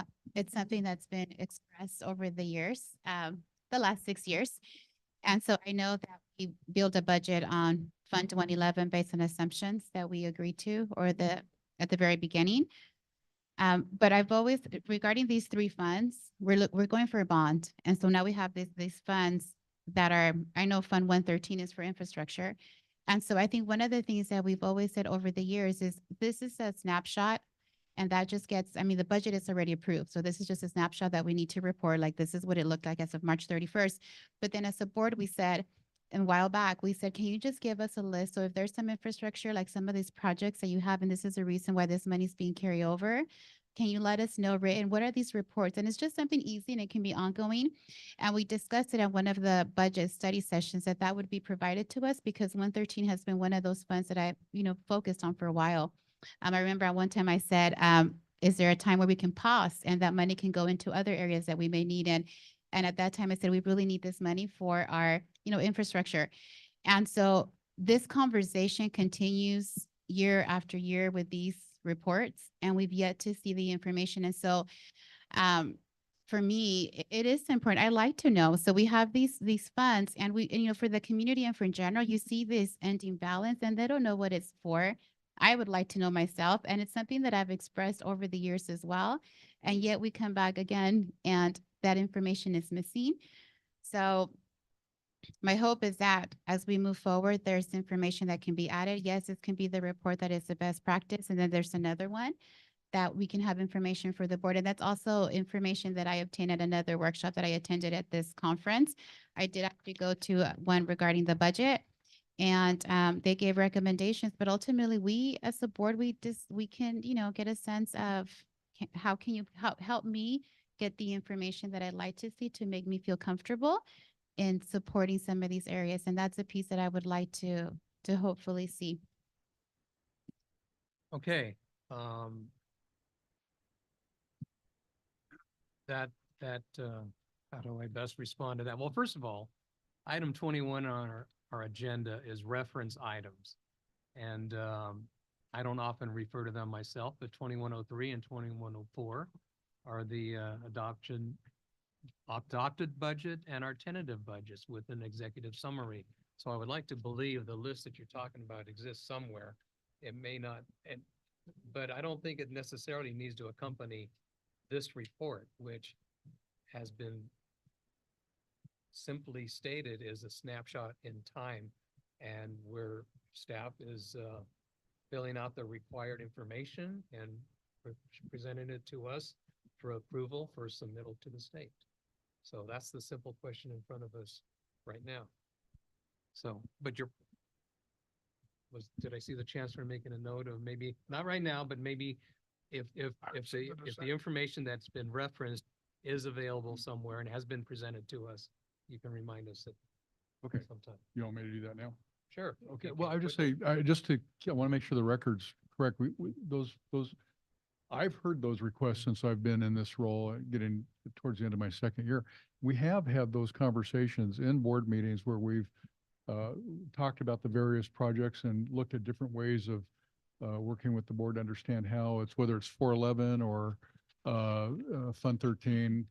something that's been expressed over the years, the last 6 years. And so I know that we build a budget on Fund 111 based on assumptions that we agreed to at the very beginning. But I've always, regarding these three funds, we're going for a bond. And so now we have these funds that are, I know Fund 113 is for infrastructure. And so I think one of the things that we've always said over the years is this is a snapshot. And that just gets, I mean, the budget is already approved. So this is just a snapshot that we need to report, like this is what it looked like as of March 31st. But then as a board, we said, and a while back, we said, can you just give us a list? So if there's some infrastructure, like some of these projects that you have, and this is the reason why this money is being carried over, can you let us know written, what are these reports? And it's just something easy and it can be ongoing. And we discussed it at one of the budget study sessions that would be provided to us because 113 has been one of those funds that I, focused on for a while. I remember at one time I said, is there a time where we can pause and that money can go into other areas that we may need? And at that time I said, we really need this money for our, infrastructure. And so this conversation continues year after year with these reports, and we've yet to see the information. And so for me, it is important. I like to know. So we have these funds, and for the community and for in general, you see this ending balance and they don't know what it's for. I would like to know myself, and it's something that I've expressed over the years as well. And yet we come back again and that information is missing. So my hope is that as we move forward, there's information that can be added. Yes, it can be the report that is the best practice. And then there's another one that we can have information for the board. And that's also information that I obtained at another workshop that I attended at this conference. I did actually go to one regarding the budget, and they gave recommendations, but ultimately we as a board, we can, get a sense of how can you help me get the information that I'd like to see to make me feel comfortable in supporting some of these areas. And that's a piece that I would like to hopefully see. Okay. How do I best respond to that? Well, first of all, item 21 on our agenda is reference items. And I don't often refer to them myself, but 2103 and 2104 are the adopted budget and our tentative budgets with an executive summary. So I would like to believe the list that you're talking about exists somewhere. It may not, but I don't think it necessarily needs to accompany this report, which has been simply stated as a snapshot in time, and where staff is filling out the required information and presenting it to us for approval for submittal to the state. So that's the simple question in front of us right now. So, but did I see the chancellor making a note of maybe, not right now, but maybe if the information that's been referenced is available somewhere and has been presented to us, you can remind us that. Okay. Sometime. You want me to do that now? Sure. Okay, well, I just say, I want to make sure the record's correct. I've heard those requests since I've been in this role, getting towards the end of my second year. We have had those conversations in board meetings where we've talked about the various projects and looked at different ways of working with the board to understand how whether it's 411 or Fund 13,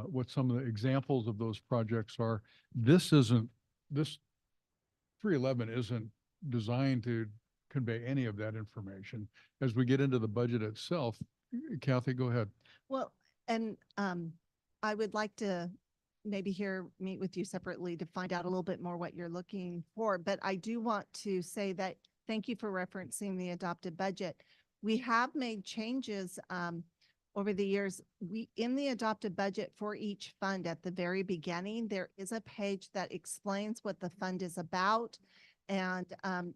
what some of the examples of those projects are. This 311 isn't designed to convey any of that information. As we get into the budget itself, Kathy, go ahead. Well, and I would like to maybe meet with you separately to find out a little bit more what you're looking for. But I do want to say that thank you for referencing the adopted budget. We have made changes over the years. In the adopted budget for each fund at the very beginning, there is a page that explains what the fund is about and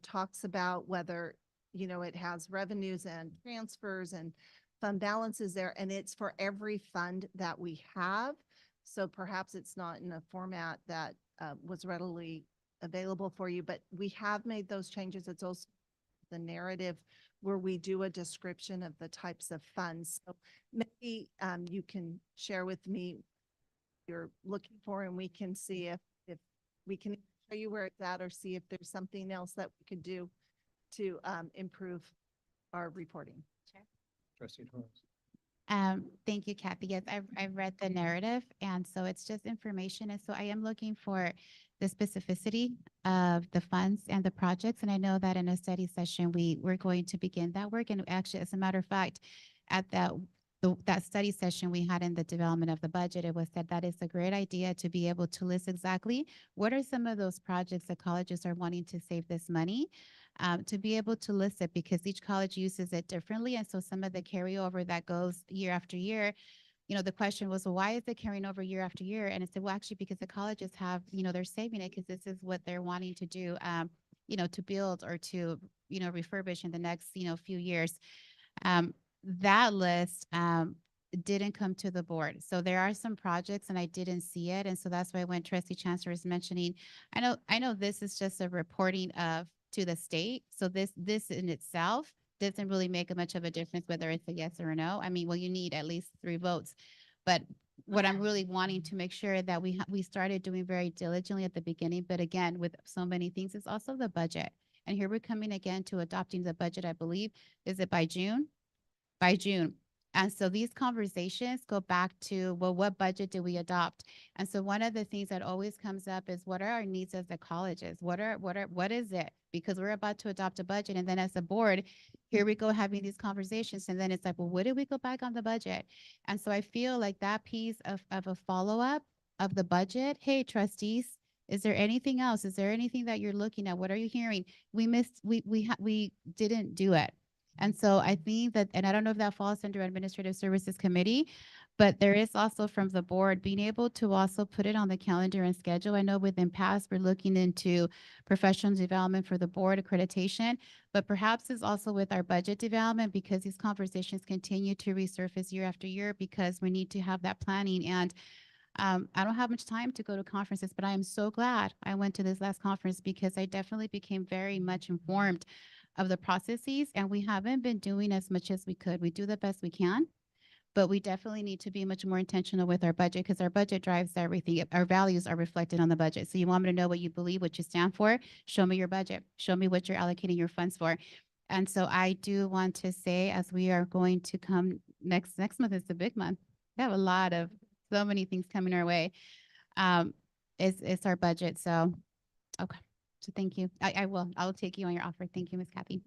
talks about whether, it has revenues and transfers and fund balances there, and it's for every fund that we have. So perhaps it's not in a format that was readily available for you, but we have made those changes. It's also the narrative where we do a description of the types of funds. So maybe you can share with me what you're looking for, and we can see if we can show you where it's at or see if there's something else that we could do to improve our reporting. Trustee Torres. Thank you, Kathy. Yes, I've read the narrative, and so it's just information. And so I am looking for the specificity of the funds and the projects. And I know that in a study session, we're going to begin that work. And actually, as a matter of fact, at that study session we had in the development of the budget, it was said that it's a great idea to be able to list exactly what are some of those projects that colleges are wanting to save this money, to be able to list it because each college uses it differently. And so some of the carryover that goes year after year, the question was, well, why is it carrying over year after year? And I said, well, actually, because the colleges have, they're saving it because this is what they're wanting to do, to build or to, refurbish in the next, few years. That list didn't come to the board. So there are some projects and I didn't see it. And so that's why when Trustee Chancellor is mentioning, I know this is just a reporting to the state. So this in itself doesn't really make much of a difference whether it's a yes or a no. I mean, well, you need at least 3 votes. But what I'm really wanting to make sure that we started doing very diligently at the beginning, but again, with so many things, is also the budget. And here we're coming again to adopting the budget, I believe, is it by June? By June. And so these conversations go back to, well, what budget do we adopt? And so one of the things that always comes up is what are our needs as the colleges? What is it? Because we're about to adopt a budget. And then as a board, here we go having these conversations. And then it's like, well, what did we go back on the budget? And so I feel like that piece of a follow-up of the budget, hey, trustees, is there anything else? Is there anything that you're looking at? What are you hearing? We didn't do it. And so I think that, and I don't know if that falls under Administrative Services Committee, but there is also from the board being able to also put it on the calendar and schedule. I know within past, we're looking into professional development for the board accreditation, but perhaps it's also with our budget development because these conversations continue to resurface year after year because we need to have that planning. And I don't have much time to go to conferences, but I am so glad I went to this last conference because I definitely became very much informed of the processes, and we haven't been doing as much as we could. We do the best we can, but we definitely need to be much more intentional with our budget because our budget drives everything. Our values are reflected on the budget. So you want me to know what you believe, what you stand for? Show me your budget. Show me what you're allocating your funds for. And so I do want to say, as we are going to come next month is the big month. We have so many things coming our way. It's our budget. So, okay. So thank you. I'll take you on your offer. Thank you, Ms. Kathy.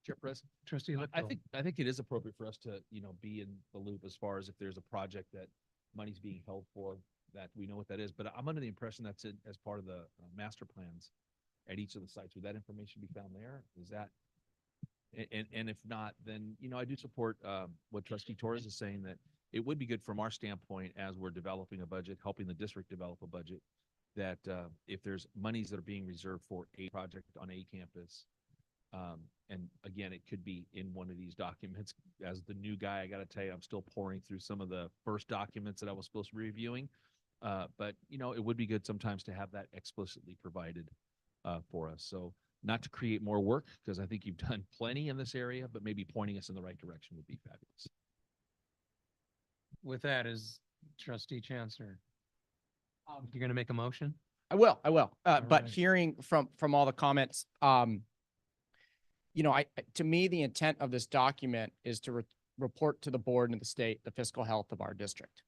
Chair President. Trustee I Lipko. think it is appropriate for us to, be in the loop as far as if there's a project that money's being held for, that we know what that is. But I'm under the impression that's it as part of the master plans at each of the sites. Would that information be found there? Is that, and if not, then, I do support what Trustee Torres is saying, that it would be good from our standpoint as we're developing a budget, helping the district develop a budget, that if there's monies that are being reserved for a project on a campus, and again, it could be in one of these documents. As the new guy, I got to tell you, I'm still pouring through some of the first documents that I was supposed to be reviewing. But, it would be good sometimes to have that explicitly provided for us. So not to create more work, because I think you've done plenty in this area, but maybe pointing us in the right direction would be fabulous. With that is Trustee Chancellor. You're going to make a motion? I will. But right. hearing from all the comments, to me, the intent of this document is to report to the board and the state the fiscal health of our district.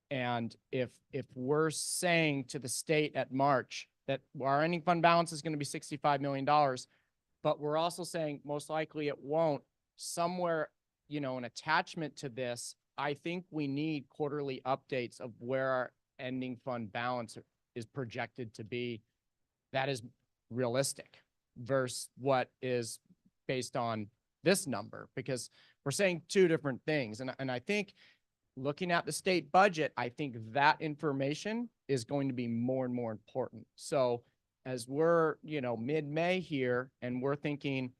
And if we're saying to the state at March that our ending fund balance is going to be $65 million, but we're also saying most likely it won't, somewhere, an attachment to this, I think we need quarterly updates of where our ending fund balance is projected to be. That is realistic versus what is based on this number, because we're saying 2 different things. And I think looking at the state budget, I think that information is going to be more and more important. So as we're, mid-May here and we're thinking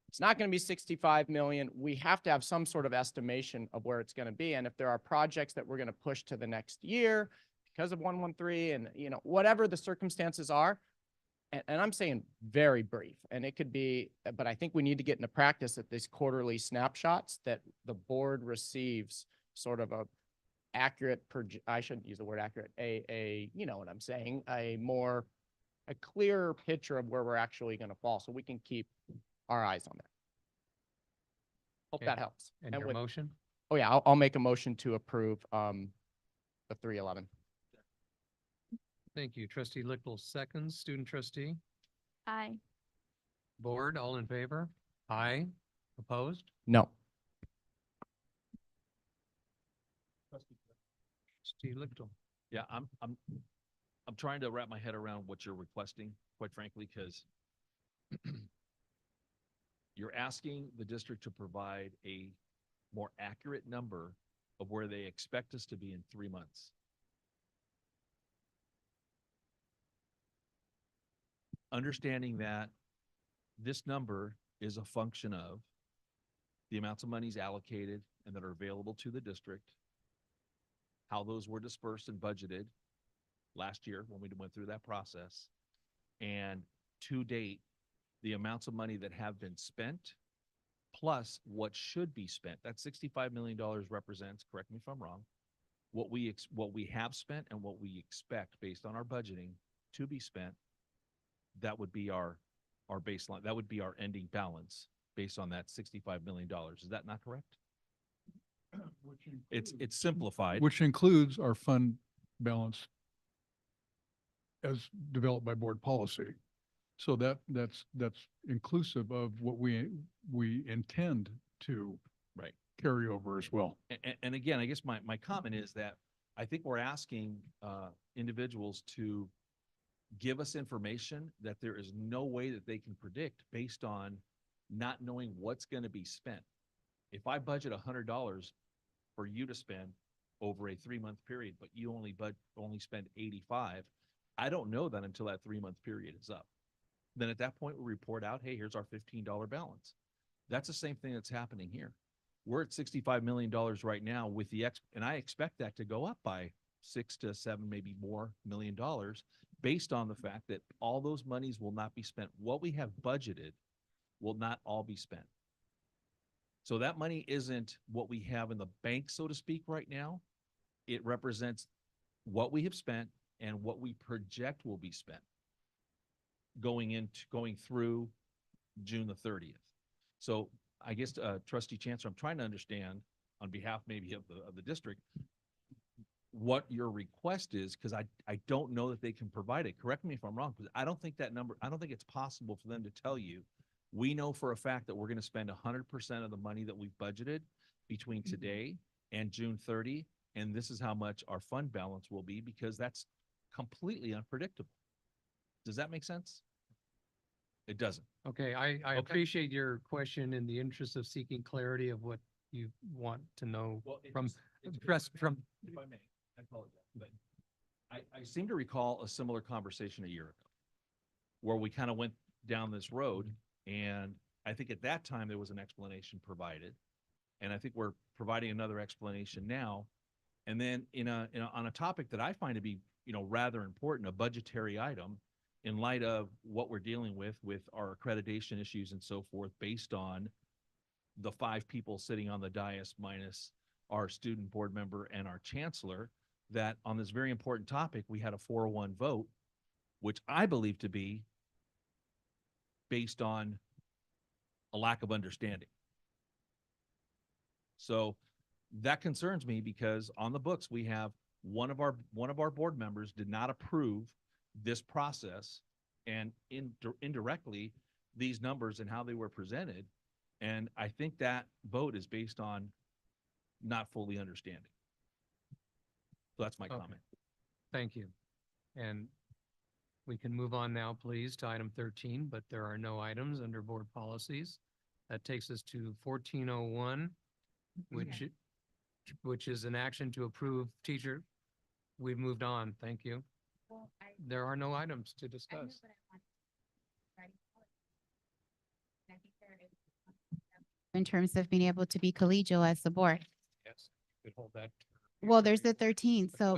it's not going to be 65 million, we have to have some sort of estimation of where it's going to be. And if there are projects that we're going to push to the next year because of 113 and, whatever the circumstances are, and I'm saying very brief, and it could be, but I think we need to get into practice at these quarterly snapshots that the board receives sort of a accurate, I shouldn't use the word accurate, you know what I'm saying, a clearer picture of where we're actually going to fall so we can keep our eyes on that. Hope Okay. that helps. And your with motion? Oh yeah, I'll make a motion to approve, the 311. Thank you. Trustee Lickle seconds. Student trustee? Aye. Board, all in favor? Aye. Opposed? No. Trustee Lickle. Yeah, I'm trying to wrap my head around what you're requesting, quite frankly, because you're asking the district to provide a more accurate number of where they expect us to be in 3 months. Understanding that this number is a function of the amounts of monies allocated and that are available to the district, how those were dispersed and budgeted last year when we went through that process, and to date, the amounts of money that have been spent, plus what should be spent. That $65 million represents, correct me if I'm wrong, what we have spent and what we expect based on our budgeting to be spent. That would be our baseline. That would be our ending balance based on that $65 million. Is that not correct? It's simplified. Which includes our fund balance as developed by board policy. So that's inclusive of what we intend to right carry over as well. And again, I guess my comment is that I think we're asking individuals to give us information that there is no way that they can predict based on not knowing what's going to be spent. If I budget $100 for you to spend over a 3-month period, but you only spend 85, I don't know that until that 3-month period is up. Then at that point, we report out, hey, here's our $15 balance. That's the same thing that's happening here. We're at $65 million right now with and I expect that to go up by 6 to 7, maybe more $1 million based on the fact that all those monies will not be spent. What we have budgeted will not all be spent. So that money isn't what we have in the bank, so to speak, right now. It represents what we have spent and what we project will be spent going through June the 30th. So I guess, Trustee Chancellor, I'm trying to understand on behalf maybe of the district, what your request is, because I don't know that they can provide it. Correct me if I'm wrong, because I don't think it's possible for them to tell you, we know for a fact that we're going to spend 100% of the money that we've budgeted between today and June 30, and this is how much our fund balance will be, because that's completely unpredictable. Does that make sense? It doesn't. Okay, I appreciate your question in the interest of seeking clarity of what you want to know from. If I may, I apologize, but I seem to recall a similar conversation a year ago where we kind of went down this road, and I think at that time there was an explanation provided, and I think we're providing another explanation now. And then on a topic that I find to be, rather important, a budgetary item, in light of what we're dealing with our accreditation issues and so forth, based on the 5 people sitting on the dais minus our student board member and our chancellor, that on this very important topic, we had a 4-1 vote, which I believe to be based on a lack of understanding. So that concerns me, because on the books, we have one of our board members did not approve this process, and indirectly these numbers and how they were presented. And I think that vote is based on not fully understanding. So that's my comment. Thank you. And we can move on now, please, to item 13, but there are no items under board policies. That takes us to 1401, which is an action to approve teacher. We've moved on. Thank you. There are no items to discuss. In terms of being able to be collegial as the board. Yes, could hold that. Well, there's the 13. So,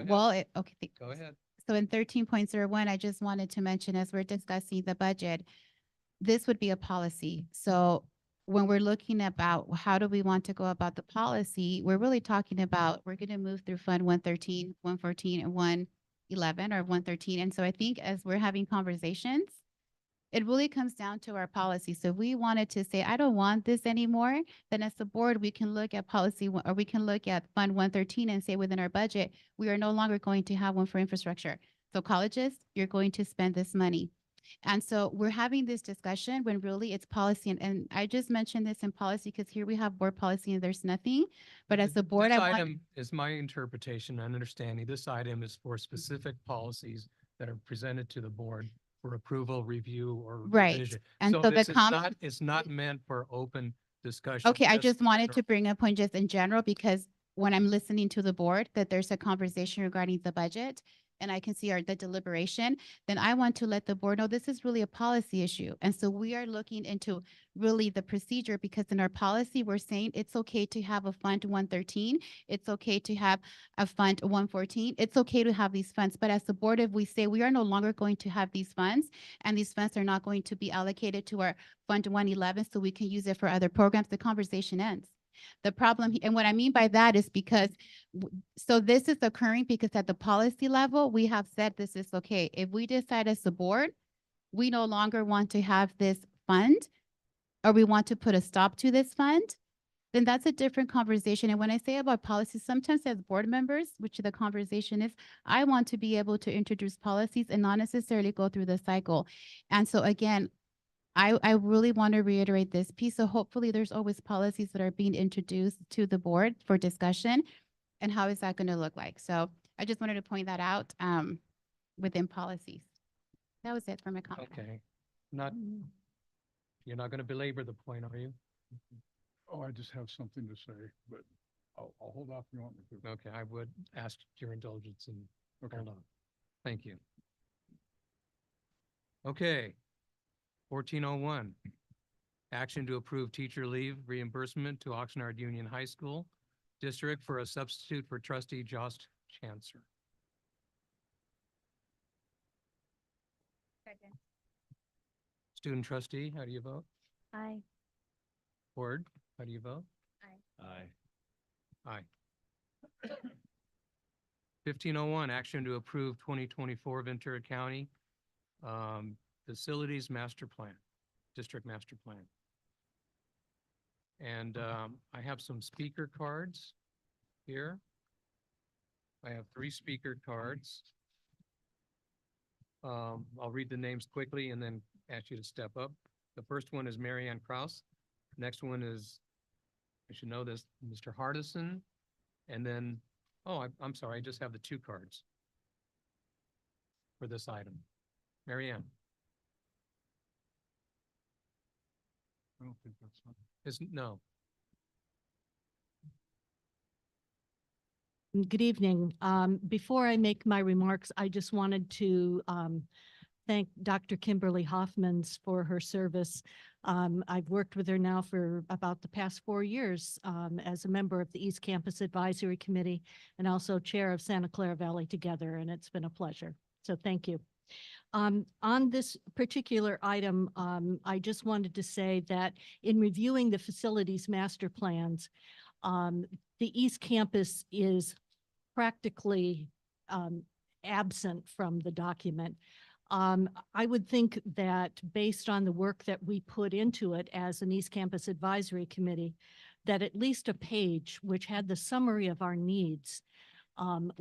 okay. Go ahead. So in 13.01, I just wanted to mention, as we're discussing the budget, this would be a policy. So when we're looking about how do we want to go about the policy, we're really talking about, we're going to move through Fund 113, 114, and 111 or 113. And so I think as we're having conversations, It really comes down to our policy. So if we wanted to say, I don't want this anymore, then as the board, we can look at policy or we can look at Fund 113 and say within our budget, we are no longer going to have one for infrastructure. So colleges, you're going to spend this money. And so we're having this discussion when really it's policy. And I just mentioned this in policy because here we have board policy and there's nothing. But as the board, This I want. item is my interpretation and understanding. This item is for specific policies that are presented to the board for approval, review, or Right. revision. And so the this is com- not, it's not meant for open discussion. Okay, I just wanted general. to bring a point just in general because when I'm listening to the board, that there's a conversation regarding the budget and I can see the deliberation, then I want to let the board know this is really a policy issue. And so we are looking into really the procedure because in our policy, we're saying it's okay to have a Fund 113. It's okay to have a Fund 114. It's okay to have these funds. But as the board, if we say we are no longer going to have these funds and these funds are not going to be allocated to our Fund 111 so we can use it for other programs, the conversation ends. The problem, and what I mean by that is because, so this is occurring because at the policy level, we have said this is okay. If we decide as a board, we no longer want to have this fund, or we want to put a stop to this fund, then that's a different conversation. And when I say about policy, sometimes as board members, which the conversation is, I want to be able to introduce policies and not necessarily go through the cycle. And so again, I really want to reiterate this piece. So hopefully there's always policies that are being introduced to the board for discussion. And how is that going to look like? So I just wanted to point that out within policies. That was it for my comment. Okay, you're not going to belabor the point, are you? Oh, I just have something to say, but I'll hold off if you want me to. Okay, I would ask your indulgence and Okay. hold on. Thank you. Okay. 1401, action to approve teacher leave reimbursement to Oxnard Union High School District for a substitute for trustee Jost Chancer. Second. Student trustee, how do you vote? Aye. Board, how do you vote? Aye. Aye. 1501, action to approve 2024 Ventura County Facilities Master Plan, District Master Plan. And I have some speaker cards here. I have 3 speaker cards. I'll read the names quickly and then ask you to step up. The first one is Marianne Kraus. Next one is, I should know this, Mr. Hardison. And then, oh, I'm sorry, I just have the 2 cards for this item. Marianne. I don't think that's on. No. Good evening. Before I make my remarks, I just wanted to thank Dr. Kimberly Hoffmans for her service. I've worked with her now for about the past 4 years as a member of the East Campus Advisory Committee and also chair of Santa Clara Valley Together, and it's been a pleasure. So thank you. On this particular item, I just wanted to say that in reviewing the facilities master plans, the East Campus is practically absent from the document. I would think that based on the work that we put into it as an East Campus Advisory Committee, that at least a page which had the summary of our needs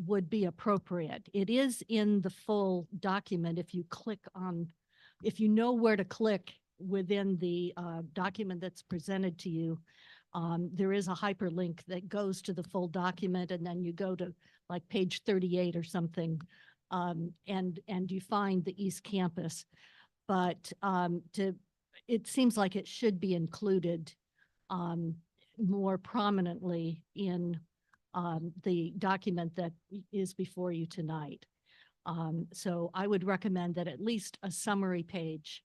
would be appropriate. It is in the full document. If you click on, if you know where to click within the document that's presented to you, there is a hyperlink that goes to the full document, and then you go to like page 38 or something, and you find the East Campus. But it seems like it should be included more prominently in the document that is before you tonight. So I would recommend that at least a summary page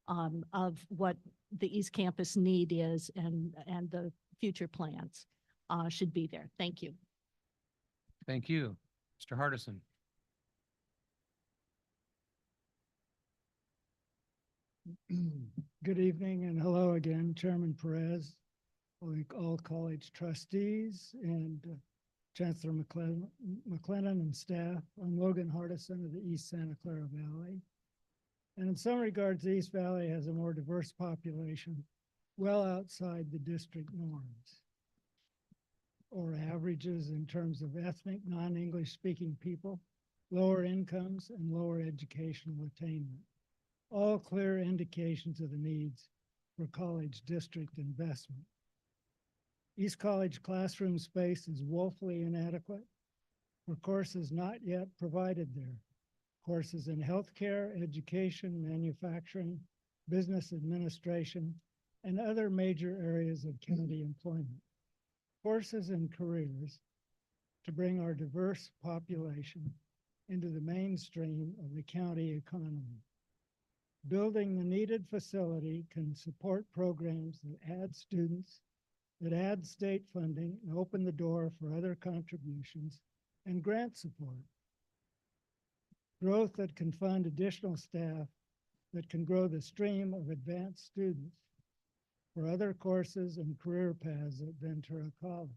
of what the East Campus need is and the future plans should be there. Thank you. Thank you. Mr. Hardison. Good evening and hello again, Chairman Perez, all college trustees and Chancellor McLennan and staff. I'm Logan Hardison of the East Santa Clara Valley. And in some regards, East Valley has a more diverse population, well outside the district norms or averages in terms of ethnic, non-English speaking people, lower incomes, and lower educational attainment. All clear indications of the needs for college district investment. East College classroom space is woefully inadequate for courses not yet provided there. Courses in healthcare, education, manufacturing, business administration, and other major areas of county employment. Courses and careers to bring our diverse population into the mainstream of the county economy. Building the needed facility can support programs that add students, that add state funding, and open the door for other contributions and grant support. Growth that can fund additional staff that can grow the stream of advanced students for other courses and career paths at Ventura College.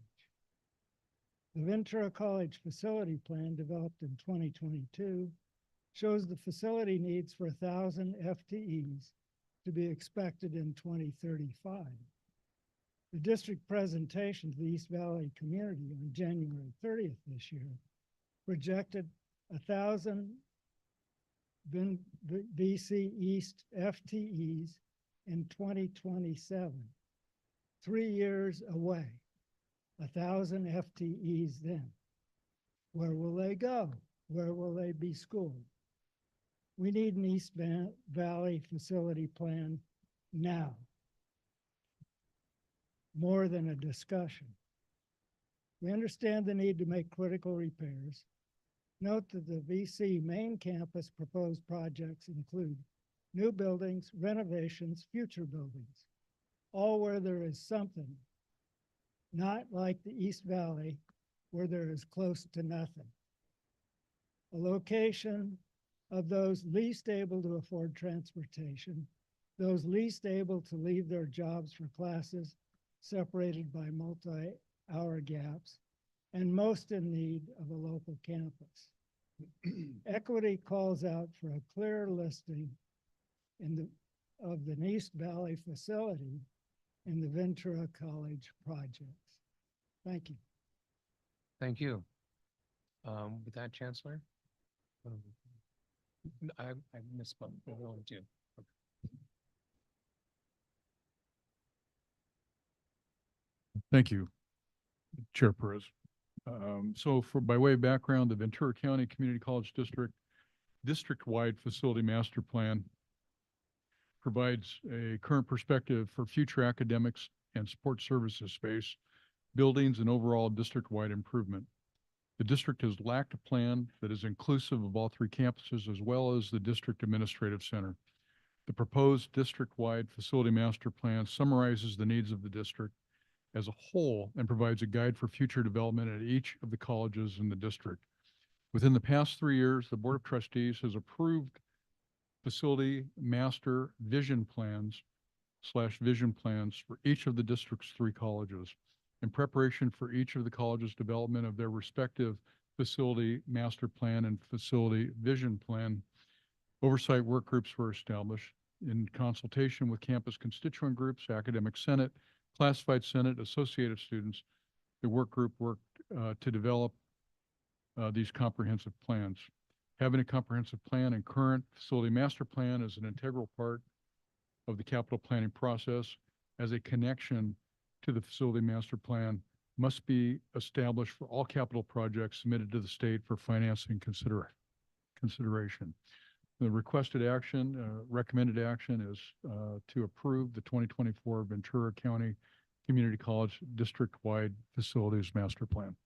The Ventura College facility plan developed in 2022 shows the facility needs for 1,000 FTEs to be expected in 2035. The district presentation to the East Valley community on January 30th this year projected 1,000 VC East FTEs in 2027, 3 years away, 1,000 FTEs then. Where will they go? Where will they be schooled? We need an East Valley facility plan now, more than a discussion. We understand the need to make critical repairs. Note that the VC main campus proposed projects include new buildings, renovations, future buildings, all where there is something, not like the East Valley where there is close to nothing. A location of those least able to afford transportation, those least able to leave their jobs for classes separated by multi-hour gaps, and most in need of a local campus. Equity calls out for a clear listing of the East Valley facility in the Ventura College projects. Thank you. Thank you. With that, Chancellor? I misspoke. We're going to. Thank you, Chair Perez. So by way of background, the Ventura County Community College District district-wide facility master plan provides a current perspective for future academics and support services space, buildings, and overall district-wide improvement. The district has lacked a plan that is inclusive of all three campuses as well as the district administrative center. The proposed district-wide facility master plan summarizes the needs of the district as a whole and provides a guide for future development at each of the colleges in the district. Within the past 3 years, the Board of Trustees has approved facility master vision plans for each of the district's 3 colleges. In preparation for each of the colleges' development of their respective facility master plan and facility vision plan, oversight work groups were established in consultation with campus constituent groups, academic senate, classified senate, associated students. The work group worked to develop these comprehensive plans. Having a comprehensive plan and current facility master plan is an integral part of the capital planning process, as a connection to the facility master plan must be established for all capital projects submitted to the state for financing consideration. The requested action, recommended action is to approve the 2024 Ventura County Community College District-wide Facilities Master Plan.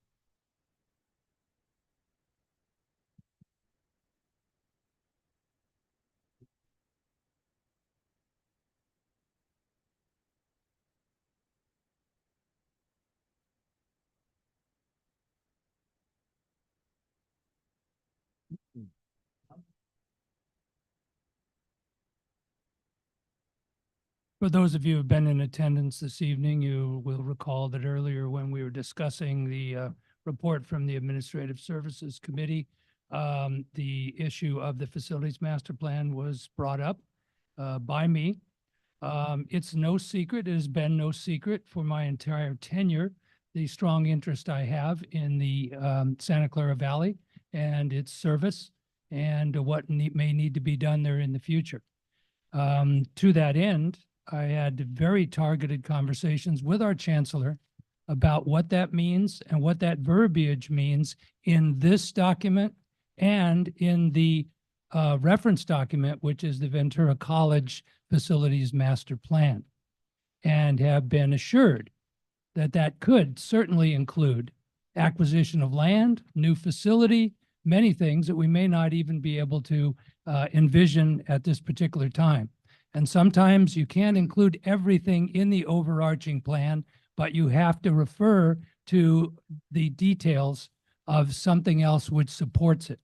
For those of you who've been in attendance this evening, you will recall that earlier when we were discussing the report from the Administrative Services Committee, the issue of the facilities master plan was brought up by me. It's no secret, it has been no secret for my entire tenure, the strong interest I have in the Santa Clara Valley and its service and what may need to be done there in the future. To that end, I had very targeted conversations with our chancellor about what that means and what that verbiage means in this document and in the reference document, which is the Ventura College Facilities Master Plan, and have been assured that that could certainly include acquisition of land, new facility, many things that we may not even be able to envision at this particular time. And sometimes you can't include everything in the overarching plan, but you have to refer to the details of something else which supports it.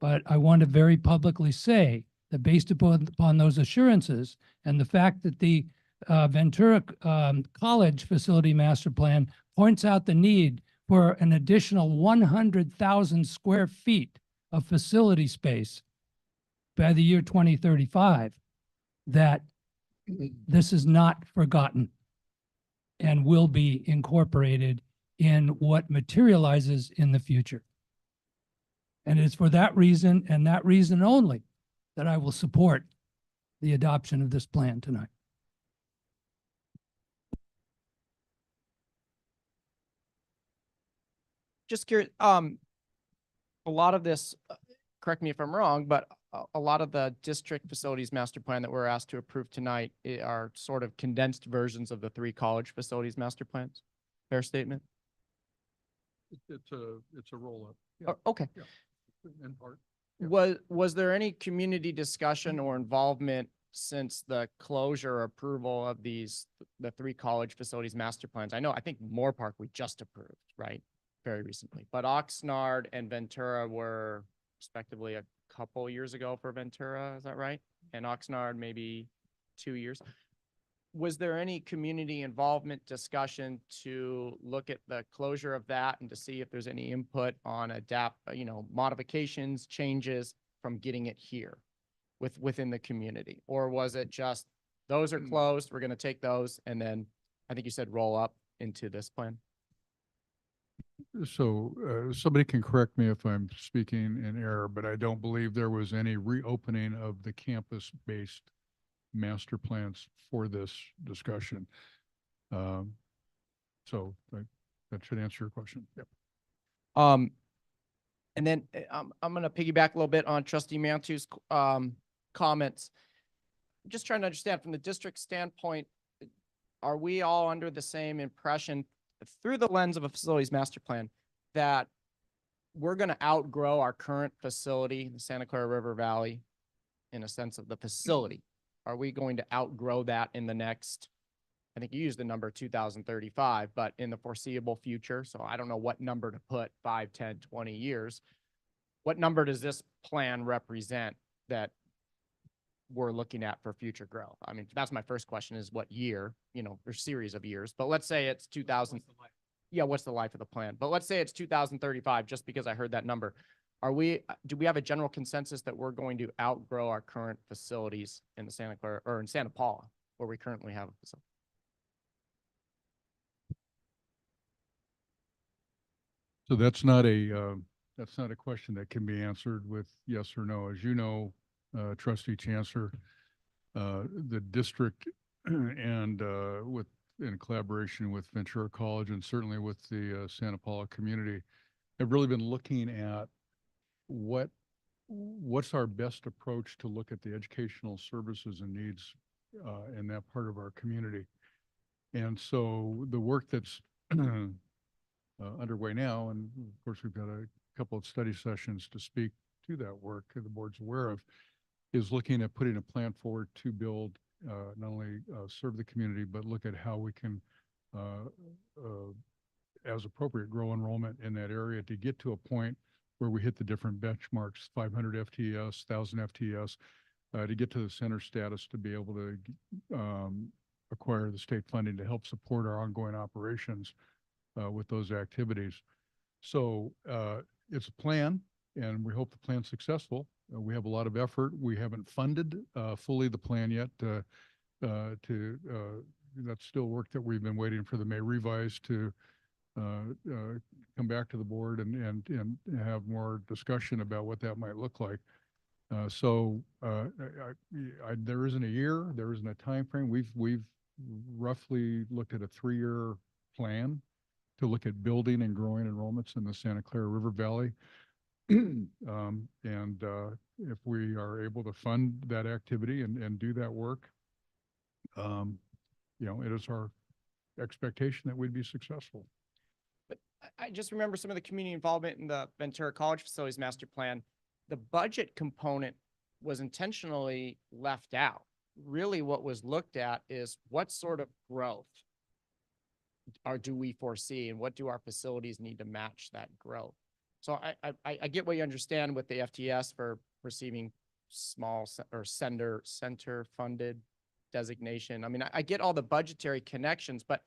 But I want to very publicly say that based upon those assurances and the fact that the Ventura College Facility Master Plan points out the need for an additional 100,000 square feet of facility space by the year 2035, that this is not forgotten and will be incorporated in what materializes in the future. And it's for that reason and that reason only that I will support the adoption of this plan tonight. Just curious, a lot of this, correct me if I'm wrong, but a lot of the district facilities master plan that we're asked to approve tonight are sort of condensed versions of the 3 college facilities master plans. Fair statement? It's a roll-up. Okay. Yeah. In part. Was there any community discussion or involvement since the closure or approval of the 3 college facilities master plans? I think Moore Park we just approved, right? Very recently, but Oxnard and Ventura were respectively a couple years ago for Ventura, is that right? And Oxnard maybe 2 years. Was there any community involvement discussion to look at the closure of that and to see if there's any input on modifications, changes from getting it here within the community? Or was it just, those are closed, we're going to take those, and then I think you said roll up into this plan? So somebody can correct me if I'm speaking in error, but I don't believe there was any reopening of the campus-based master plans for this discussion. So that should answer your question. Yep. And then I'm going to piggyback a little bit on Trustee Mantu's comments. I'm just trying to understand from the district standpoint, are we all under the same impression through the lens of a facilities master plan that we're going to outgrow our current facility, the Santa Clara River Valley, in a sense of the facility? Are we going to outgrow that in the next, I think you used the number 2035, but in the foreseeable future? So I don't know what number to put, 5, 10, 20 years. What number does this plan represent that we're looking at for future growth? I mean, that's my first question, is what year, or series of years, but let's say it's 2000. Yeah, what's the life of the plan? But let's say it's 2035, just because I heard that number. Do we have a general consensus that we're going to outgrow our current facilities in the Santa Clara or in Santa Paula, where we currently have a facility? So that's not a question that can be answered with yes or no. As you know, Trustee Chancellor, the district and in collaboration with Ventura College and certainly with the Santa Paula community have really been looking at what's our best approach to look at the educational services and needs in that part of our community. And so the work that's underway now, and of course we've got a couple of study sessions to speak to that work that the board's aware of, is looking at putting a plan forward to build, not only serve the community, but look at how we can, as appropriate, grow enrollment in that area to get to a point where we hit the different benchmarks, 500 FTES, 1,000 FTES, to get to the center status to be able to acquire the state funding to help support our ongoing operations with those activities. So it's a plan. and we hope the plan's successful. We have a lot of effort. We haven't funded fully the plan yet. That's still work that we've been waiting for the May revise to come back to the board and have more discussion about what that might look like. There isn't a year, there isn't a time frame. We've roughly looked at a 3-year plan to look at building and growing enrollments in the Santa Clara River Valley. If we are able to fund that activity and do that work, it is our expectation that we'd be successful. I just remember some of the community involvement in the Ventura College Facilities Master Plan. The budget component was intentionally left out. Really what was looked at is what sort of growth do we foresee and what do our facilities need to match that growth? So I get what you understand with the FTS for receiving small or center funded designation. I mean, I get all the budgetary connections, but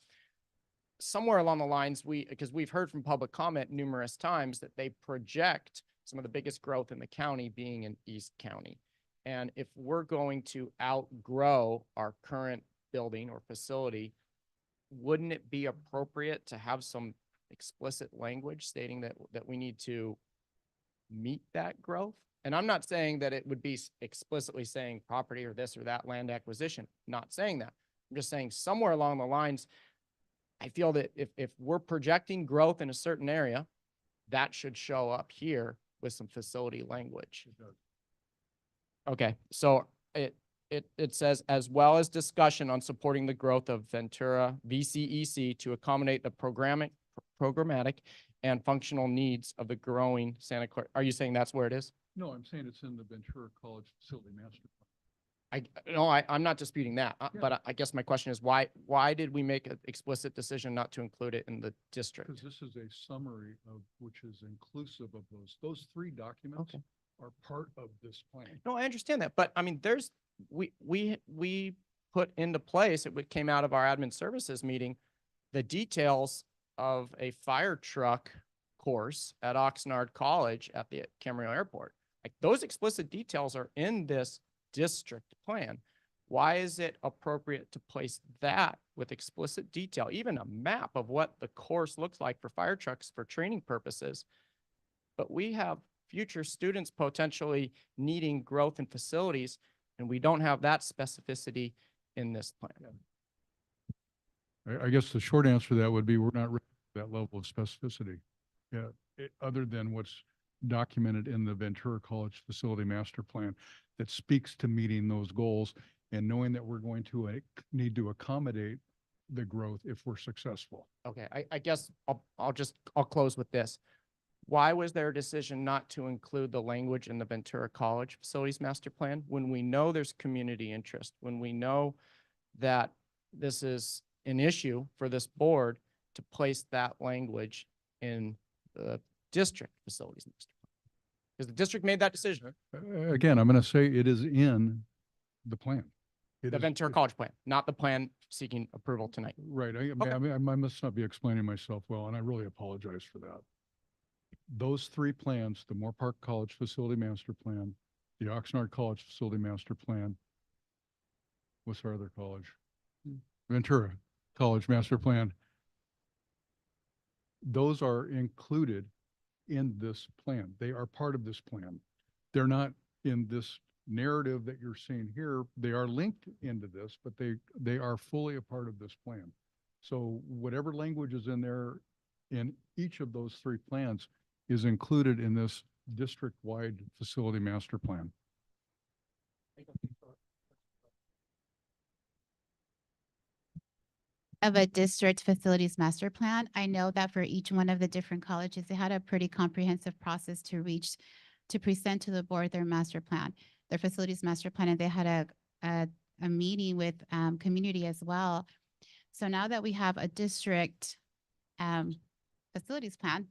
somewhere along the lines, because we've heard from public comment numerous times that they project some of the biggest growth in the county being in East County. And if we're going to outgrow our current building or facility, wouldn't it be appropriate to have some explicit language stating that we need to meet that growth? And I'm not saying that it would be explicitly saying property or this or that land acquisition, not saying that. I'm just saying somewhere along the lines, I feel that if we're projecting growth in a certain area, that should show up here with some facility language. Okay, so it says, as well as discussion on supporting the growth of Ventura VCEC to accommodate the programmatic and functional needs of the growing Santa Clara. Are you saying that's where it is? No, I'm saying it's in the Ventura College Facility Master Plan. I'm not disputing that, but I guess my question is why did we make an explicit decision not to include it in the district? Because this is a summary of which is inclusive of those 3 documents are part of this plan. No, I understand that, but I mean, we put into place, it came out of our admin services meeting, the details of a fire truck course at Oxnard College at the Camarillo Airport. Like those explicit details are in this district plan. Why is it appropriate to place that with explicit detail, even a map of what the course looks like for fire trucks for training purposes? But we have future students potentially needing growth in facilities, and we don't have that specificity in this plan. I guess the short answer to that would be we're not ready for that level of specificity. Other than what's documented in the Ventura College Facility Master Plan that speaks to meeting those goals and knowing that we're going to need to accommodate the growth if we're successful. Okay, I guess I'll close with this. Why was there a decision not to include the language in the Ventura College Facilities Master Plan when we know there's community interest, when we know that this is an issue for this board to place that language in the district facilities master plan? Because the district made that decision. Again, I'm going to say it is in the plan. The Ventura College plan, not the plan seeking approval tonight. Right. I must not be explaining myself well, and I really apologize for that. Those 3 plans, the Moore Park College Facility Master Plan, the Oxnard College Facility Master Plan, what's our other college? Ventura College Master Plan. Those are included in this plan. They are part of this plan. They're not in this narrative that you're seeing here. They are linked into this, but they are fully a part of this plan. So whatever language is in there in each of those 3 plans is included in this district-wide facility master plan. Of a district facilities master plan, I know that for each one of the different colleges, they had a pretty comprehensive process to present to the board their master plan, their facilities master plan, and they had a meeting with community as well. So now that we have a district facilities plan,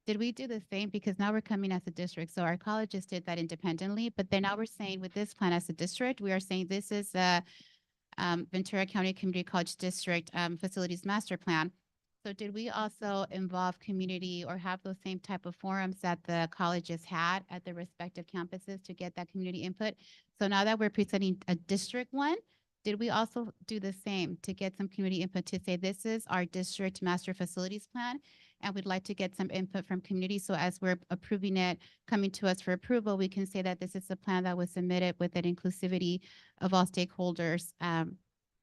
did we do the same? Because now we're coming as a district. So our colleges did that independently, but then now we're saying with this plan as a district, we are saying this is a Ventura County Community College District Facilities Master Plan. So did we also involve community or have those same type of forums that the colleges had at the respective campuses to get that community input? So now that we're presenting a district one, did we also do the same to get some community input to say, this is our district master facilities plan, and we'd like to get some input from community. So as we're approving it, coming to us for approval, we can say that this is a plan that was submitted with an inclusivity of all stakeholders,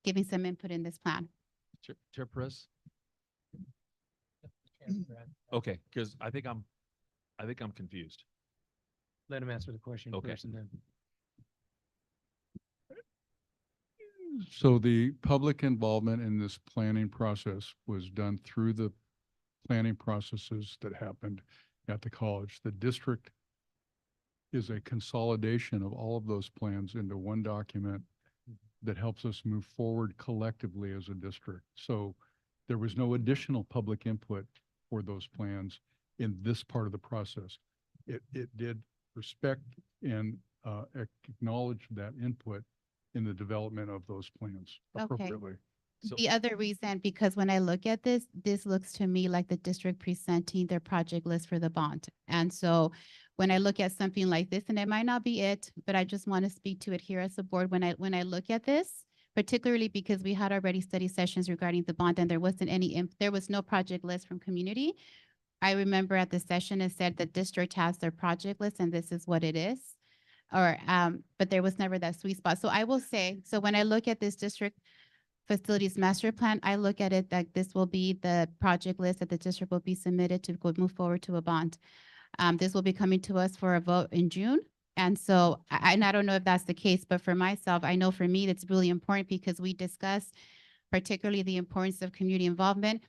giving some input in this plan. Chair Perez? Okay, because I think I'm confused. Let him answer the question Okay. first and then. So the public involvement in this planning process was done through the planning processes that happened at the college. The district is a consolidation of all of those plans into one document that helps us move forward collectively as a district. So there was no additional public input for those plans in this part of the process. It did respect and acknowledge that input in the development of those plans appropriately. So- The other reason, because when I look at this, this looks to me like the district presenting their project list for the bond. And so when I look at something like this, and it might not be it, but I just want to speak to it here as a board. When I look at this, particularly because we had already study sessions regarding the bond and there wasn't there was no project list from community. I remember at the session it said the district has their project list and this is what it is. Or, but there was never that sweet spot. So I will say, so when I look at this district facilities master plan, I look at it that this will be the project list that the district will be submitted to go move forward to a bond. This will be coming to us for a vote in June. And so, and I don't know if that's the case, but for myself, I know for me, it's really important because we discuss particularly the importance of community involvement.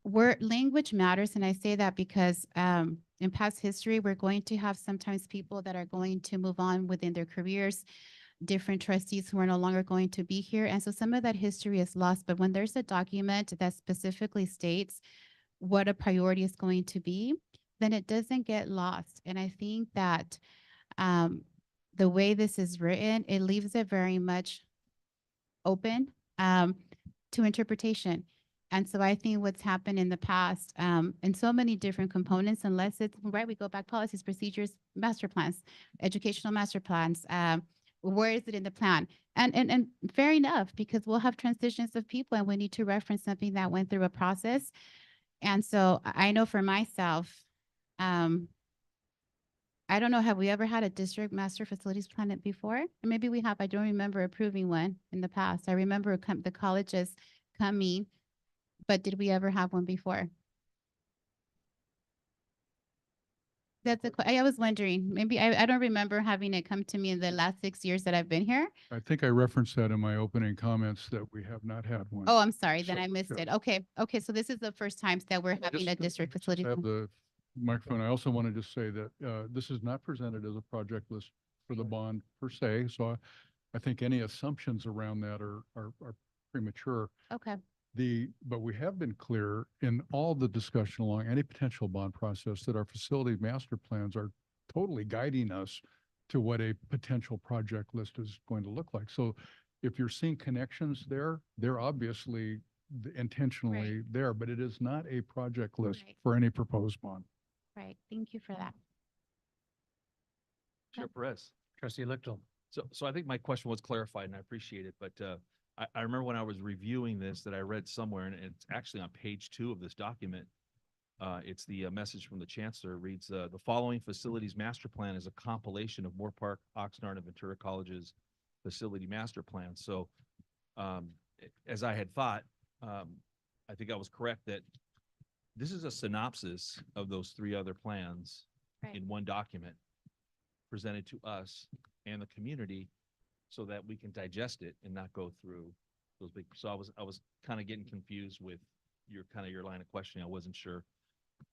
Where language matters, and I say that because in past history, we're going to have sometimes people that are going to move on within their careers, different trustees who are no longer going to be here. And so some of that history is lost, but when there's a document that specifically states what a priority is going to be, then it doesn't get lost. And I think that the way this is written, it leaves it very much open to interpretation. And so I think what's happened in the past, in so many different components, unless it's right, we go back policies, procedures, master plans, educational master plans. Where is it in the plan? And fair enough, because we'll have transitions of people and we need to reference something that went through a process. And so I know for myself, I don't know, have we ever had a district master facilities plan before? And maybe we have. I don't remember approving one in the past. I remember the colleges coming, but did we ever have one before? That's I was wondering, maybe I don't remember having it come to me in the last 6 years that I've been here. I think I referenced that in my opening comments that we have not had one. Oh, I'm sorry, then So, I missed yeah. it. Okay, so this is the first time that we're having a Just- district just facilities. have the microphone. I also wanted to say that this is not presented as a project list for the bond per se. So I think any assumptions around that are premature. Okay, But we have been clear in all the discussion along any potential bond process that our facility master plans are totally guiding us to what a potential project list is going to look like. So if you're seeing connections there, they're obviously intentionally there, but it is not a project list Right. for any proposed bond. right. Thank you for that. Chair Perez? Trustee Lichtel. So I think my question was clarified and I appreciate it, but I remember when I was reviewing this that I read somewhere, and it's actually on page 2 of this document. It's the message from the chancellor reads, the following facilities master plan is a compilation of Moorpark, Oxnard, and Ventura College's facility master plan. So as I had thought, I think I was correct that this is a synopsis of those 3 other plans Right. in one document presented to us and the community so that we can digest it and not go through those big. So I was kind of getting confused with your line of questioning. I wasn't sure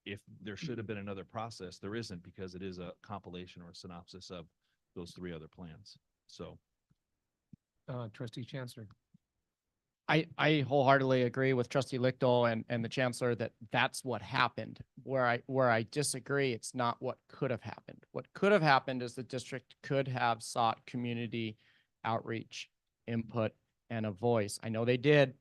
if there should have been another process. There isn't, because it is a compilation or a synopsis of those 3 other plans. So. Trustee Chancellor. I wholeheartedly agree with Trustee Lichtel and the Chancellor that that's what happened. Where I disagree, it's not what could have happened. What could have happened is the district could have sought community outreach, input, and a voice. I know they did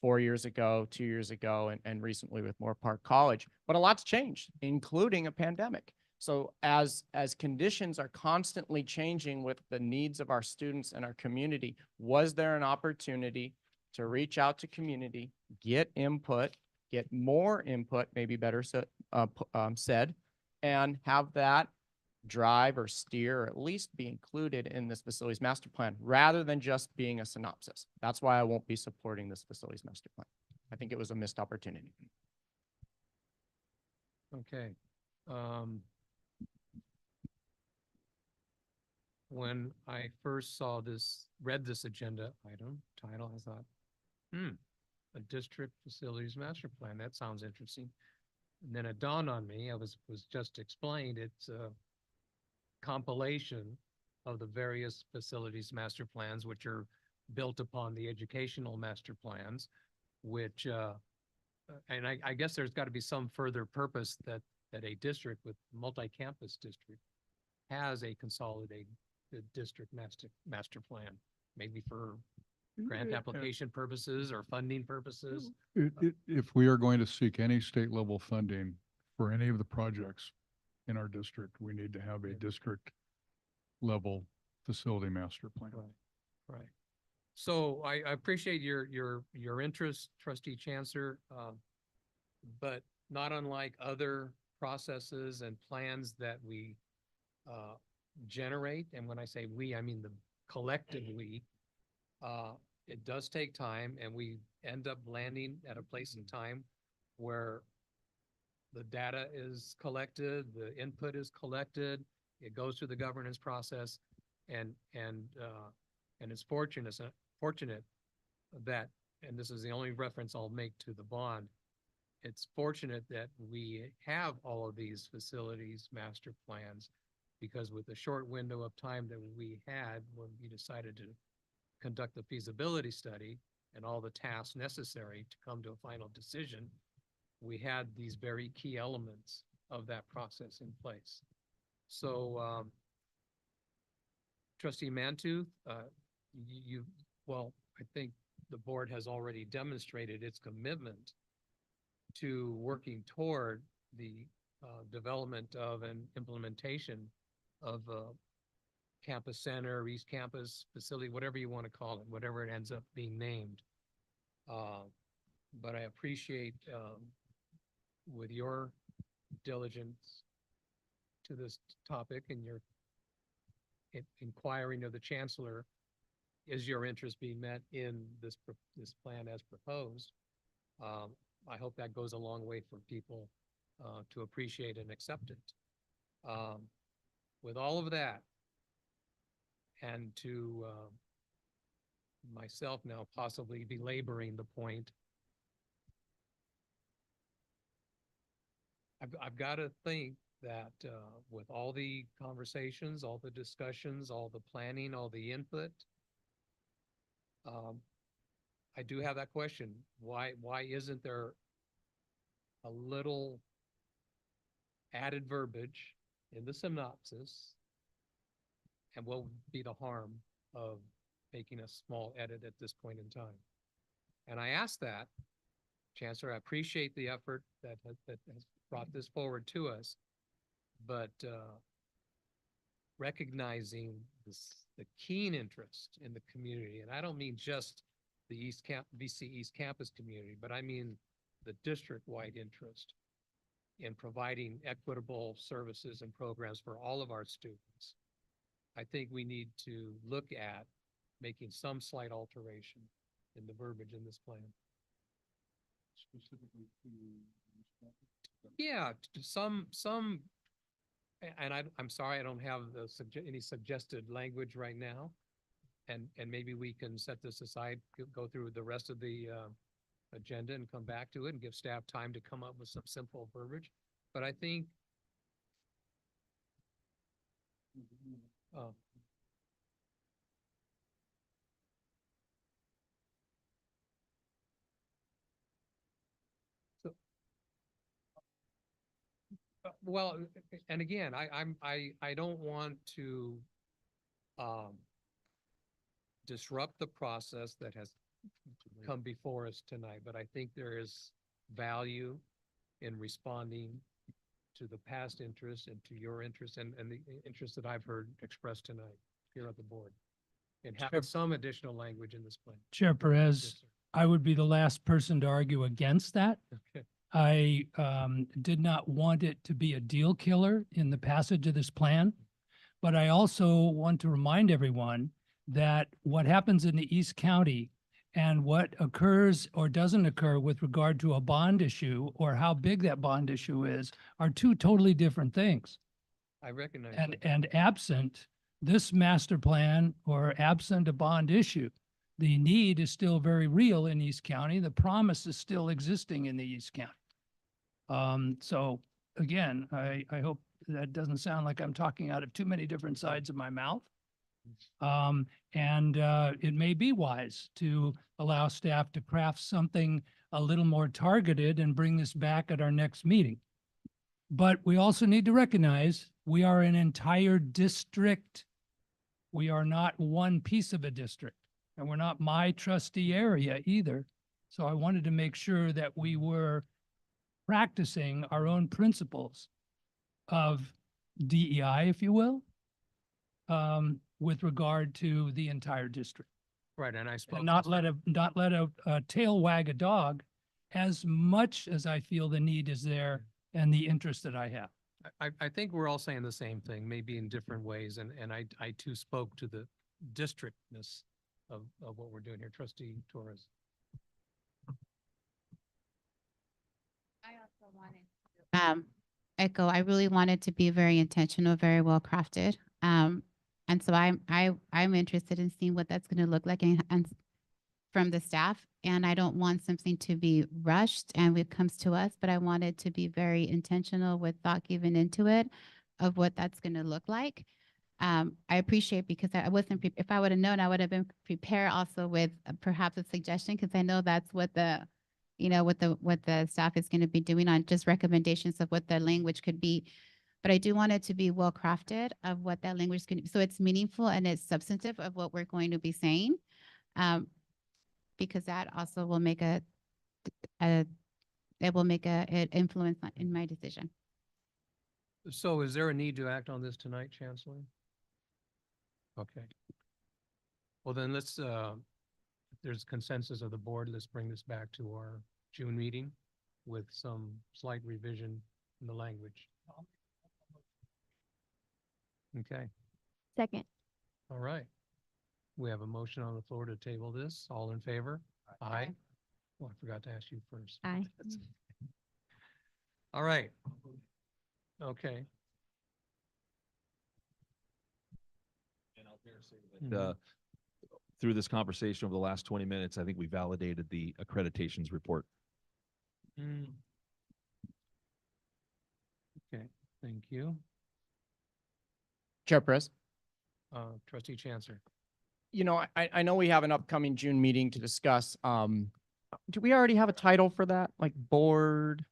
4 years ago, 2 years ago, and recently with Moore Park College. But a lot's changed, including a pandemic. So as conditions are constantly changing with the needs of our students and our community, was there an opportunity to reach out to community, get input, get more input, maybe better said, and have that drive or steer or at least be included in this facilities master plan rather than just being a synopsis. That's why I won't be supporting this facilities master plan. I think it was a missed opportunity. Okay. When I first read this agenda item title, I thought, a district facilities master plan. That sounds interesting. And then it dawned on me, I was just explained, it's a compilation of the various facilities master plans, which are built upon the educational master plans, which, and I guess there's got to be some further purpose that a district with multi-campus district has a consolidated district master plan, maybe for grant application purposes or funding purposes. If we are going to seek any state level funding for any of the projects in our district, we need to have a district level facility master plan. Right. So I appreciate your interest, Trustee Chancellor, but not unlike other processes and plans that we generate, and when I say we, I mean the collective we, it does take time, and we end up landing at a place in time where the data is collected, the input is collected, it goes through the governance process, and it's fortunate that, and this is the only reference I'll make to the bond, it's fortunate that we have all of these facilities master plans, because with the short window of time that we had when we decided to conduct the feasibility study and all the tasks necessary to come to a final decision, we had these very key elements of that process in place. So, Trustee Mantooth, well, I think the board has already demonstrated its commitment to working toward the development of an implementation of campus center, East Campus facility, whatever you want to call it, whatever it ends up being named. But I appreciate with your diligence to this topic and your inquiring of the Chancellor, is your interest being met in this plan as proposed? I hope that goes a long way for people to appreciate and accept it. With all of that, and to myself now possibly belaboring the point, I've got to think that with all the conversations, all the discussions, all the planning, all the input, I do have that question. Why isn't there a little added verbiage in the synopsis? And what would be the harm of making a small edit at this point in time? And I ask that, Chancellor, I appreciate the effort that has brought this forward to us, but recognizing the keen interest in the community, and I don't mean just the VC East Campus community, but I mean the district-wide interest in providing equitable services and programs for all of our students. I think we need to look at making some slight alteration in the verbiage in this plan. Specifically Yeah, some, and I'm sorry, I don't have any suggested language right now. And maybe we can set this aside, go through the rest of the agenda and come back to it and give staff time to come up with some simple verbiage. But I think well, and again, I don't want to disrupt the process that has come before us tonight, but I think there is value in responding to the past interest and to your interest and the interest that I've heard expressed tonight here at the board. And have some additional language in this plan. Chair Perez, Yes, sir. I would be the last person to argue against that. Okay. I did not want it to be a deal killer in the passage of this plan. But I also want to remind everyone that what happens in the East County and what occurs or doesn't occur with regard to a bond issue or how big that bond issue is are two totally different things. I recognize And, that. and absent this master plan or absent a bond issue, the need is still very real in East County. The promise is still existing in the East County. So again, I hope that doesn't sound like I'm talking out of too many different sides of my mouth. It may be wise to allow staff to craft something a little more targeted and bring this back at our next meeting. But we also need to recognize we are an entire district. We are not one piece of a district, and we're not my trustee area either. So I wanted to make sure that we were practicing our own principles of DEI, if you will, with regard to the entire district. Right, and I spoke. And not let a tail wag a dog as much as I feel the need is there and the interest that I have. I think we're all saying the same thing, maybe in different ways, and I too spoke to the districtness of what we're doing here. Trustee Torres. I also wanted to echo, I really wanted to be very intentional, very well crafted. And so I'm interested in seeing what that's going to look like and from the staff. And I don't want something to be rushed and it comes to us, but I wanted to be very intentional with thought given into it of what that's going to look like. I appreciate because I wasn't, if I would have known, I would have been prepared also with perhaps a suggestion, because I know that's what the, you know, what the staff is going to be doing on just recommendations of what the language could be. But I do want it to be well crafted of what that language is going to be, so it's meaningful and it's substantive of what we're going to be saying. Because that also will make an influence in my decision. So is there a need to act on this tonight, Chancellor? Okay. Well, then let's, if there's consensus of the board, let's bring this back to our June meeting with some slight revision in the language. Okay. Second. All right. We have a motion on the floor to table this. All in favor? Aye. Well, I forgot to ask you first. Aye. All right. Okay. And I'll dare say that, through this conversation over the last 20 minutes, I think we validated the accreditations report. Okay, thank you. Chair Perez. Trustee Chancellor. You know, I know we have an upcoming June meeting to discuss. Do we already have a title for that? Like board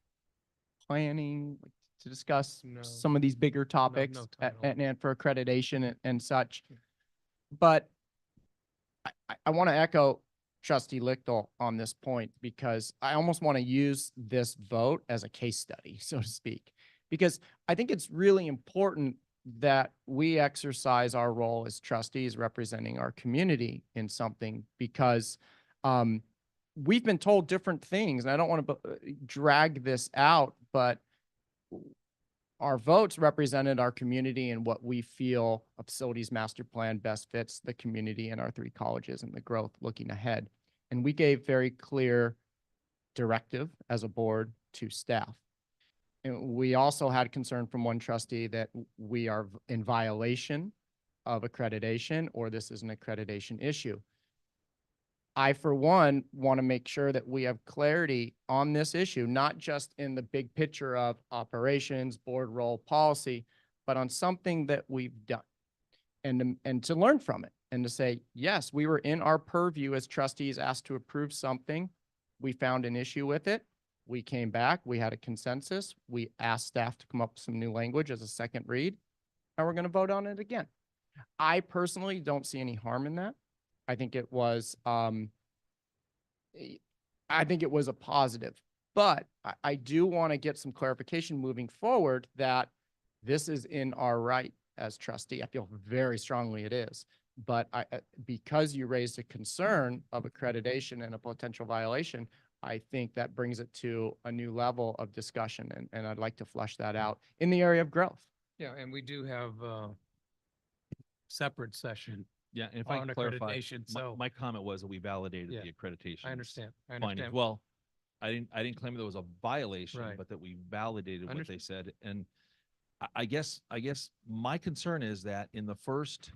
planning to discuss No. some of these bigger topics no title. and for accreditation and such. But I want to echo Trustee Lichtel on this point, because I almost want to use this vote as a case study, so to speak, because I think it's really important that we exercise our role as trustees representing our community in something, because we've been told different things, and I don't want to drag this out, but our votes represented our community and what we feel a facilities master plan best fits the community and our three colleges and the growth looking ahead. And we gave very clear directive as a board to staff. And we also had concern from one trustee that we are in violation of accreditation, or this is an accreditation issue. I, for one, want to make sure that we have clarity on this issue, not just in the big picture of operations, board role, policy, but on something that we've done, and to learn from it and to say, yes, we were in our purview as trustees asked to approve something. We found an issue with it. We came back, we had a consensus. We asked staff to come up with some new language as a second read, and we're going to vote on it again. I personally don't see any harm in that. I think it was I think it was a positive. But I do want to get some clarification moving forward that this is in our right as trustee. I feel very strongly it is. But because you raised a concern of accreditation and a potential violation, I think that brings it to a new level of discussion, and I'd like to flesh that out in the area of growth. Yeah, and we do have a separate session Yeah, and if I on can clarify, accreditation, my, so. my comment was that we validated Yeah, the accreditation. I understand. I findings. understand. Well, I didn't claim there was a violation, Right. but that we validated what they Understood. said. And I guess my concern is that in the first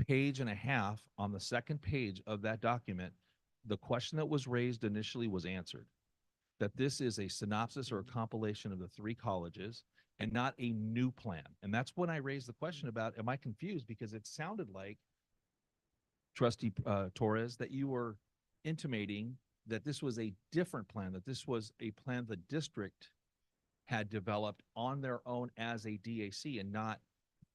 page and a half, on the second page of that document, the question that was raised initially was answered. That this is a synopsis or a compilation of the three colleges and not a new plan. And that's when I raised the question about, am I confused? Because it sounded like, Trustee Torres, that you were intimating that this was a different plan, that this was a plan the district had developed on their own as a DAC and not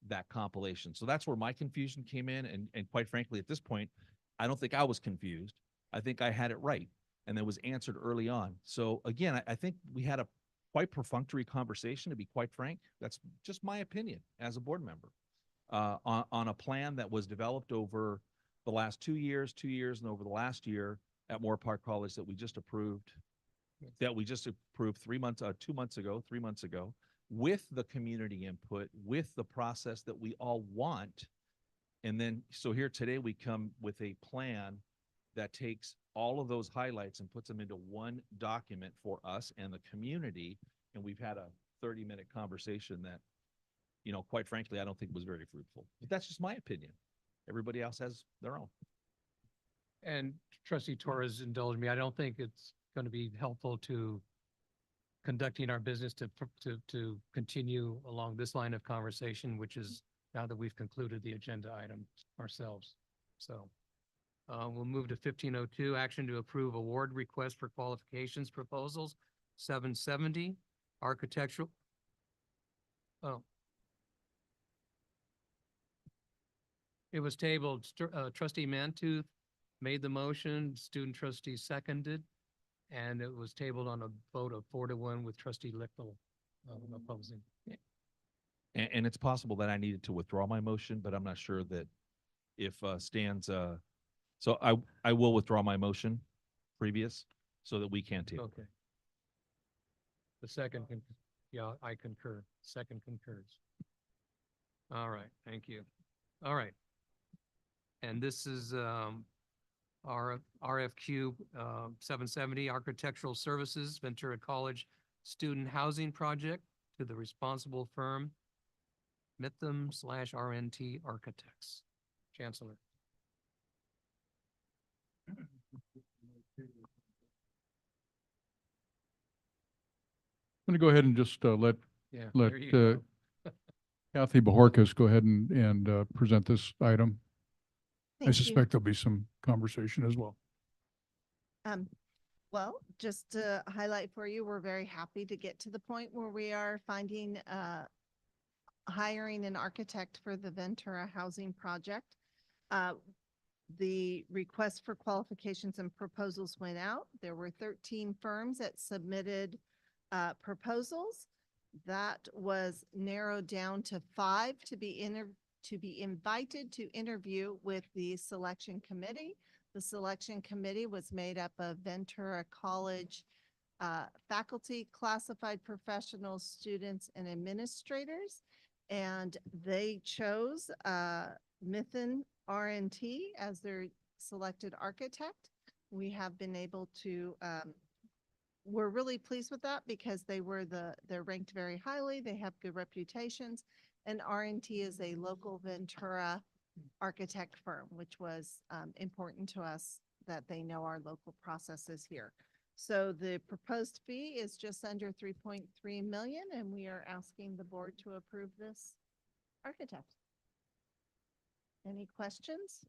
that compilation. So that's where my confusion came in. And quite frankly, at this point, I don't think I was confused. I think I had it right. And that was answered early on. So again, I think we had a quite perfunctory conversation, to be quite frank. That's just my opinion as a board member, on a plan that was developed over the last 2 years, and over the last year at Moore Park College that we just approved, 3 months, 2 months ago, 3 months ago, with the community input, with the process that we all want. And then, so here today we come with a plan that takes all of those highlights and puts them into one document for us and the community. And we've had a 30-minute conversation that, quite frankly, I don't think was very fruitful. But that's just my opinion. Everybody else has their own. And Trustee Torres indulged me. I don't think it's going to be helpful to conducting our business to continue along this line of conversation, which is now that we've concluded the agenda item ourselves. So we'll move to 1502, action to approve award request for qualifications proposals, 770, architectural. Oh. It was tabled. Trustee Mantooth made the motion, student trustee seconded, and it was tabled on a vote of 4-1 with Trustee Lichtel opposing. And it's possible that I needed to withdraw my motion, but I'm not sure that if Stan's, so I will withdraw my motion previous so that we can table. Okay. The second, yeah, I concur. Second concurs. All right, thank you. All right. And this is our RFQ 770 Architectural Services Ventura College Student Housing Project to the responsible firm Mitham/RNT Architects. Chancellor. I'm going to go ahead and just let Yeah, let there you go. Kathy Bajorquez go ahead and present this item. I Thank you. suspect there'll be some conversation as well. Well, just to highlight for you, we're very happy to get to the point where we are finding, hiring an architect for the Ventura Housing Project. The request for qualifications and proposals went out. There were 13 firms that submitted proposals. That was narrowed down to 5 to be invited to interview with the selection committee. The selection committee was made up of Ventura College faculty, classified professionals, students, and administrators. And they chose Mitham RNT as their selected architect. We have been able to, we're really pleased with that because they're ranked very highly. They have good reputations. And RNT is a local Ventura architect firm, which was important to us that they know our local processes here. So the proposed fee is just under 3.3 million, and we are asking the board to approve this architect. Any questions?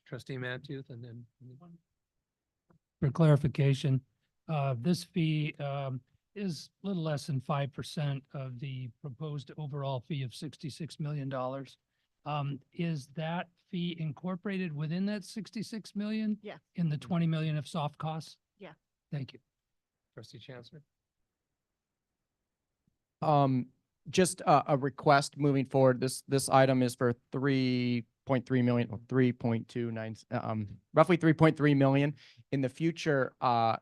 Trustee Mantooth, and then. For clarification, this fee is a little less than 5% of the proposed overall fee of $66 million. Is that fee incorporated within that 66 million? Yeah. In the 20 million of soft costs? Yeah. Thank you. Trustee Chancellor? Just a request moving forward. This item is for 3.3 million, or 3.29, roughly 3.3 million. In the future,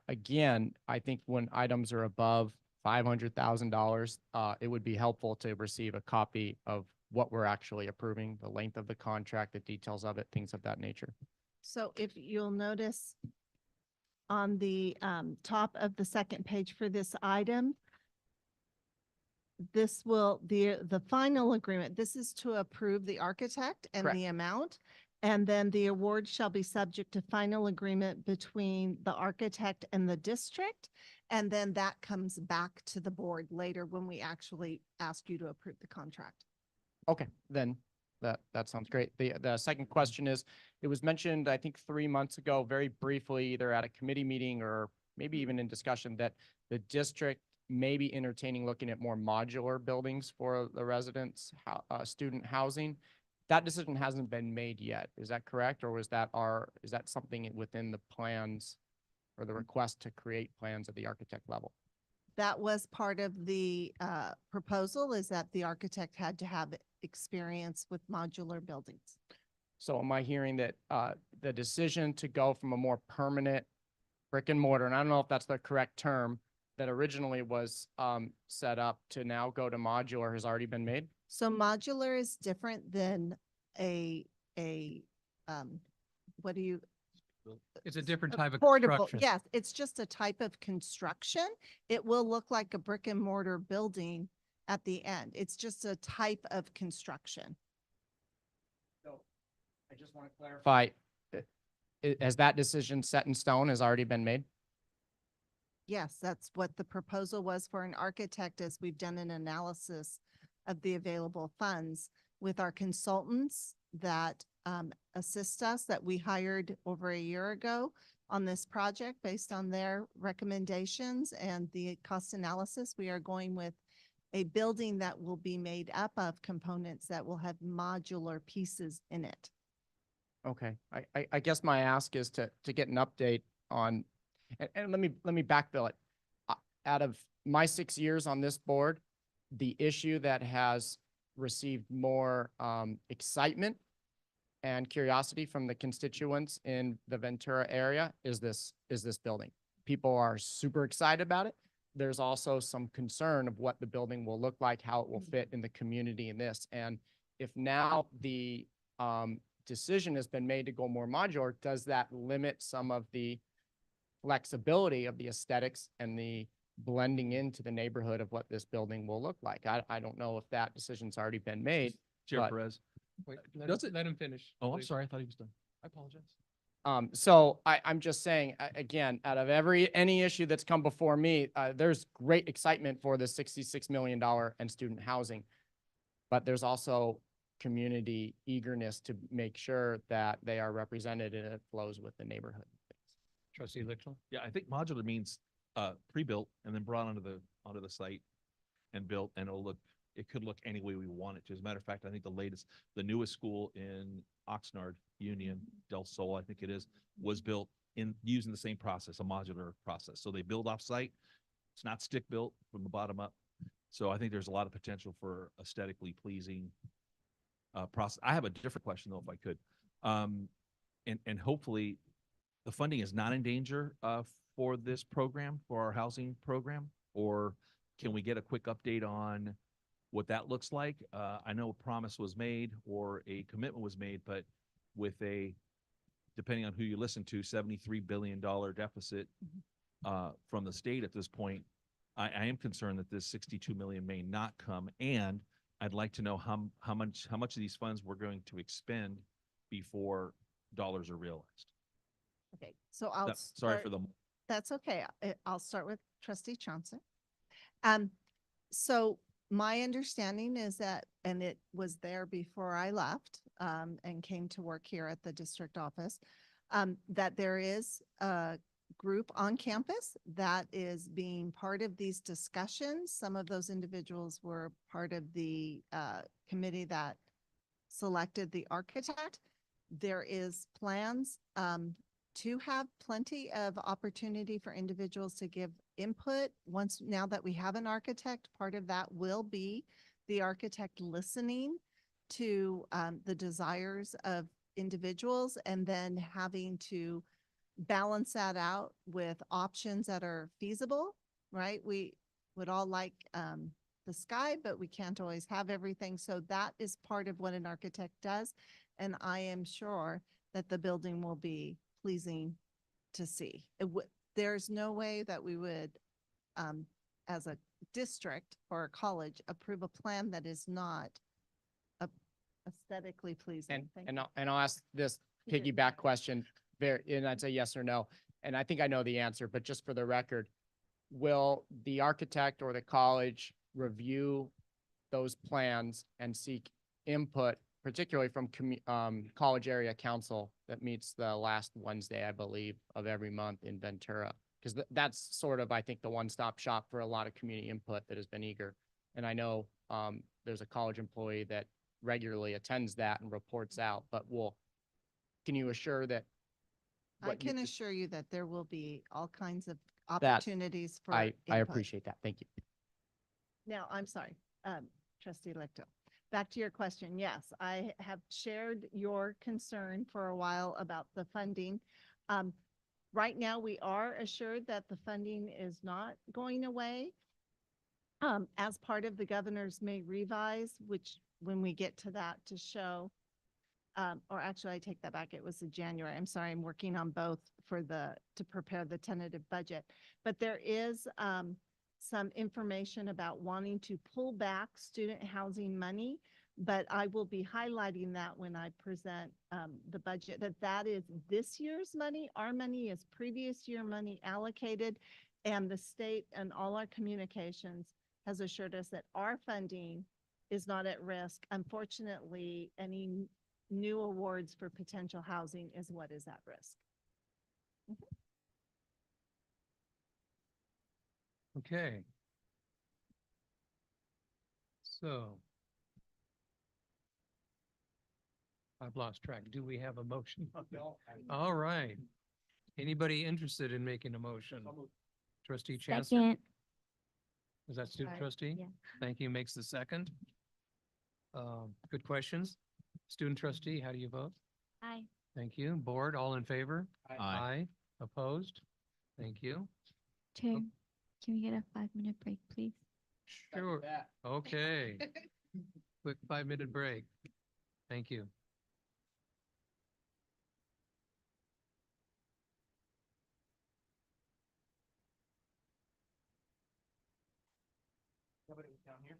again, I think when items are above $500,000, it would be helpful to receive a copy of what we're actually approving, the length of the contract, the details of it, things of that nature. So if you'll notice on the top of the second page for this item, this will, the final agreement, this is to approve the architect and Correct. the amount. And then the award shall be subject to final agreement between the architect and the district. And then that comes back to the board later when we actually ask you to approve the contract. Okay, then that sounds great. The second question is, it was mentioned, I think 3 months ago, very briefly, either at a committee meeting or maybe even in discussion, that the district may be entertaining looking at more modular buildings for the residents, student housing. That decision hasn't been made yet. Is that correct? Or is that something within the plans or the request to create plans at the architect level? That was part of the proposal, is that the architect had to have experience with modular buildings. So am I hearing that the decision to go from a more permanent brick and mortar, and I don't know if that's the correct term, that originally was set up to now go to modular has already been made? So modular is different than what do you? It's a different type of Portable, construction. yes, it's just a type of construction. It will look like a brick and mortar building at the end. It's just a type of construction. So I just want to clarify, has that decision set in stone, has already been made? Yes, that's what the proposal was for an architect, as we've done an analysis of the available funds with our consultants that assist us, that we hired over a year ago on this project based on their recommendations and the cost analysis. We are going with a building that will be made up of components that will have modular pieces in it. Okay, I guess my ask is to get an update on, and let me backfill it. Out of my 6 years on this board, the issue that has received more excitement and curiosity from the constituents in the Ventura area is this building. People are super excited about it. There's also some concern of what the building will look like, how it will fit in the community in this. And if now the decision has been made to go more modular, does that limit some of the flexibility of the aesthetics and the blending into the neighborhood of what this building will look like? I don't know if that decision's already been made. Chair but- Perez. Wait, Does it? let him finish. Oh, I'm please. sorry. I thought he was done. I apologize. So I'm just saying, again, out of any issue that's come before me, there's great excitement for the $66 million and student housing. But there's also community eagerness to make sure that they are represented and it flows with the neighborhood. Trustee Lichtler? Yeah, I think modular means pre-built and then brought onto the site and built, and it could look any way we want it to. As a matter of fact, I think the newest school in Oxnard, Union, Del Sol, I think it is, was built using the same process, a modular process. So they build off site. It's not stick built from the bottom up. So I think there's a lot of potential for aesthetically pleasing process. I have a different question though, if I could. And hopefully the funding is not in danger for this program, for our housing program, or can we get a quick update on what that looks like? I know a promise was made or a commitment was made, but with depending on who you listen to, $73 billion deficit from the state at this point, I am concerned that this 62 million may not come. And I'd like to know how much of these funds we're going to expend before dollars are realized. Okay, so Sorry for the. That's okay. I'll start with Trustee Johnson. So my understanding is that, and it was there before I left and came to work here at the district office, that there is a group on campus that is being part of these discussions. Some of those individuals were part of the committee that selected the architect. There is plans to have plenty of opportunity for individuals to give input. Now that we have an architect, part of that will be the architect listening to the desires of individuals and then having to balance that out with options that are feasible, right? We would all like the sky, but we can't always have everything. So that is part of what an architect does. And I am sure that the building will be pleasing to see. There's no way that we would, as a district or a college, approve a plan that is not aesthetically pleasing. And I'll ask this You did piggyback question and I'd say yes or no. And I think I know the answer, but just for the record, will the architect or the college review those plans and seek input, particularly from college area council that meets the last Wednesday, I believe, of every month in Ventura? Because that's sort of, I think, the one-stop shop for a lot of community input that has been eager. And I know there's a college employee that regularly attends that and reports out, but can you assure that? I can assure you that there will be all kinds of That opportunities for I input. appreciate that. Thank you. Now, I'm sorry, Trustee Lecto. Back to your question. Yes, I have shared your concern for a while about the funding. Right now, we are assured that the funding is not going away. As part of the governor's May revise, which when we get to that to show, or actually I take that back, it was in January. I'm sorry, I'm working on both to prepare the tentative budget. But there is some information about wanting to pull back student housing money, but I will be highlighting that when I present the budget, that is this year's money. Our money is previous year money allocated, and the state and all our communications has assured us that our funding is not at risk. Unfortunately, any new awards for potential housing is what is at risk. Okay. So I've lost track. Do we have a motion? All right. Anybody interested in making a motion? Trustee Chancellor? Second. Is that student Sorry. trustee? Yeah. Thank you. Makes the second. Good questions. Student trustee, how do you vote? Aye. Thank you. Board, all in favor? Aye. Opposed? Thank you. Chair, can we get a 5-minute break, please? Sure. Okay. Quick 5-minute break. Thank you. Somebody down here?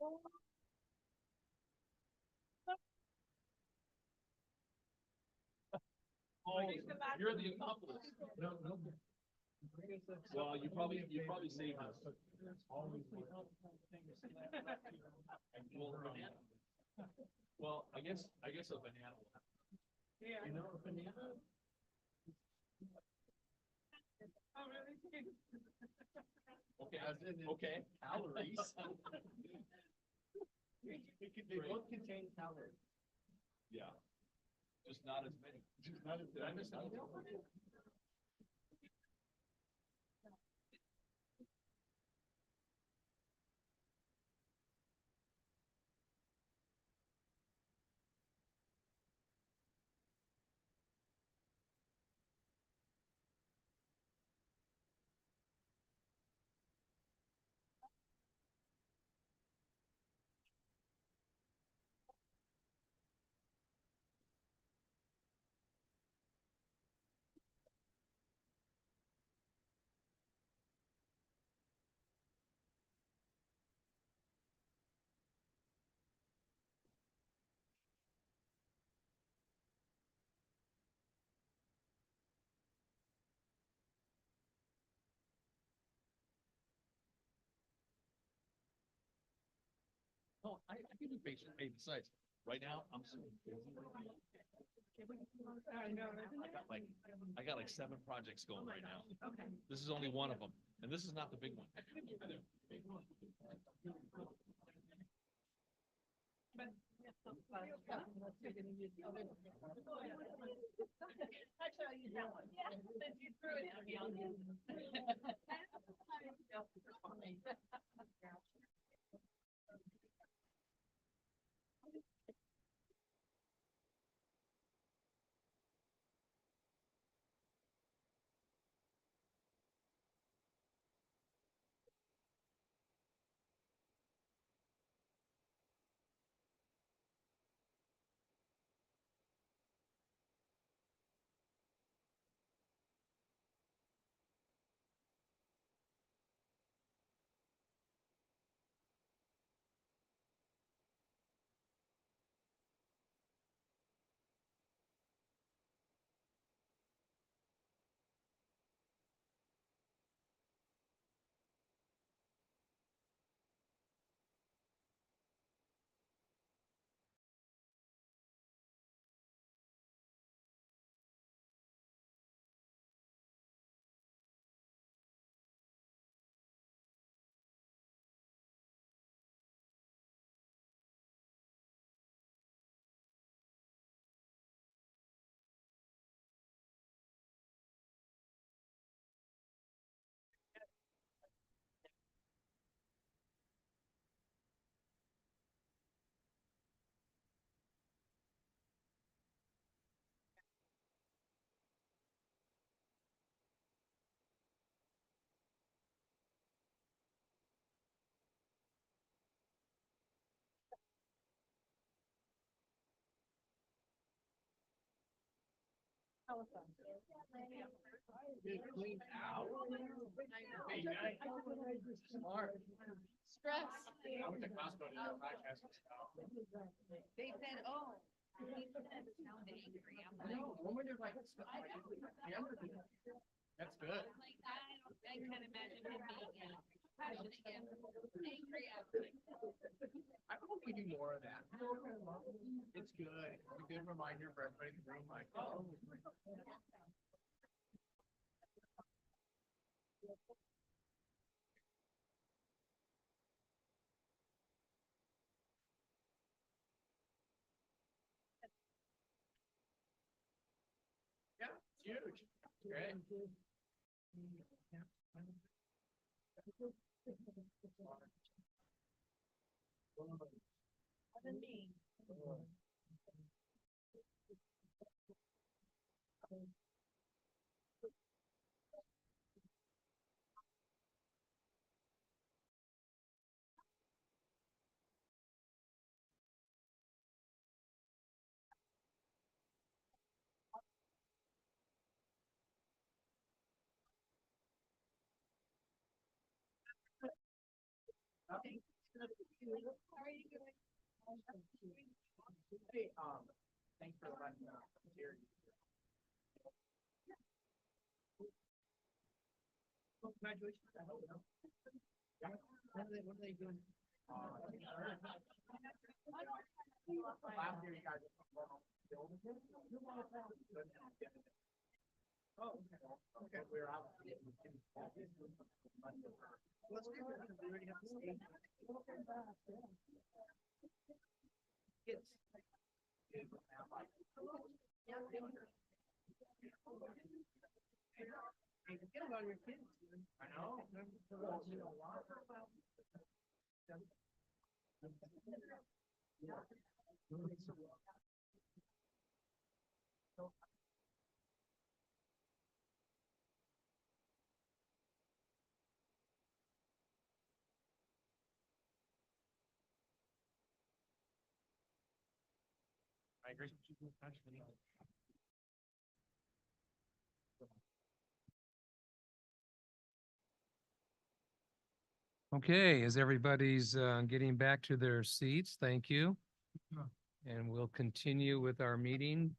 Oh, you're the accomplice. No, no. Well, you probably saved us. Well, I guess a banana. You know, a banana. Okay, okay, calories. They both contain calories. Yeah, just not as many. Did I miss something? No, I can be patient. Hey, besides, right now, I'm so busy. I got like 7 projects going right now. Okay. This is only one of them, and this is not the big one. Get cleaned out. Smart. Stress. I went to Costco to do a podcast. They said, oh. No, women are like, that's good. I can't imagine him being passionate. I hope we do more of that. It's good. It's a good reminder for everybody in the room, like, oh. Yeah, it's huge. Great. Okay, as everybody's getting back to their seats, thank you. And we'll continue with our meeting.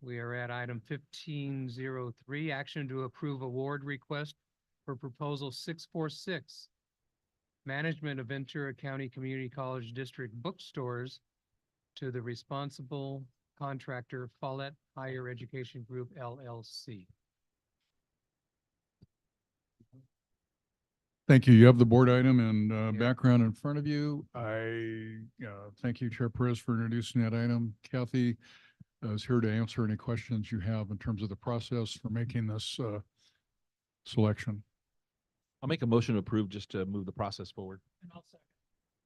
We are at item 1503, action to approve award request for proposal 646. Management of Ventura County Community College District bookstores to the responsible contractor Follett Higher Education Group LLC. Thank you. You have the board item and background in front of you. I thank you, Chair Perez, for introducing that item. Kathy is here to answer any questions you have in terms of the process for making this selection. I'll make a motion to approve just to move the process forward.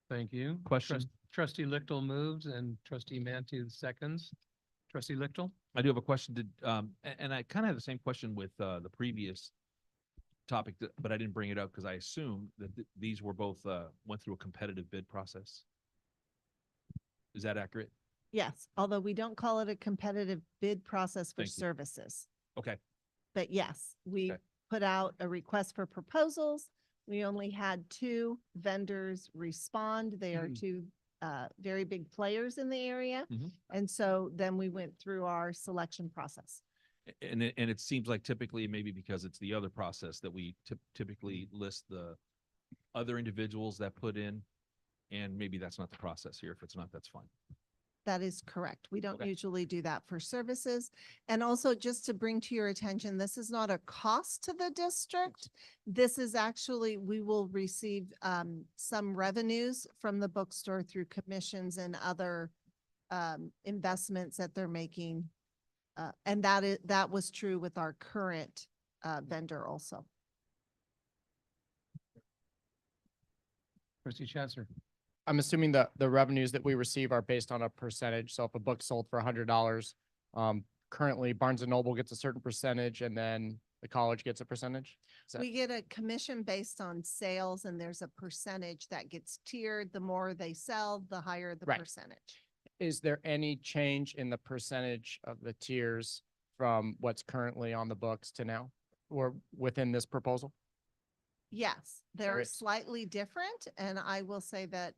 Thank you. Question? Trustee Lichtel moves and Trustee Mantu seconds. Trustee Lichtel? I do have a question. And I kind of have the same question with the previous topic, but I didn't bring it up because I assume that these were both went through a competitive bid process. Is that accurate? Yes, although we don't call it a competitive bid process for Thank you. services. Okay. But yes, we put out a request for proposals. We only had 2 vendors respond. They are 2 very big players in the area. And so then we went through our selection process. And it seems like typically, maybe because it's the other process that we typically list the other individuals that put in, and maybe that's not the process here. If it's not, that's fine. That is correct. We don't usually do that for services. And also just to bring to your attention, this is not a cost to the district. This is actually, we will receive some revenues from the bookstore through commissions and other investments that they're making. And that was true with our current vendor also. Trustee Chancellor? I'm assuming that the revenues that we receive are based on a percentage. So if a book sold for $100, currently Barnes and Noble gets a certain percentage and then the college gets a percentage? We get a commission based on sales and there's a percentage that gets tiered. The more they sell, the higher the percentage. Is there any change in the percentage of the tiers from what's currently on the books to now or within this proposal? Yes, they're slightly different. And I will say that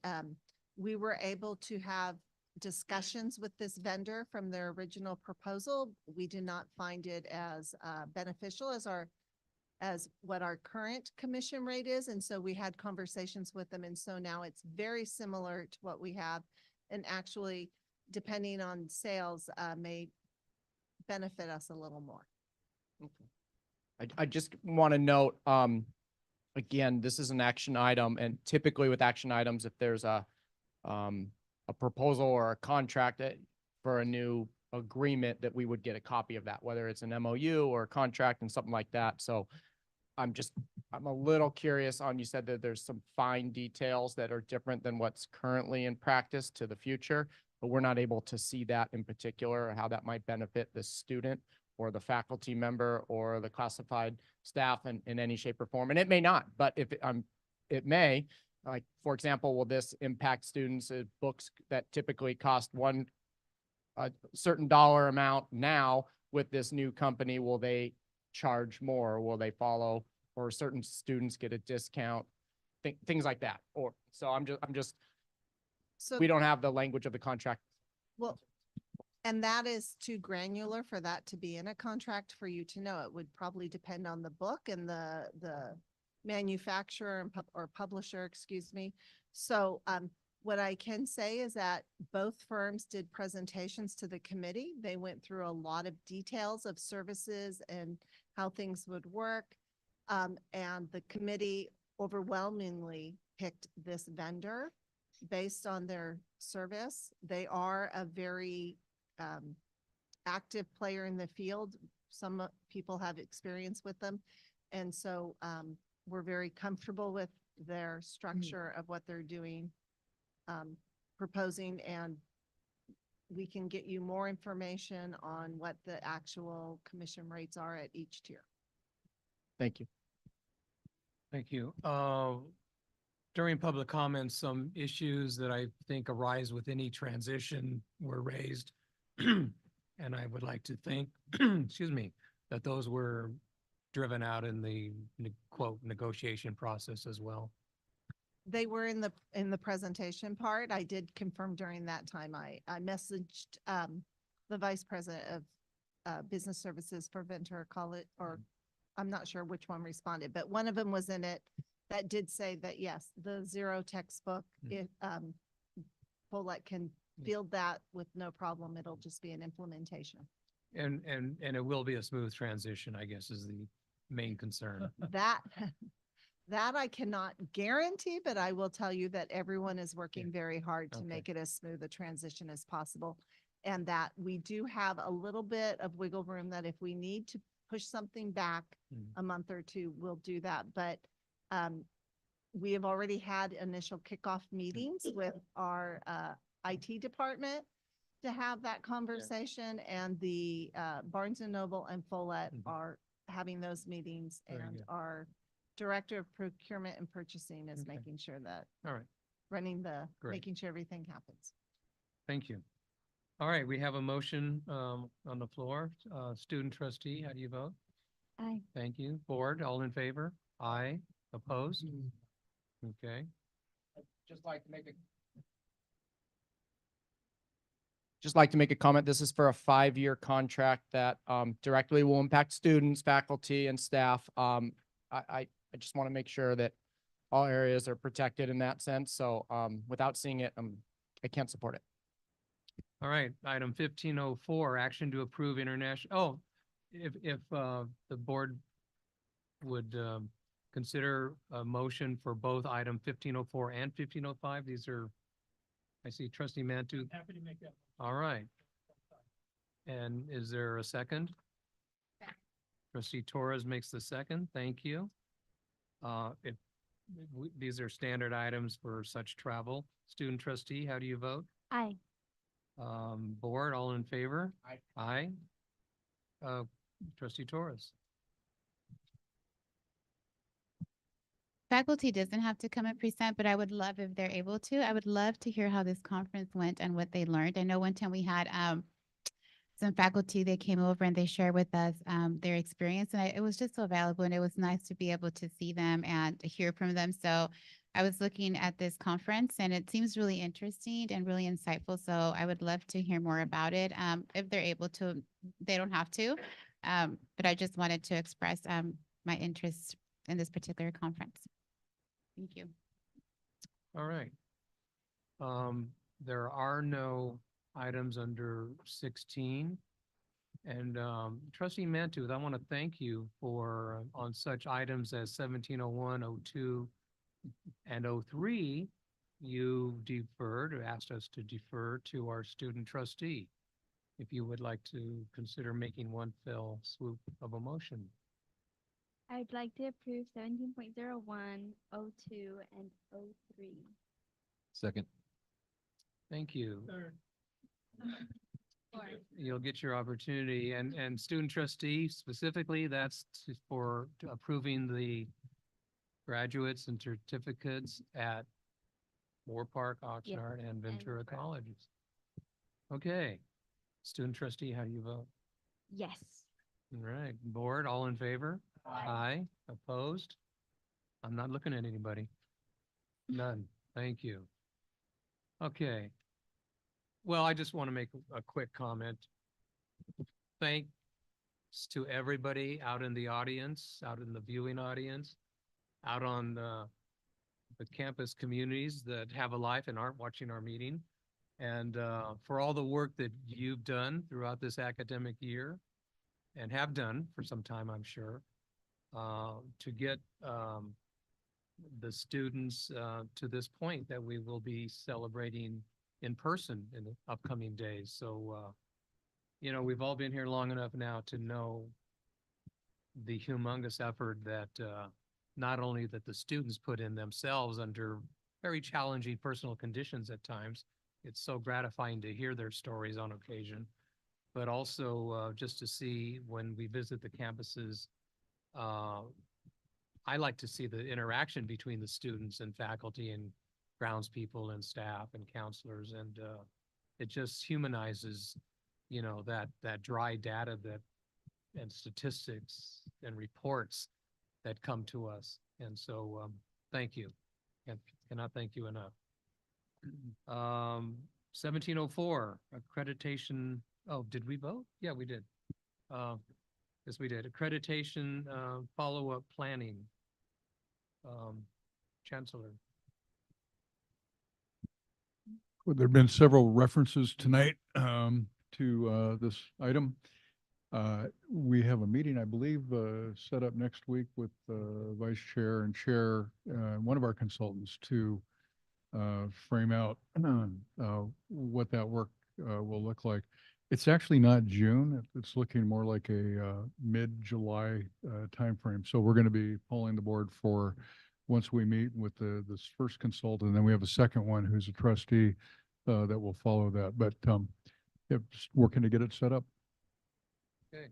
we were able to have discussions with this vendor from their original proposal. We did not find it as beneficial as what our current commission rate is. And so we had conversations with them. And so now it's very similar to what we have. And actually, depending on sales, may benefit us a little more. I just want to note, again, this is an action item, and typically with action items, if there's a proposal or a contract for a new agreement, that we would get a copy of that, whether it's an MOU or a contract and something like that. So I'm a little curious on, you said that there's some fine details that are different than what's currently in practice to the future, but we're not able to see that in particular, or how that might benefit the student or the faculty member or the classified staff in any shape or form. And it may not, but if it may, like, for example, will this impact students' books that typically cost a certain dollar amount now with this new company? Will they charge more? Will they follow, or certain students get a discount? things like that. Or, so I'm just, So, we don't have the language of the contract. well, and that is too granular for that to be in a contract for you to know. It would probably depend on the book and the manufacturer and or publisher, excuse me. So, what I can say is that both firms did presentations to the committee. They went through a lot of details of services and how things would work. And the committee overwhelmingly picked this vendor based on their service. They are a very active player in the field. Some people have experience with them. And so we're very comfortable with their structure of what they're doing, proposing, and we can get you more information on what the actual commission rates are at each tier. Thank you. Thank you. During public comments, some issues that I think arise with any transition were raised. And I would like to think, excuse me, that those were driven out in the quote negotiation process as well. They were in the presentation part. I did confirm during that time. I messaged the vice president of business services for Ventura College, or I'm not sure which one responded, but one of them was in it that did say that, yes, the zero textbook, it Follett can field that with no problem. It'll just be an implementation. And it will be a smooth transition, I guess, is the main concern. That I cannot guarantee, but I will tell you that everyone is working very hard to Okay. make it as smooth a transition as possible. And that we do have a little bit of wiggle room that if we need to push something back a month or two, we'll do that. But we have already had initial kickoff meetings with our IT department to have that conversation, and the Barnes and Noble and Follett are having those meetings, Very and good. our director of procurement and purchasing is Okay. making sure that All right, Great. making sure everything happens. thank you. All right, we have a motion on the floor. Student trustee, how do you vote? Aye. Thank you. Board, all in favor? Aye. Opposed? Okay. Just like to make a comment. This is for a 5-year contract that directly will impact students, faculty, and staff. I just want to make sure that all areas are protected in that sense. So without seeing it, I can't support it. All right, item 1504, action to approve international, if the board would consider a motion for both item 1504 and 1505. These are, I see trustee Mantu. Happy to make that. All right. And is there a second? Trustee Torres makes the second. Thank you. These are standard items for such travel. Student trustee, how do you vote? Aye. Board, all in favor? Aye. Aye. Trustee Torres. Faculty doesn't have to come and present, but I would love if they're able to. I would love to hear how this conference went and what they learned. I know one time we had some faculty, they came over and they shared with us their experience, and it was just so valuable, and it was nice to be able to see them and hear from them. So I was looking at this conference and it seems really interesting and really insightful. So I would love to hear more about it. If they're able to, they don't have to. But I just wanted to express my interest in this particular conference. Thank you. All right. There are no items under 16. And trustee Mantu, I want to thank you for on such items as 1701, 02, and 03, you deferred or asked us to defer to our student trustee. If you would like to consider making one fell swoop of a motion. I'd like to approve 17.01, 02, and 03. Second. Thank you. Third. You'll get your opportunity, and student trustee specifically, that's for approving the graduates and certificates at Moore Park, Oxnard, and Ventura colleges. Okay, student trustee, how do you vote? Yes. All right, board, all in favor? Aye. Opposed? I'm not looking at anybody. None. Thank you. Okay. Well, I just want to make a quick comment. Thanks to everybody out in the audience, out in the viewing audience, out on the campus communities that have a life and aren't watching our meeting. And for all the work that you've done throughout this academic year and have done for some time, I'm sure, to get the students to this point that we will be celebrating in person in the upcoming days. So, you know, we've all been here long enough now to know the humongous effort that not only that the students put in themselves under very challenging personal conditions at times. It's so gratifying to hear their stories on occasion, but also just to see when we visit the campuses, I like to see the interaction between the students and faculty and grounds people and staff and counselors. And it just humanizes, you know, that dry data that and statistics and reports that come to us. And so thank you. And cannot thank you enough. 1704 accreditation. Oh, did we vote? Yeah, we did. Yes, we did. Accreditation follow-up planning. Chancellor. Well, there've been several references tonight to this item. We have a meeting, I believe, set up next week with Vice Chair and Chair, one of our consultants to frame out what that work will look like. It's actually not June. It's looking more like a mid-July timeframe. So we're going to be polling the board for once we meet with this first consultant, and then we have a second one who's a trustee that will follow that. But yeah, just working to get it set up. Okay,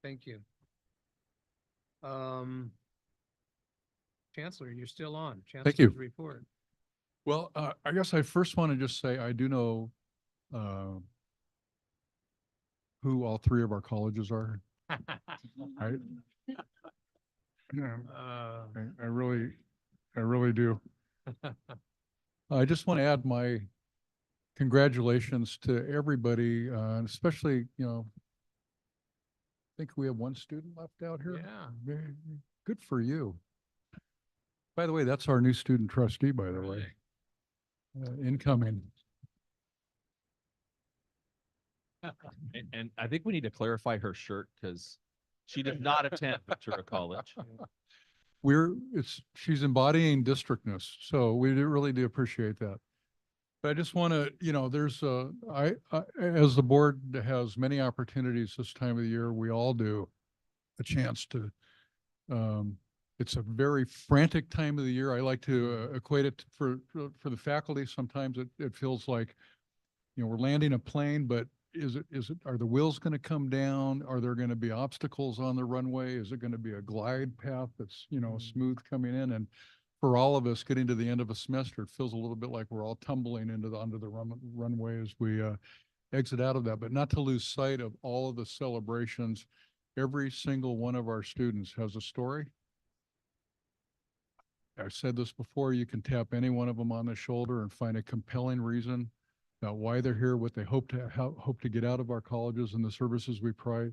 thank you. Chancellor, you're still on. Thank you. Chancellor's report. Well, I guess I first want to just say I do know who all three of our colleges are. Right? Yeah, I really do. I just want to add my congratulations to everybody, especially, you know, I think we have one student left out here. Yeah. Very good for you. By the way, that's our new student trustee, by the way. Incoming. And I think we need to clarify her shirt because she did not attend Ventura College. She's embodying districtness, so we really do appreciate that. But I just want to, you know, there's as the board has many opportunities this time of the year, we all do a chance to, it's a very frantic time of the year. I like to equate it for the faculty. Sometimes it feels like, you know, we're landing a plane, but are the wheels going to come down? Are there going to be obstacles on the runway? Is it going to be a glide path that's, you know, smooth coming in? And for all of us getting to the end of a semester, it feels a little bit like we're all tumbling onto the runway as we exit out of that, but not to lose sight of all of the celebrations. Every single one of our students has a story. I've said this before, you can tap any one of them on the shoulder and find a compelling reason about why they're here, what they hope to get out of our colleges and the services we provide,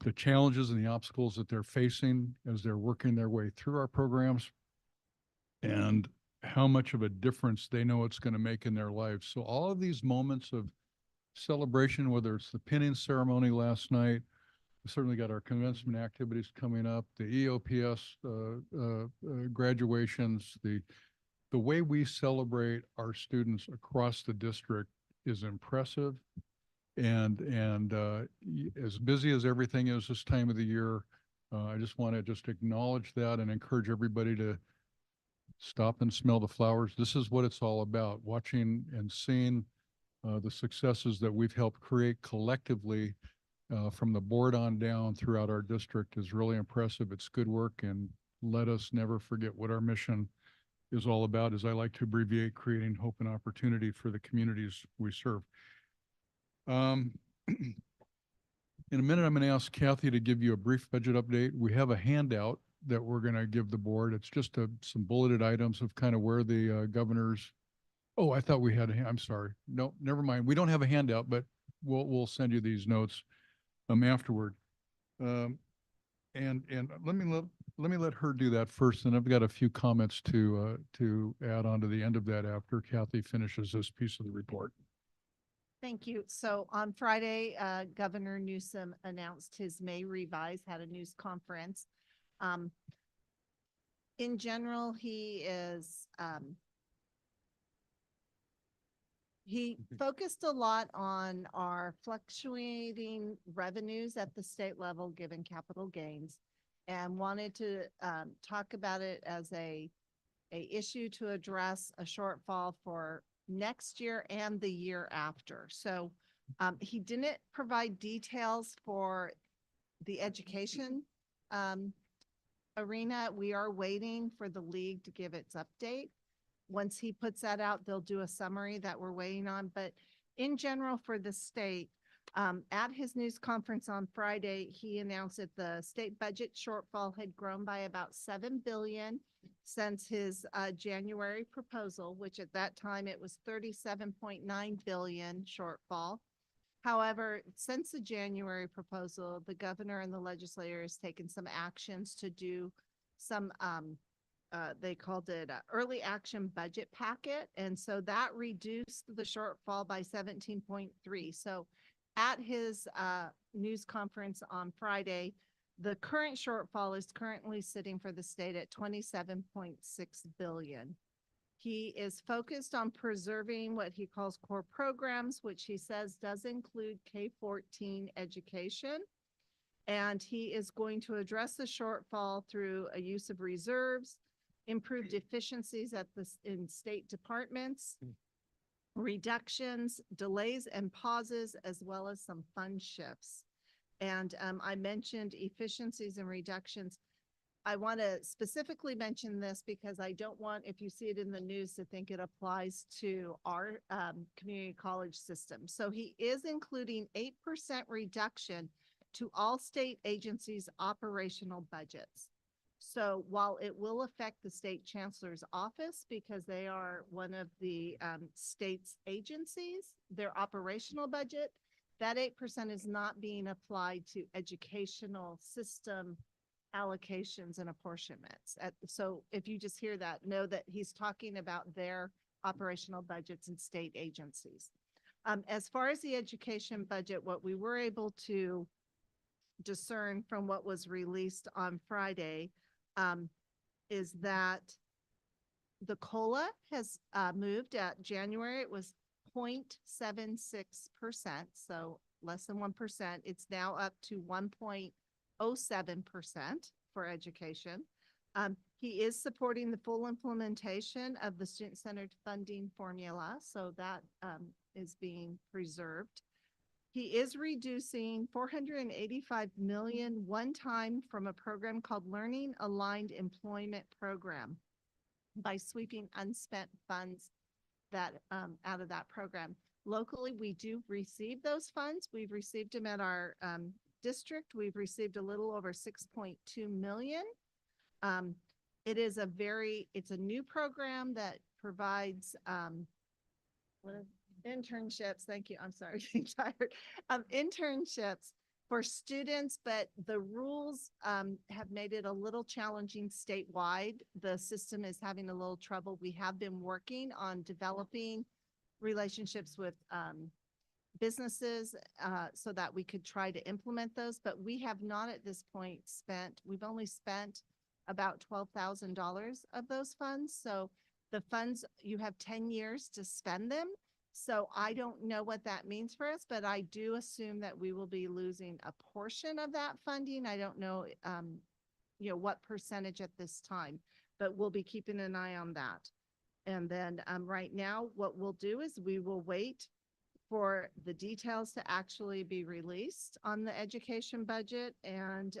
the challenges and the obstacles that they're facing as they're working their way through our programs, and how much of a difference they know it's going to make in their lives. So all of these moments of celebration, whether it's the pinning ceremony last night, we certainly got our commencement activities coming up, the EOPS graduations, the way we celebrate our students across the district is impressive. And as busy as everything is this time of the year, I just want to acknowledge that and encourage everybody to stop and smell the flowers. This is what it's all about. Watching and seeing the successes that we've helped create collectively from the board on down throughout our district is really impressive. It's good work, and let us never forget what our mission is all about, as I like to abbreviate, creating hope and opportunity for the communities we serve. In a minute, I'm going to ask Kathy to give you a brief budget update. We have a handout that we're going to give the board. It's just some bulleted items of kind of where the governor's. Oh, I thought we had I'm sorry. No, never mind. We don't have a handout, but we'll send you these notes afterward. And let me let her do that first, and I've got a few comments to add on to the end of that after Kathy finishes this piece of the report. Thank you. So on Friday, Governor Newsom announced his May revise, had a news conference. In general, he focused a lot on our fluctuating revenues at the state level, given capital gains, and wanted to talk about it as a issue to address a shortfall for next year and the year after. So he didn't provide details for the education arena. We are waiting for the league to give its update. Once he puts that out, they'll do a summary that we're waiting on. But in general, for the state, at his news conference on Friday, he announced that the state budget shortfall had grown by about $7 billion since his January proposal, which at that time it was $37.9 billion shortfall. However, since the January proposal, the governor and the legislature has taken some actions to do some, they called it a early action budget packet. And so that reduced the shortfall by 17.3. So at his news conference on Friday, the current shortfall is currently sitting for the state at 27.6 billion. He is focused on preserving what he calls core programs, which he says does include K-14 education. And he is going to address the shortfall through a use of reserves, improved efficiencies in state departments, reductions, delays and pauses, as well as some fund shifts. And I mentioned efficiencies and reductions. I want to specifically mention this because I don't want, if you see it in the news, to think it applies to our community college system. So he is including 8% reduction to all state agencies' operational budgets. So while it will affect the state chancellor's office because they are one of the state's agencies, their operational budget, that 8% is not being applied to educational system allocations and apportionments. So if you just hear that, know that he's talking about their operational budgets and state agencies. As far as the education budget, what we were able to discern from what was released on Friday is that the COLA has moved. At January, it was 0.76%, so less than 1%. It's now up to 1.07% for education. He is supporting the full implementation of the student-centered funding formula, so that is being preserved. He is reducing $485 million one time from a program called Learning Aligned Employment Program by sweeping unspent funds that out of that program. Locally, we do receive those funds. We've received them at our district. We've received a little over 6.2 million. It's a new program that provides internships. Thank you. I'm sorry, getting tired. Internships for students, but the rules have made it a little challenging statewide. The system is having a little trouble. We have been working on developing relationships with businesses so that we could try to implement those, but we have not at this point we've only spent about $12,000 of those funds. So the funds, you have 10 years to spend them. So I don't know what that means for us, but I do assume that we will be losing a portion of that funding. I don't know, what percentage at this time, but we'll be keeping an eye on that. And then right now, what we'll do is we will wait for the details to actually be released on the education budget. And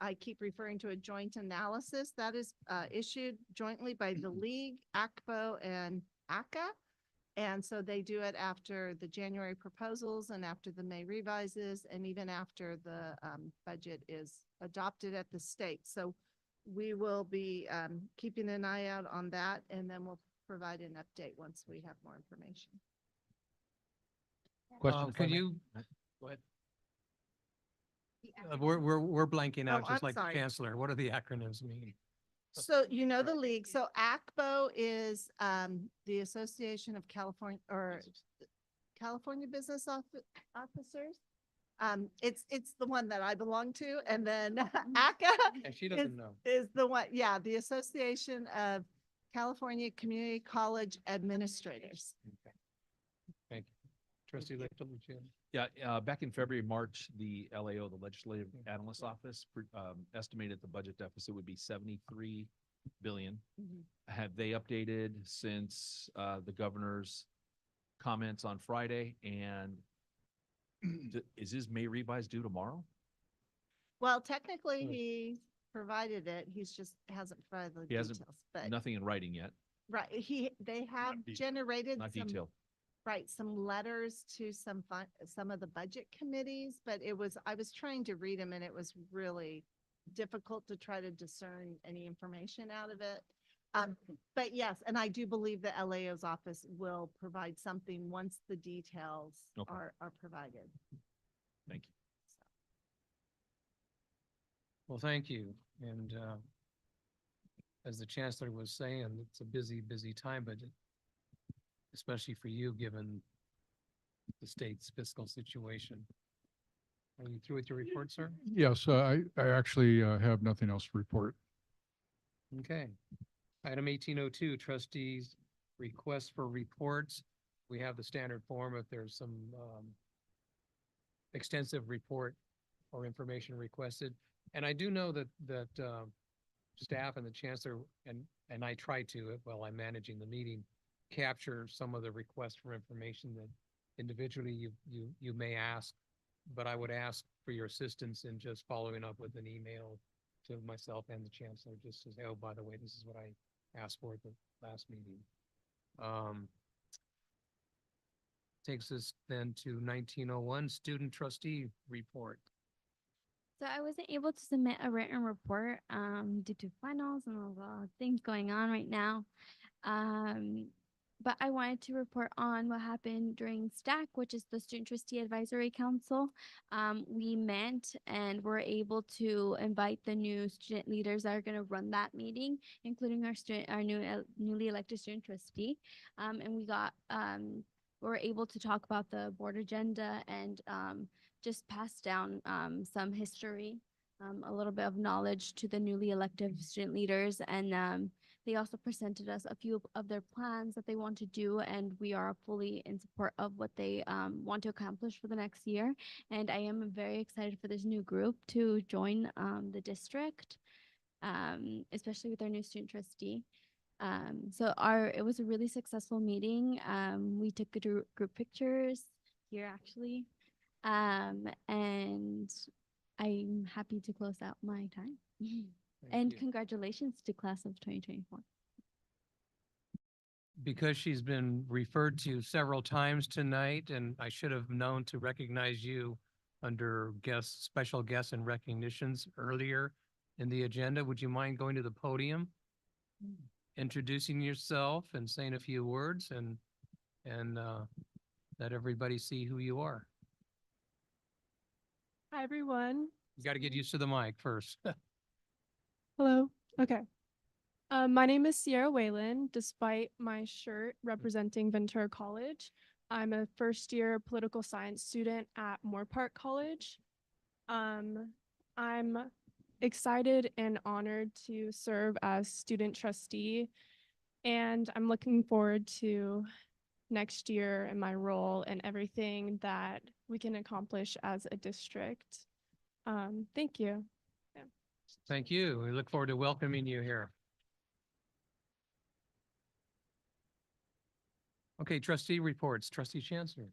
I keep referring to a joint analysis that is issued jointly by the League, ACPO, and ACA. And so they do it after the January proposals and after the May revises and even after the budget is adopted at the state. So we will be keeping an eye out on that, and then we'll provide an update once we have more information. Question. if I Could may? you, Go ahead. we're blanking out Oh, just I'm like the sorry. chancellor. What do the acronyms mean? So you know the league. So ACBO is the Association of California or California Business Officers. It's the one that I belong to, and then ACA And she doesn't know. is the one, yeah, the Association of California Community College Administrators. Okay. Thank you. Trustee Licton, would you? Yeah, back in February, March, the LAO, the Legislative Analyst Office, estimated the budget deficit would be 73 billion. Have they updated since the governor's comments on Friday? And is his May revise due tomorrow? Well, technically, he provided it. He's just hasn't provided the He hasn't, details, but nothing in writing yet, right, they have generated not some, detailed. right, some letters to some of the budget committees, but I was trying to read them and it was really difficult to try to discern any information out of it. But yes, and I do believe the LAO's office will provide something once the details Okay. are provided. Thank you. Well, thank you. And as the chancellor was saying, it's a busy, busy time, but especially for you, given the state's fiscal situation. Are you through with your report, sir? Yes, I actually have nothing else to report. Okay. Item 1802, trustees' request for reports. We have the standard form if there's some extensive report or information requested. And I do know that staff and the chancellor and I try to, while I'm managing the meeting, capture some of the requests for information that individually you may ask, but I would ask for your assistance in just following up with an email to myself and the chancellor, just to say, oh, by the way, this is what I asked for at the last meeting. Takes us then to 1901 student trustee report. So I wasn't able to submit a written report due to finals and all the things going on right now. But I wanted to report on what happened during STAC, which is the Student Trustee Advisory Council. We met and were able to invite the new student leaders that are going to run that meeting, including our newly elected student trustee. And we were able to talk about the board agenda and just pass down some history, a little bit of knowledge to the newly elected student leaders. And they also presented us a few of their plans that they want to do, and we are fully in support of what they want to accomplish for the next year. And I am very excited for this new group to join the district, especially with our new student trustee. So it was a really successful meeting. We took group pictures here actually. And I'm happy to close out my time. And congratulations to class of 2024. Because she's been referred to several times tonight, and I should have known to recognize you under special guests and recognitions earlier in the agenda, would you mind going to the podium, introducing yourself and saying a few words and let everybody see who you are? Hi, everyone. You got to get used to the mic first. Hello. Okay. My name is Sierra Whalen. Despite my shirt representing Ventura College, I'm a first-year political science student at Moore Park College. I'm excited and honored to serve as student trustee, and I'm looking forward to next year and my role and everything that we can accomplish as a district. Thank you. Yeah. Thank you. We look forward to welcoming you here. Okay, trustee reports. Trustee Chancellor.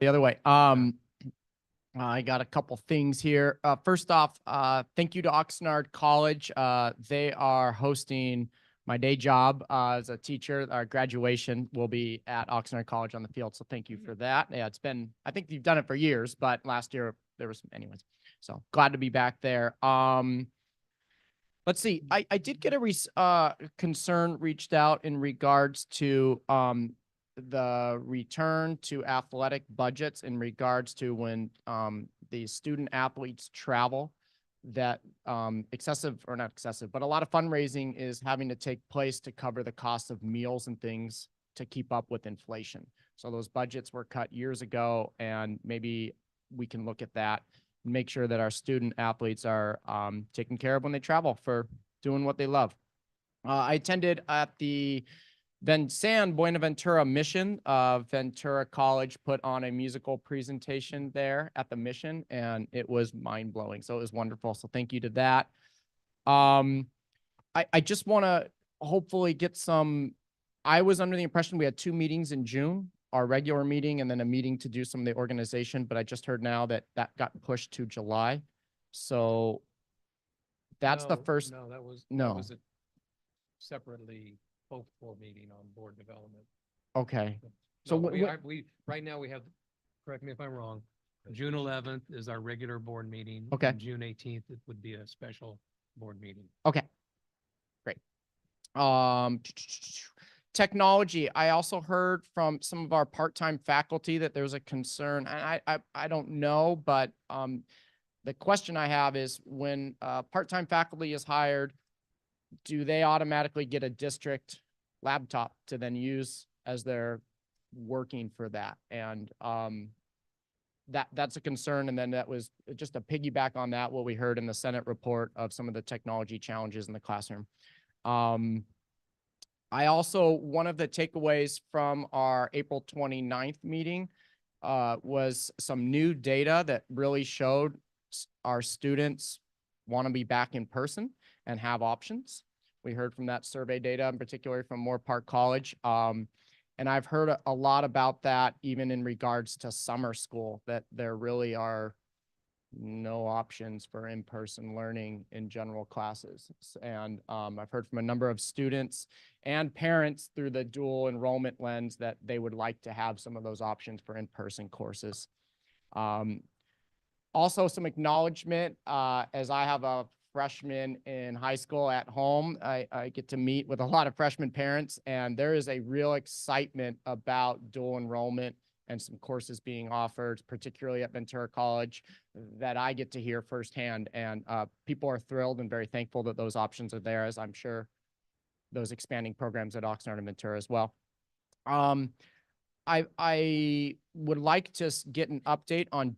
The other way. I got a couple things here. First off, thank you to Oxnard College. They are hosting my day job as a teacher. Our graduation will be at Oxnard College on the field. So thank you for that. Yeah, I think you've done it for years, but last year there was anyways. So glad to be back there. Let's see, I did get a concern reached out in regards to the return to athletic budgets in regards to when the student athletes travel, that excessive, or not excessive, but a lot of fundraising is having to take place to cover the cost of meals and things to keep up with inflation. So those budgets were cut years ago, and maybe we can look at that, make sure that our student athletes are taken care of when they travel for doing what they love. I attended at the San Buenaventura Mission. Ventura College put on a musical presentation there at the mission, and it was mind-blowing. So it was wonderful. So thank you to that. I just want to hopefully get some, I was under the impression we had 2 meetings in June, our regular meeting and then a meeting to do some of the organization, but I just heard now that that got pushed to July. So that's the first. No, that was a separately hoped for meeting on board development. Okay. So No, we right now we have, correct me if I'm wrong, June 11th is our regular board meeting. Okay. And June 18th, it would be a special board meeting. Okay. Great. Technology. I also heard from some of our part-time faculty that there's a concern. I don't know, but the question I have is when part-time faculty is hired, do they automatically get a district laptop to then use as they're working for that? And that's a concern. And then that was just a piggyback on that, what we heard in the Senate report of some of the technology challenges in the classroom. I also, one of the takeaways from our April 29th meeting was some new data that really showed our students want to be back in person and have options. We heard from that survey data, in particular from Moore Park College. And I've heard a lot about that even in regards to summer school, that there really are no options for in-person learning in general classes. And I've heard from a number of students and parents through the dual enrollment lens that they would like to have some of those options for in-person courses. Also some acknowledgement, as I have a freshman in high school at home, I get to meet with a lot of freshman parents, and there is a real excitement about dual enrollment and some courses being offered, particularly at Ventura College, that I get to hear firsthand. And people are thrilled and very thankful that those options are there, as I'm sure those expanding programs at Oxnard and Ventura as well. I would like to get an update on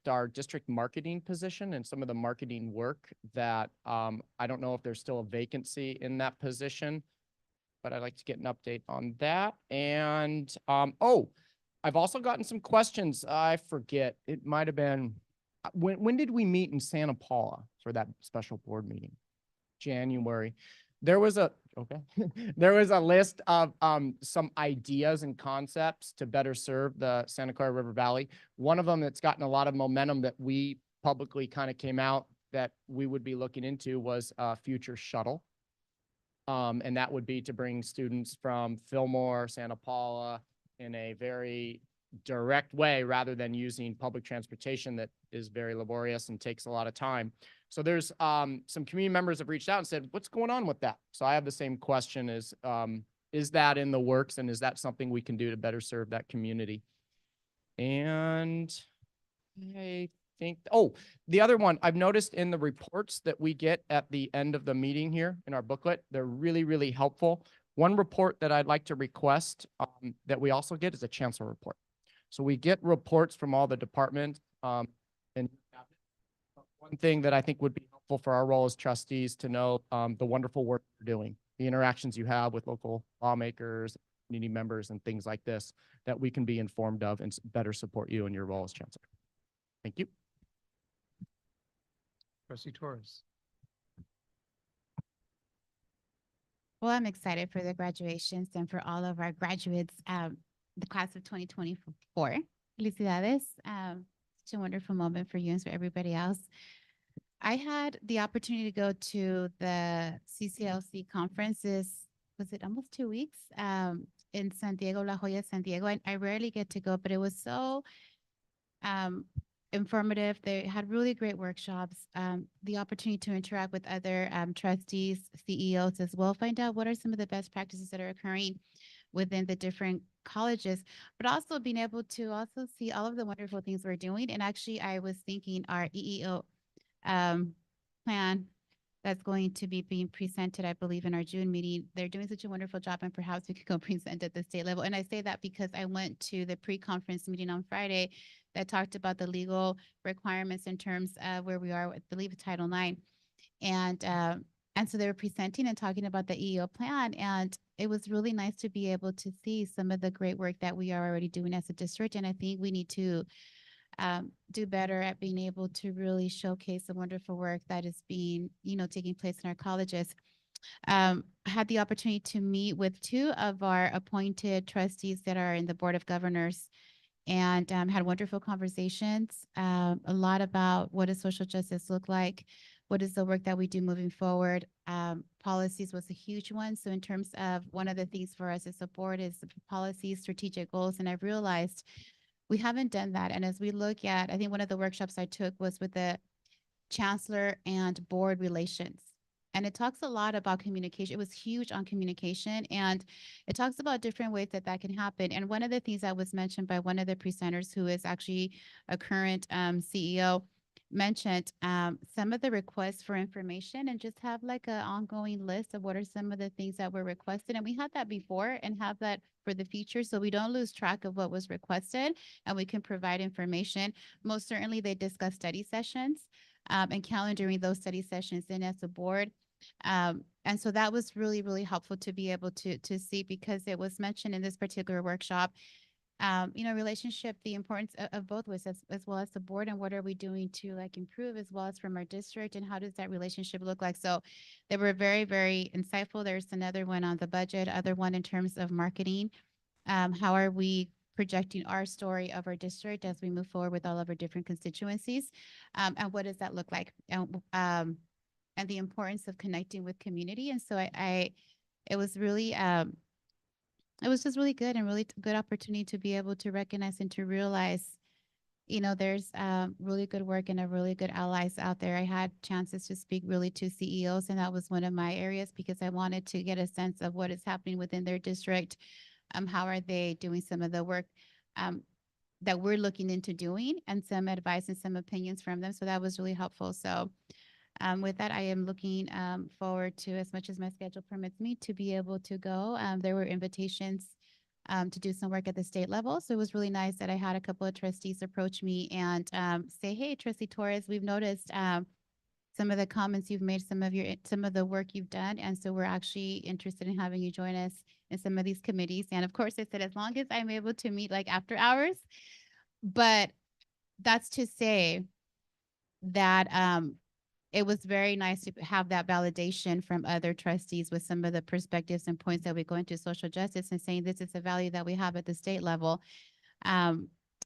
our district marketing position and some of the marketing work that I don't know if there's still a vacancy in that position, but I'd like to get an update on that. And I've also gotten some questions. I forget, it might have been, when did we meet in Santa Paula for that special board meeting? January. There was a list of some ideas and concepts to better serve the Santa Clara River Valley. One of them that's gotten a lot of momentum that we publicly kind of came out that we would be looking into was a future shuttle. And that would be to bring students from Fillmore, Santa Paula in a very direct way rather than using public transportation that is very laborious and takes a lot of time. So there's some community members have reached out and said, what's going on with that? So I have the same question: is that in the works, and is that something we can do to better serve that community? And I think, the other one I've noticed in the reports that we get at the end of the meeting here in our booklet, they're really, really helpful. One report that I'd like to request that we also get is a chancellor report. So we get reports from all the departments, and one thing that I think would be helpful for our role as trustees to know the wonderful work you're doing, the interactions you have with local lawmakers, community members, and things like this, that we can be informed of and better support you in your role as chancellor. Thank you. Trustee Torres. Well, I'm excited for the graduations and for all of our graduates, the class of 2024. Felicidades. Such a wonderful moment for you and for everybody else. I had the opportunity to go to the CCLC conferences, was it almost 2 weeks, in San Diego, La Jolla, San Diego. I rarely get to go, but it was so informative. They had really great workshops, the opportunity to interact with other trustees, CEOs as well, find out what are some of the best practices that are occurring within the different colleges, but also being able to also see all of the wonderful things we're doing. And actually, I was thinking our EEO plan that's going to be being presented, I believe, in our June meeting. They're doing such a wonderful job, and perhaps we could go present at the state level. And I say that because I went to the pre-conference meeting on Friday that talked about the legal requirements in terms of where we are, I believe, Title IX. And so they were presenting and talking about the EEO plan. And it was really nice to be able to see some of the great work that we are already doing as a district. And I think we need to do better at being able to really showcase the wonderful work that is being, taking place in our colleges. I had the opportunity to meet with two of our appointed trustees that are in the Board of Governors and had wonderful conversations, a lot about what does social justice look like, what is the work that we do moving forward. Policies was a huge one. So in terms of one of the things for us as a board is policies, strategic goals, and I've realized we haven't done that. And as we look at, I think one of the workshops I took was with the chancellor and board relations. And it talks a lot about communication. It was huge on communication. And it talks about different ways that that can happen. And one of the things that was mentioned by one of the presenters, who is actually a current CEO, mentioned some of the requests for information and just have like an ongoing list of what are some of the things that were requested. And we had that before and have that for the future, so we don't lose track of what was requested and we can provide information. Most certainly, they discuss study sessions and calendaring those study sessions in as a board. And so that was really, really helpful to be able to see, because it was mentioned in this particular workshop, relationship, the importance of both ways, as well as the board, and what are we doing to like improve, as well as from our district, and how does that relationship look like? So they were very, very insightful. There's another one on the budget, other one in terms of marketing. How are we projecting our story of our district as we move forward with all of our different constituencies? And what does that look like? And the importance of connecting with community. And so it was really, it was just really good and really good opportunity to be able to recognize and to realize, there's really good work and a really good allies out there. I had chances to speak really to CEOs, and that was one of my areas because I wanted to get a sense of what is happening within their district. How are they doing some of the work that we're looking into doing, and some advice and some opinions from them. So that was really helpful. So with that, I am looking forward to, as much as my schedule permits me, to be able to go. There were invitations to do some work at the state level. So it was really nice that I had a couple of trustees approach me and say, hey, Trustee Torres, we've noticed some of the comments you've made, some of the work you've done. And so we're actually interested in having you join us in some of these committees. And of course, I said, as long as I'm able to meet like after hours. But that's to say that it was very nice to have that validation from other trustees with some of the perspectives and points that we go into social justice, and saying this is a value that we have at the state level.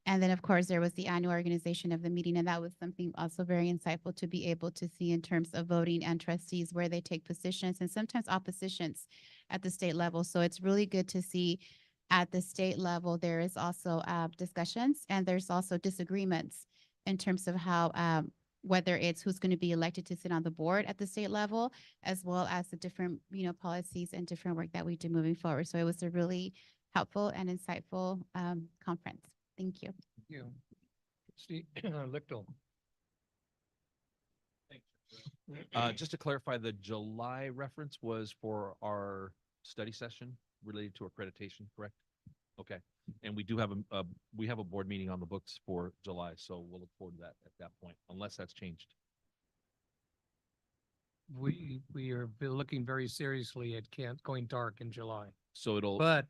And then, of course, there was the annual organization of the meeting, and that was something also very insightful to be able to see in terms of voting and trustees, where they take positions and sometimes oppositions at the state level. So it's really good to see at the state level, there is also discussions, and there's also disagreements in terms of how whether it's who's going to be elected to sit on the board at the state level, as well as the different, policies and different work that we do moving forward. So it was a really helpful and insightful conference. Thank you. Thank you. Steve Lichtel. Just to clarify, the July reference was for our study session related to accreditation, correct? Okay. And we do have we have a board meeting on the books for July, so we'll look forward to that at that point, unless that's changed. We are looking very seriously at going dark in July. So But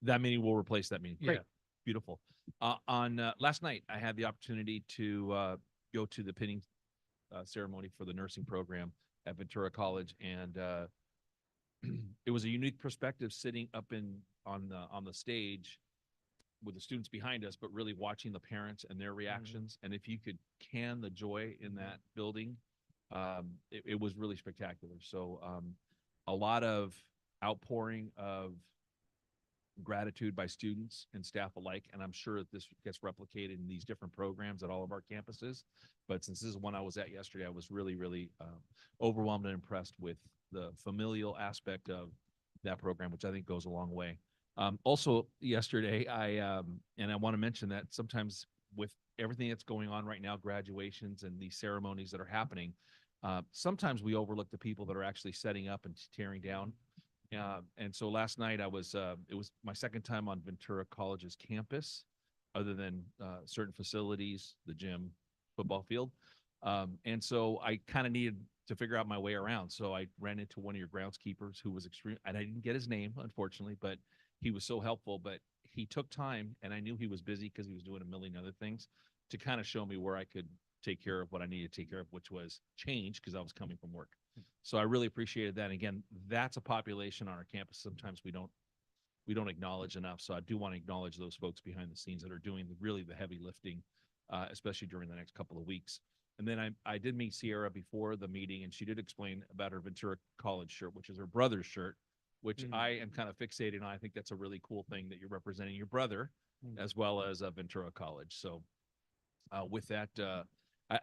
that meeting will replace that meeting. Great. Yeah. Beautiful. On last night, I had the opportunity to go to the pinning ceremony for the nursing program at Ventura College, and it was a unique perspective sitting up on the stage with the students behind us, but really watching the parents and their reactions. And if you could can the joy in that building, it was really spectacular. So a lot of outpouring of gratitude by students and staff alike. And I'm sure that this gets replicated in these different programs at all of our campuses. But since this is one I was at yesterday, I was really, really overwhelmed and impressed with the familial aspect of that program, which I think goes a long way. Also yesterday, and I want to mention that sometimes with everything that's going on right now, graduations and these ceremonies that are happening, sometimes we overlook the people that are actually setting up and tearing down. And so last night it was my second time on Ventura College's campus, other than certain facilities, the gym, football field. And so I kind of needed to figure out my way around. So I ran into one of your groundskeepers who was extreme, and I didn't get his name, unfortunately, but he was so helpful. But he took time, and I knew he was busy because he was doing a million other things, to kind of show me where I could take care of what I needed to take care of, which was change, because I was coming from work. So I really appreciated that. And again, that's a population on our campus sometimes we don't acknowledge enough. So I do want to acknowledge those folks behind the scenes that are doing really the heavy lifting, especially during the next couple of weeks. And then I did meet Sierra before the meeting, and she did explain about her Ventura College shirt, which is her brother's shirt, which I am kind of fixated on. I think that's a really cool thing that you're representing your brother as well as Ventura College. So with that,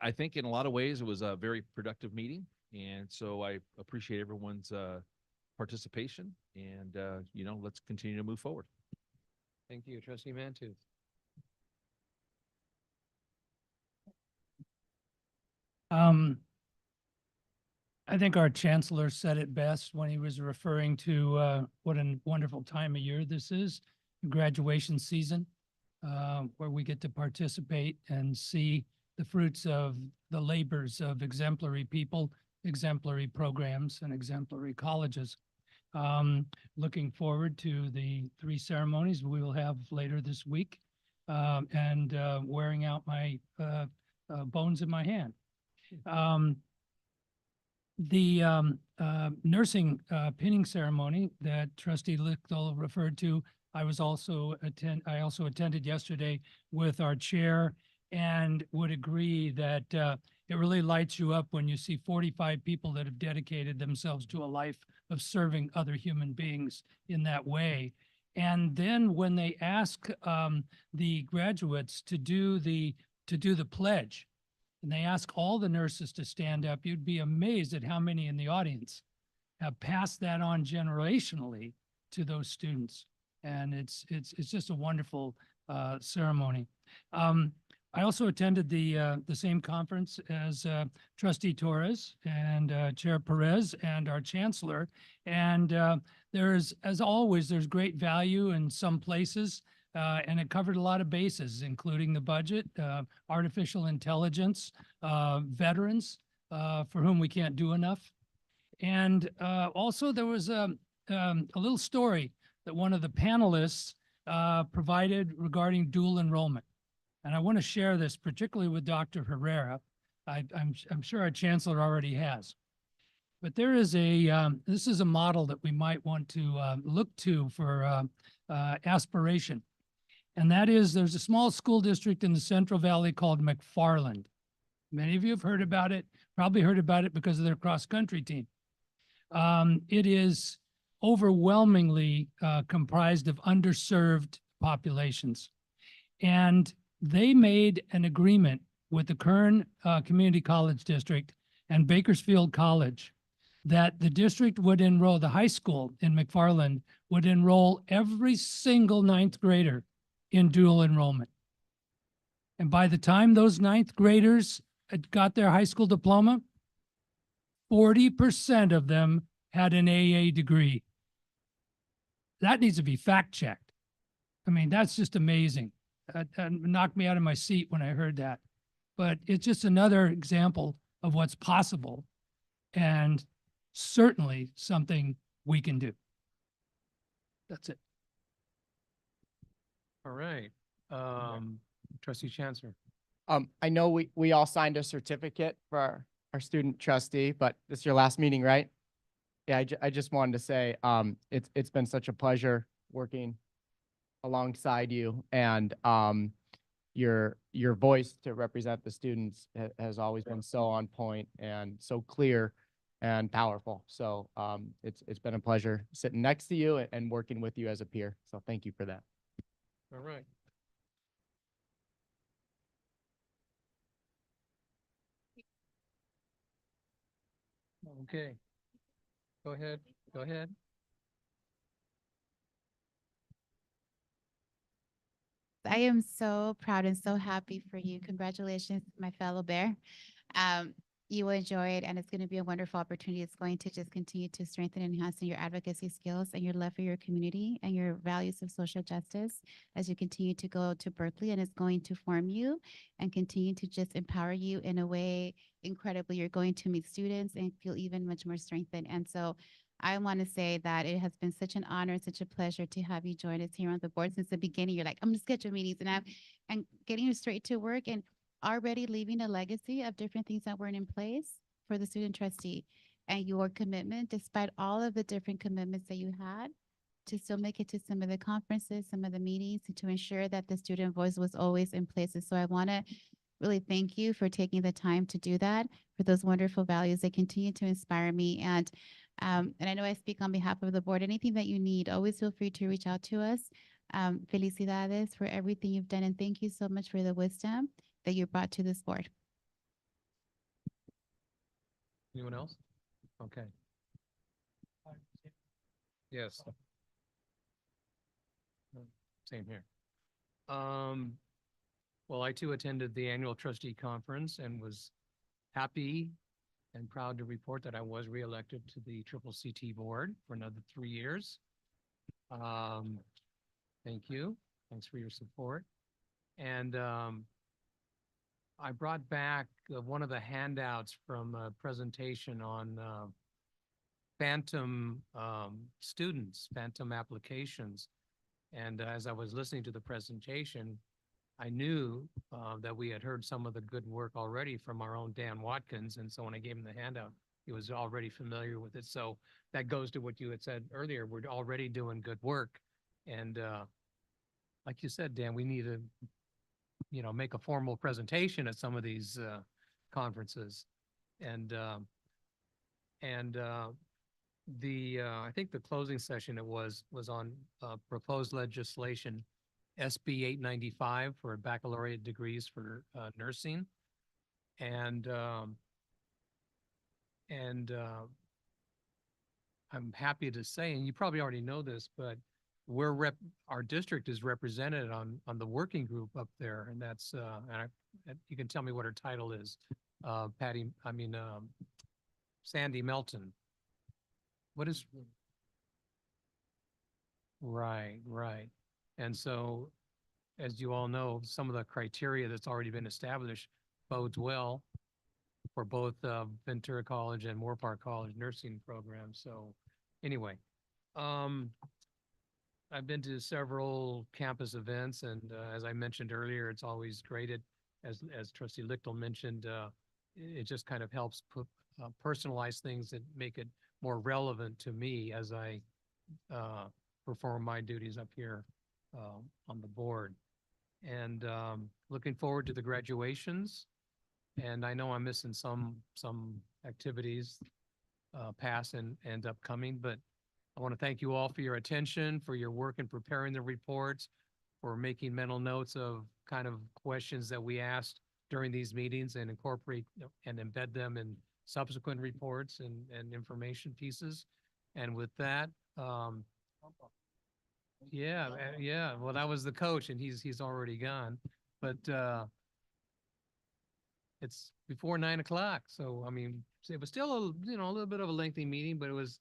I think in a lot of ways it was a very productive meeting. And so I appreciate everyone's participation, and let's continue to move forward. Thank you, Trustee Mantooth. I think our chancellor said it best when he was referring to what a wonderful time of year this is, graduation season, where we get to participate and see the fruits of the labors of exemplary people, exemplary programs, and exemplary colleges. Looking forward to the 3 ceremonies we will have later this week, and wearing out my bones in my hand. The nursing pinning ceremony that Trustee Lichtel referred to, I also attended yesterday with our chair, and would agree that it really lights you up when you see 45 people that have dedicated themselves to a life of serving other human beings in that way. And then when they ask the graduates to do the pledge, and they ask all the nurses to stand up, you'd be amazed at how many in the audience have passed that on generationally to those students. And it's just a wonderful ceremony. I also attended the same conference as Trustee Torres and Chair Perez and our Chancellor. And there's, as always, there's great value in some places. And it covered a lot of bases, including the budget, artificial intelligence, veterans, for whom we can't do enough. And also there was a little story that one of the panelists provided regarding dual enrollment. And I want to share this particularly with Dr. Herrera. I'm sure our Chancellor already has. But there is this is a model that we might want to look to for aspiration. And that is, there's a small school district in the Central Valley called McFarland. Many of you have heard about it, probably heard about it because of their cross-country team. It is overwhelmingly comprised of underserved populations. And they made an agreement with the Kern Community College District and Bakersfield College that the district would enroll, the high school in McFarland would enroll every single 9th grader in dual enrollment. And by the time those 9th graders had got their high school diploma, 40% of them had an AA degree. That needs to be fact checked. I mean, that's just amazing. That knocked me out of my seat when I heard that. But it's just another example of what's possible, and certainly something we can do. That's it. All right. Trustee Chancellor. I know we all signed a certificate for our student trustee, but this is your last meeting, right? Yeah, I just wanted to say it's been such a pleasure working alongside you, and your voice to represent the students has always been so on point and so clear. and powerful. So it's been a pleasure sitting next to you and working with you as a peer. So thank you for that. All right. Okay. Go ahead. Go ahead. I am so proud and so happy for you. Congratulations, my fellow bear. Um, you will enjoy it, and it's going to be a wonderful opportunity. It's going to just continue to strengthen and enhance your advocacy skills and your love for your community and your values of social justice as you continue to go to Berkeley, and it's going to form you and continue to just empower you in a way incredibly. You're going to meet students and feel even much more strengthened. And so I want to say that it has been such an honor, such a pleasure to have you join us here on the board since the beginning. You're like, I'm going to schedule meetings and getting you straight to work and already leaving a legacy of different things that weren't in place for the student trustee, and your commitment, despite all of the different commitments that you had, to still make it to some of the conferences, some of the meetings, and to ensure that the student voice was always in places. So I want to really thank you for taking the time to do that, for those wonderful values that continue to inspire me. And I know I speak on behalf of the board. Anything that you need, always feel free to reach out to us. Felicidades for everything you've done, and thank you so much for the wisdom that you brought to this board. Anyone else? Okay. Yes. Same here. Well, I too attended the annual trustee conference and was happy and proud to report that I was reelected to the CCCT board for another 3 years. Thank you. Thanks for your support. And I brought back one of the handouts from a presentation on phantom students, phantom applications. And as I was listening to the presentation, I knew that we had heard some of the good work already from our own Dan Watkins. And so when I gave him the handout, he was already familiar with it. So that goes to what you had said earlier. We're already doing good work. And like you said, Dan, we need to, make a formal presentation at some of these conferences. And I think the closing session was on proposed legislation SB 895 for baccalaureate degrees for nursing. And I'm happy to say, and you probably already know this, but our district is represented on the working group up there, and that's you can tell me what her title is. Sandy Melton. What is right. And so, as you all know, some of the criteria that's already been established bodes well for both Ventura College and Moore Park College nursing programs. So anyway, I've been to several campus events, and as I mentioned earlier, it's always great. As Trustee Lichtel mentioned, it just kind of helps personalize things that make it more relevant to me as I perform my duties up here on the board. And looking forward to the graduations. And I know I'm missing some activities past and upcoming, but I want to thank you all for your attention, for your work in preparing the reports, for making mental notes of kind of questions that we asked during these meetings and incorporate and embed them in subsequent reports and information pieces. And with that, yeah. Well, that was the coach, and he's already gone. But it's before 9 o'clock, so I mean, it was still a little bit of a lengthy meeting, but it was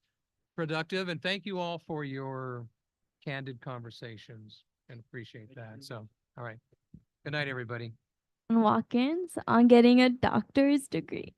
productive. And thank you all for your candid conversations, and appreciate that. So, all right. Good night, everybody. Walk-ins on getting a doctor's degree.